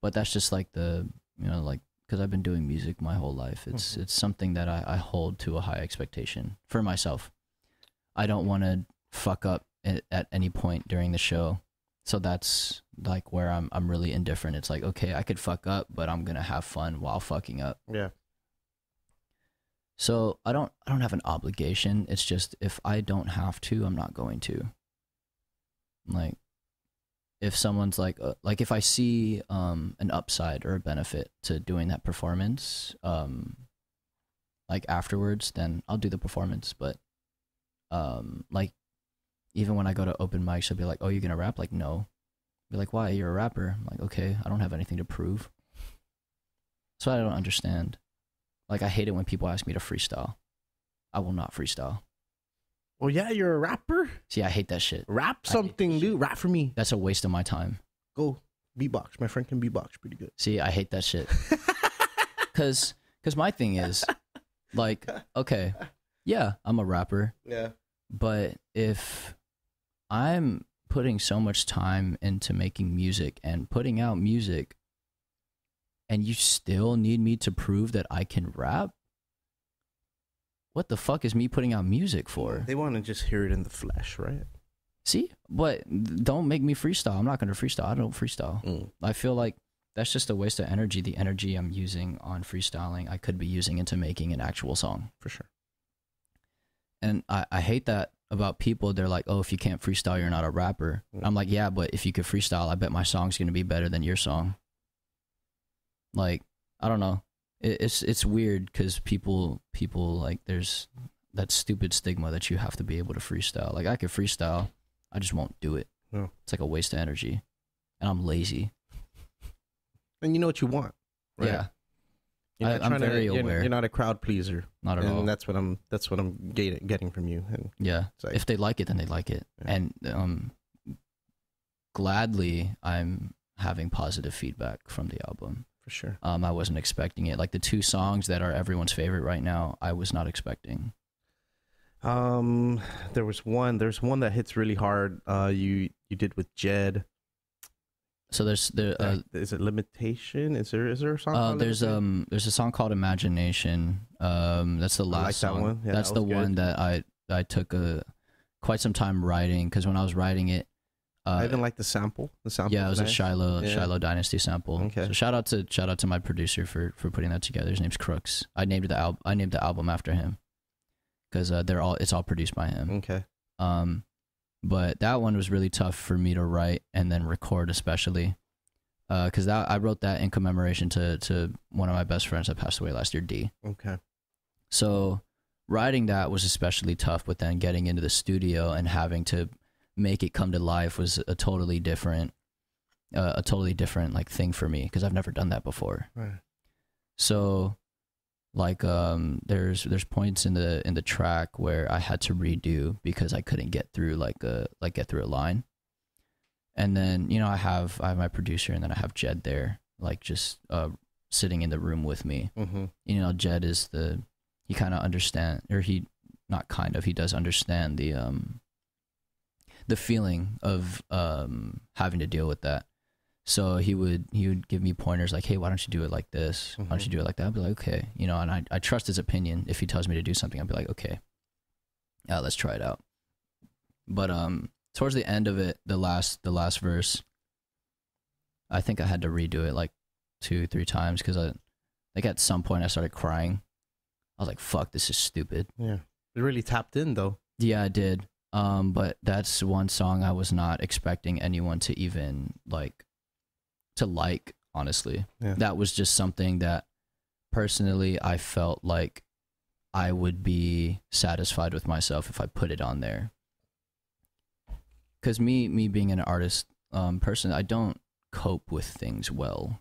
But that's just like because I've been doing music my whole life. It's something that I hold to a high expectation for myself. I don't want to fuck up at any point during the show. So that's like where I'm really indifferent. It's like, okay, I could fuck up, but I'm going to have fun while fucking up. Yeah. So I don't have an obligation. It's just if I don't have to, I'm not going to. Like, if someone's like if I see an upside or a benefit to doing that performance, like afterwards, then I'll do the performance. But like even when I go to open mics, I'll be like, "Oh, you're gonna rap?" Like, no. Be like, "Why? You're a rapper." I'm like, okay, I don't have anything to prove. So I don't understand. Like, I hate it when people ask me to freestyle. I will not freestyle. Well, yeah, you're a rapper. See, I hate that shit. Rap something, dude. Rap for me. That's a waste of my time. Go beatbox. My friend can beatbox pretty good. See, I hate that shit. Cause my thing is, like, okay, yeah, I'm a rapper. Yeah. But if I'm putting so much time into making music and putting out music, and you still need me to prove that I can rap? What the fuck is me putting out music for? They want to just hear it in the flesh, right? See, but don't make me freestyle. I'm not going to freestyle. I don't freestyle. I feel like that's just a waste of energy. The energy I'm using on freestyling, I could be using into making an actual song. For sure. And I hate that about people. They're like, oh, if you can't freestyle, you're not a rapper. I'm like, yeah, but if you could freestyle, I bet my song's going to be better than your song. Like, I don't know. It's weird because people like, there's that stupid stigma that you have to be able to freestyle. Like, I could freestyle, I just won't do it. Yeah. It's like a waste of energy, and I'm lazy. And you know what you want, right? Yeah, I'm very aware. You're not a crowd pleaser. Not at all. And that's what I'm getting from you. And yeah, like, if they like it, then they like it, yeah. and gladly I'm having positive feedback from the album. For sure. I wasn't expecting it. Like the 2 songs that are everyone's favorite right now, I was not expecting. There's one that hits really hard. You did with Jed. So is it Limitation? Is there a song? Called there's a song called Imagination. That's the last song. That one. Yeah, that's the one that I took quite some time writing, because when I was writing it, I even like the sample. Yeah, it was nice. a Shiloh Dynasty sample. Okay. So shout out to my producer for putting that together. His name's Crooks. I named the album after him, because it's all produced by him. Okay. But that one was really tough for me to write and then record, especially because I wrote that in commemoration to one of my best friends that passed away last year, D. Okay. So writing that was especially tough, but then getting into the studio and having to make it come to life was a totally different like thing for me, because I've never done that before. Right. So like there's points in the track where I had to redo because I couldn't get through get through a line. And then, you know, I have my producer, and then I have Jed there, like just sitting in the room with me. Mm-hmm. You know, Jed is he kind of understand, or he does understand the feeling of having to deal with that. So he would give me pointers like, hey, why don't you do it like this? Why don't you do it like that? I'd be like, okay, you know, and I trust his opinion. If he tells me to do something, I'd be like, okay, let's try it out. But towards the end of it, the last verse, I think I had to redo it like 2-3 times, because at some point I started crying. I was like, fuck, this is stupid. Yeah. It really tapped in though. Yeah, I did. But that's one song I was not expecting anyone to even like, honestly. Yeah. That was just something that personally I felt like I would be satisfied with myself if I put it on there. Because me being an artist person, I don't cope with things well.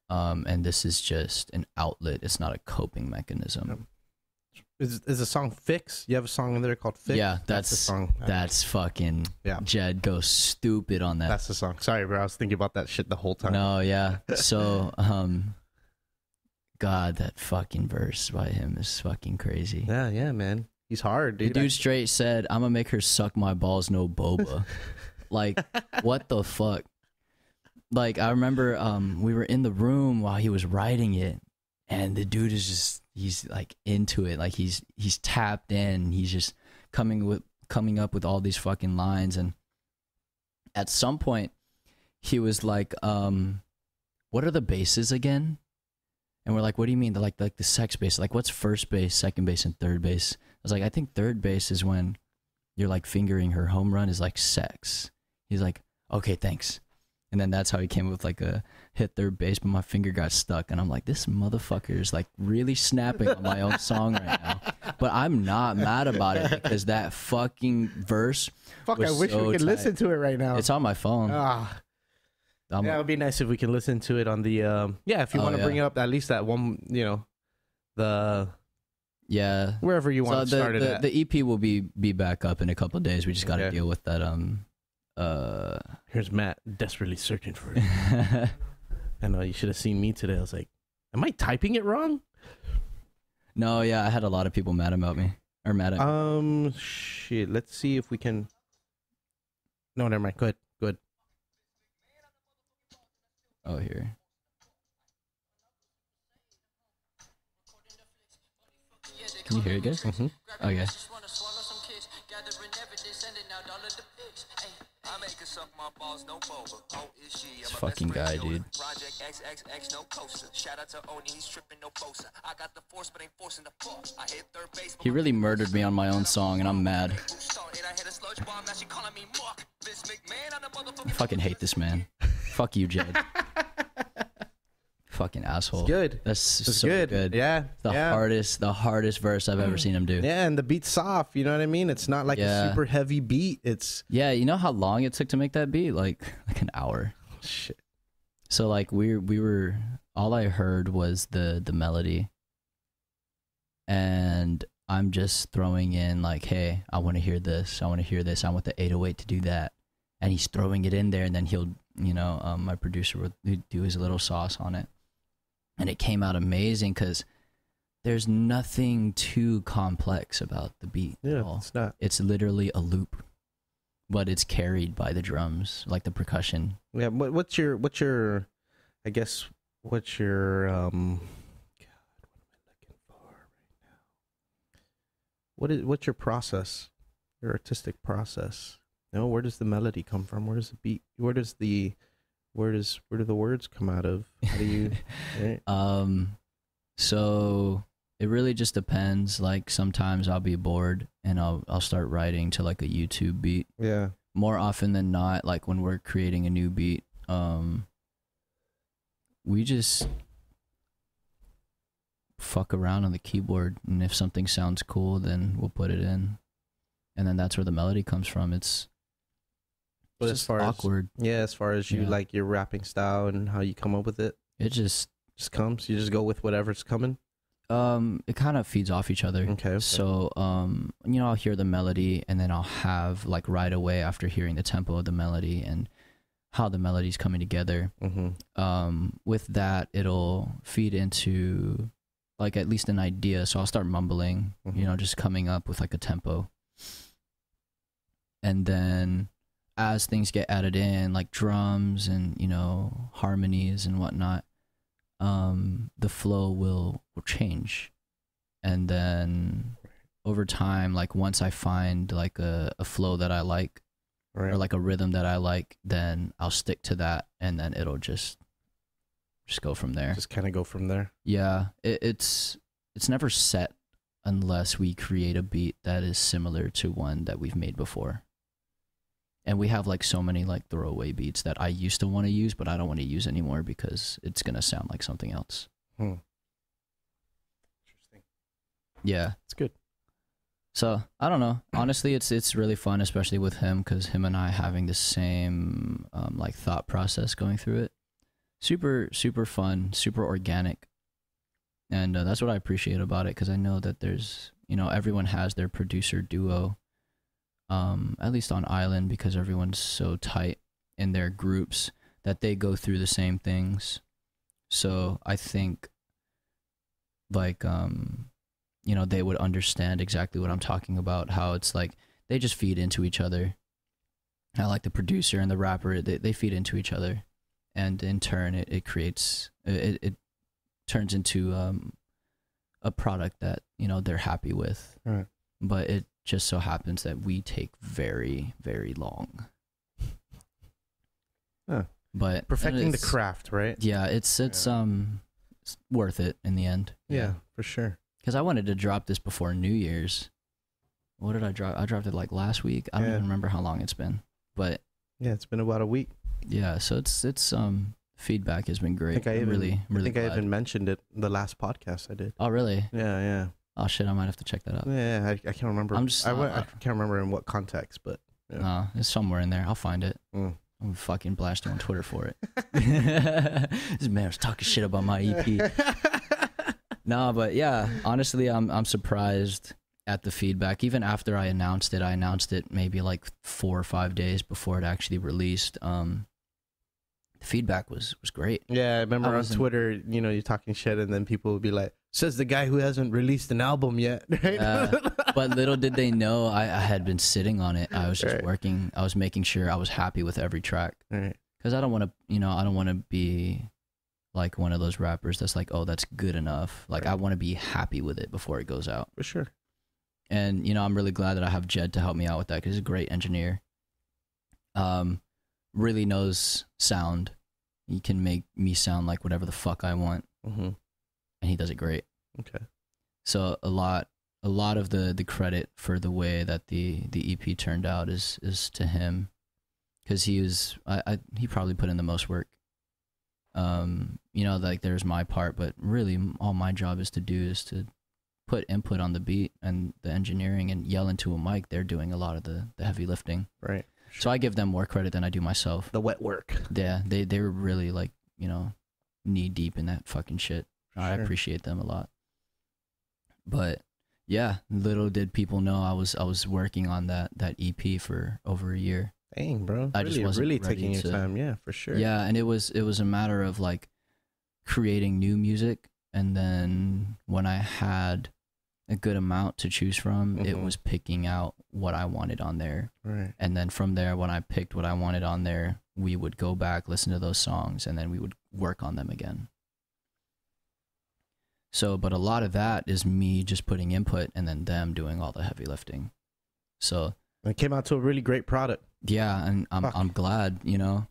And this is just an outlet. It's not a coping mechanism. Is the song Fix? You have a song in there called Fix? Yeah, that's the song. That's fucking, yeah. Jed goes stupid on that. That's the song. Sorry, bro. I was thinking about that shit the whole time. No, yeah. So, God, that fucking verse by him is fucking crazy. Yeah, man. He's hard, dude. The dude straight said, I'm gonna make her suck my balls, no boba. Like, what the fuck? Like, I remember we were in the room while he was writing it, and the dude is just, he's like into it. Like he's tapped in. He's just coming up with all these fucking lines. And at some point he was like, what are the bases again? And we're like, what do you mean? They're like the sex base. Like, what's first base, second base, and third base? I was like, I think third base is when you're like fingering her. Home run is like sex. He's like, okay, thanks. And then that's how he came up with like a hit third base, but my finger got stuck. And I'm like, this motherfucker is like really snapping on my own song right now. But I'm not mad about it, because that fucking verse. Fuck, was I wish so we could tight. listen to it right now. It's on my phone. Yeah, it would be nice if we can listen to it on the if you want to bring up at least that one, you know, wherever you want to start it at. The EP will be back up in a couple of days. We just got to deal with that. Here's Matt desperately searching for it. I know, you should have seen me today. I was like, am I typing it wrong? No, yeah, I had a lot of people mad about me. Or mad at me. Shit. Let's see if we can. No, never mind. Good. Oh, here. Can you hear it, guys? Mm-hmm. Okay. This fucking guy, dude. He really murdered me on my own song, and I'm mad. I fucking hate this man. Fuck you, Jed. Fucking asshole. It's good. That's so good. good. Yeah. The hardest verse I've ever seen him do. Yeah, and the beat's soft. You know what I mean? It's not like a super heavy beat. It's Yeah, you know how long it took to make that beat? Like an hour. shit. So like we were all I heard was the melody, and I'm just throwing in like, hey, I want to hear this. I want to hear this. I want the 808 to do that, and he's throwing it in there, and then he'll, my producer would do his little sauce on it, and it came out amazing because there's nothing too complex about the beat. Yeah, at all. it's not. It's literally a loop, but it's carried by the drums, like the percussion. Yeah, what's your I guess what's your God, what am I looking for right now? What's your process? Your artistic process? Where does the melody come from? Where does the beat? Where do the words come out of? How do you right? So it really just depends. Like sometimes I'll be bored and I'll start writing to like a YouTube beat. Yeah. More often than not, like when we're creating a new beat, we just fuck around on the keyboard, and if something sounds cool, then we'll put it in, and then that's where the melody comes from. It's just awkward. As far as you like your rapping style and how you come up with it, it just comes. You just go with whatever's coming. It kind of feeds off each other. Okay. So, I'll hear the melody, and then I'll have like right away after hearing the tempo of the melody and how the melody's coming together. Mm-hmm. With that, it'll feed into like at least an idea. So I'll start mumbling, just coming up with like a tempo. And then as things get added in, like drums and, harmonies and whatnot, the flow will change. And then over time, like once I find like a flow that I like, or like a rhythm that I like, then I'll stick to that, and then it'll just go from there. Just kind of go from there. Yeah, it's never set unless we create a beat that is similar to one that we've made before. And we have like so many like throwaway beats that I used to want to use, but I don't want to use anymore because it's gonna sound like something else. Interesting. Yeah, it's good. So I don't know. Honestly, it's really fun, especially with him, because him and I having the same like thought process going through it. Super fun, super organic, and that's what I appreciate about it. Because I know that there's everyone has their producer duo, at least on Island, because everyone's so tight in their groups that they go through the same things. So I think like they would understand exactly what I'm talking about, how it's like they just feed into each other. I like the producer and the rapper, they feed into each other, and in turn it creates it turns into a product that they're happy with. Right. But it just so happens that we take very, very long. But perfecting the craft, right? Yeah, it's worth it in the end. Yeah, for sure. Because I wanted to drop this before New Year's. What did I drop? I dropped it like last week. I don't even remember how long it's been. But yeah, it's been about a week. Yeah, so it's feedback has been great. I think I even mentioned it in the last podcast I did. Oh, really? Yeah. Oh shit, I might have to check that out. Yeah, I can't remember. I can't remember in what context, but no, it's somewhere in there. I'll find it. Mm. I'm fucking blast you on Twitter for it. This man was talking shit about my EP. No, but yeah, honestly, I'm surprised at the feedback. Even after I announced it maybe like 4 or 5 days before it actually released. The feedback was great. Yeah, I remember on Twitter, you're talking shit, and then people would be like, "Says the guy who hasn't released an album yet." Right? But little did they know, I had been sitting on it. I was just working. I was making sure I was happy with every track. Right. Because I don't want to, I don't want to be like one of those rappers that's like, oh, that's good enough. Like I want to be happy with it before it goes out. For sure. And you know, I'm really glad that I have Jed to help me out with that because he's a great engineer. Really knows sound. He can make me sound like whatever the fuck I want, and he does it great. Okay. So a lot of the credit for the way that the EP turned out is to him, because he probably put in the most work. You know, like there's my part, but really all my job is to put input on the beat and the engineering and yell into a mic. They're doing a lot of the heavy lifting. Right. So I give them more credit than I do myself. The wet work. Yeah, they're really like, you know, knee deep in that fucking shit. I appreciate them a lot. But yeah, little did people know I was working on that EP for over a year. Dang, bro. I just wasn't really ready taking your to- time. Yeah, for sure. Yeah, and it was a matter of like creating new music, and then when I had a good amount to choose from, it was picking out what I wanted on there. Right. And then from there, when I picked what I wanted on there, we would go back, listen to those songs, and then we would work on them again. So, but a lot of that is me just putting input and then them doing all the heavy lifting. So It came out to a really great product. yeah, and Fuck. I'm glad, you know.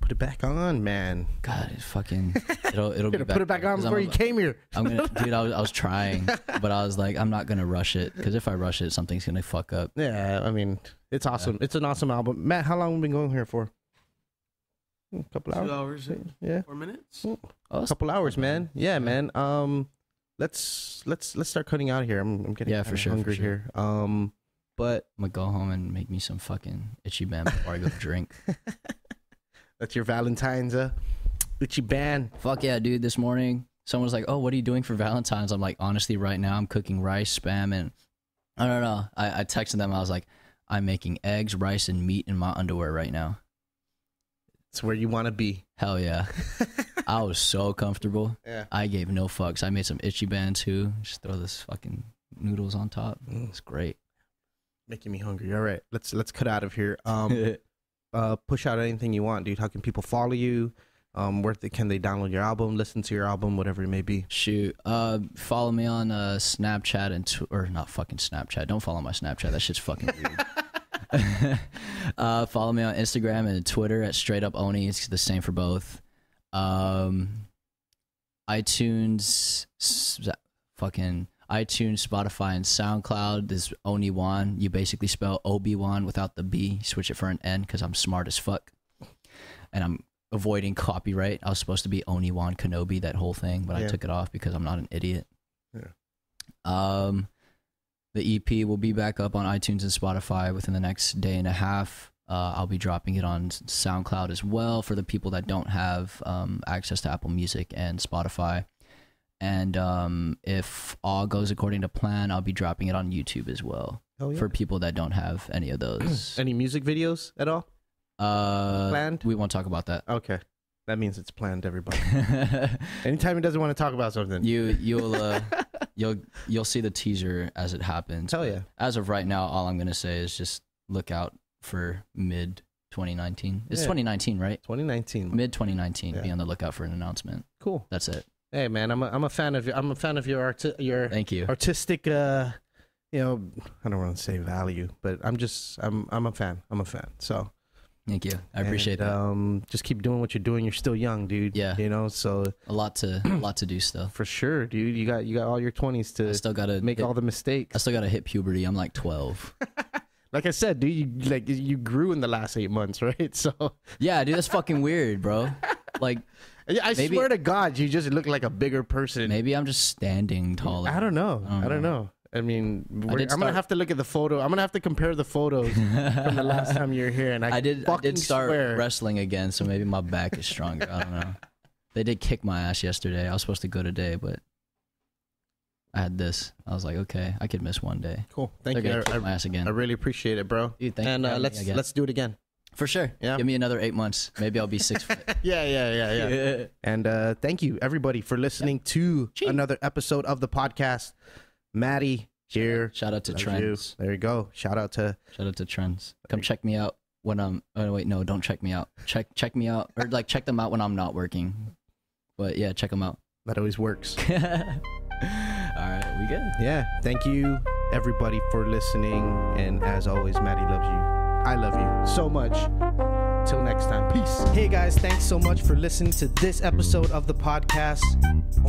Put it back on, man. God, it fucking it'll be Gotta put it back there, on 'cause before you came here. I'm gonna, dude. I was trying, but I was like, I'm not gonna rush it, because if I rush it, something's gonna fuck up. Yeah, I mean, it's awesome. It's an awesome album. Matt, how long have we been going here for? A couple 2 hours. hours and Yeah. 4 minutes. Oh, A couple hours, man. Yeah, man. Let's start cutting out here. I'm getting Yeah, for kinda sure, for hungry sure. here. But I'm gonna go home and make me some fucking itchy band before I go drink. that's your Valentine's itchy band. Fuck yeah, dude. This morning, someone was like, oh, what are you doing for Valentine's? I'm like, honestly, right now, I'm cooking rice, spam, and I don't know. I texted them. I was like, I'm making eggs, rice, and meat in my underwear right now. It's where you want to be. Hell yeah. I was so comfortable. Yeah. I gave no fucks. I made some itchy band too. Just throw this fucking noodles on top. It's great. Making me hungry. All right, let's cut out of here. Push out anything you want, dude. How can people follow you? Can they download your album, listen to your album, whatever it may be? Shoot. Follow me on Snapchat and or not fucking Snapchat. Don't follow my Snapchat. That shit's fucking weird. Follow me on Instagram and Twitter at Straight Up Oni. It's the same for both. iTunes, Spotify, and SoundCloud. This is Oni-Wan. You basically spell Obi-Wan without the B. Switch it for an N because I'm smart as fuck. And I'm avoiding copyright. I was supposed to be Oni-Wan Kenobi, that whole thing, but I took it off because I'm not an idiot. Yeah. The EP will be back up on iTunes and Spotify within the next day and a half. I'll be dropping it on SoundCloud as well for the people that don't have access to Apple Music and Spotify. And if all goes according to plan, I'll be dropping it on YouTube as well for people that don't have any of those. Any music videos at all? Planned? We won't talk about that. Okay. That means it's planned, everybody. Anytime he doesn't want to talk about something. You'll see the teaser as it happens. Hell yeah. As of right now, all I'm gonna say is just look out for mid 2019. It's 2019, right? 2019. Mid 2019. Yeah. Be on the lookout for an announcement. Cool. That's it. Hey man, I'm a fan of your Thank you. artistic I don't want to say value, but I'm a fan. So Thank you. I appreciate that. Just keep doing what you're doing. You're still young, dude. Yeah. You know, so A lot to do still. for sure, dude. You got all your 20s I to still gotta make all the mistakes. I still gotta hit puberty. I'm like 12. Like I said, dude, you grew in the last 8 months, right? So Yeah, dude, that's fucking weird, bro. Like I Maybe- swear to God, you just look like a bigger person. maybe I'm just standing taller. I don't know. I don't know. I mean, I'm did gonna start- have to look at the photo. I'm gonna have to compare the photos from the last time you were here. And I did fucking start swear. wrestling again, so maybe my back is stronger. I don't know. They did kick my ass yesterday. I was supposed to go today, but I had this. I was like, okay, I could miss one day. Cool. Thank They're you. gonna kick my ass again. I really appreciate it, bro. Dude, thank you and for having me again. let's do it again. For sure. Yeah. Give me another 8 months. Maybe I'll be 6 foot. Yeah. And thank you everybody for listening to another episode of the podcast. Maddie here. Shout out to Love Trends. you. There you go. Shout out to Trends. Come check me out when I'm. Oh wait, no, don't check me out. Check me out, or like check them out when I'm not working. But yeah, check them out. That always works. All right, we good. Yeah. Thank you, everybody, for listening. And as always, Maddie loves you. I love you so much. Till next time. Peace. Hey, guys. Thanks so much for listening to this episode of the podcast.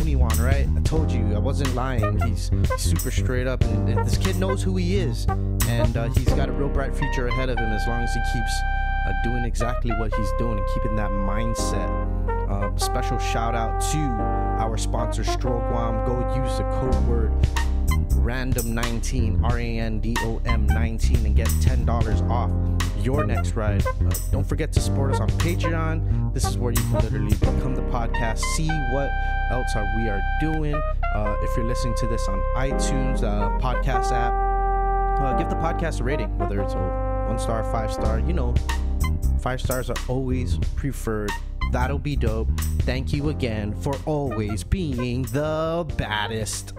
Oni-Wan, right? I told you. I wasn't lying. He's super straight up. And this kid knows who he is. And he's got a real bright future ahead of him as long as he keeps doing exactly what he's doing and keeping that mindset. Special shout out to our sponsor, Guam. Go use the code word RANDOM19, RANDOM 19, and get $10 off your next ride. Don't forget to support us on Patreon. This is where you can literally become the podcast, see what else we are doing. If you're listening to this on iTunes podcast app, give the podcast a rating, whether it's a 1-star, 5-star. You know, 5 stars are always preferred. That'll be dope. Thank you again for always being the baddest.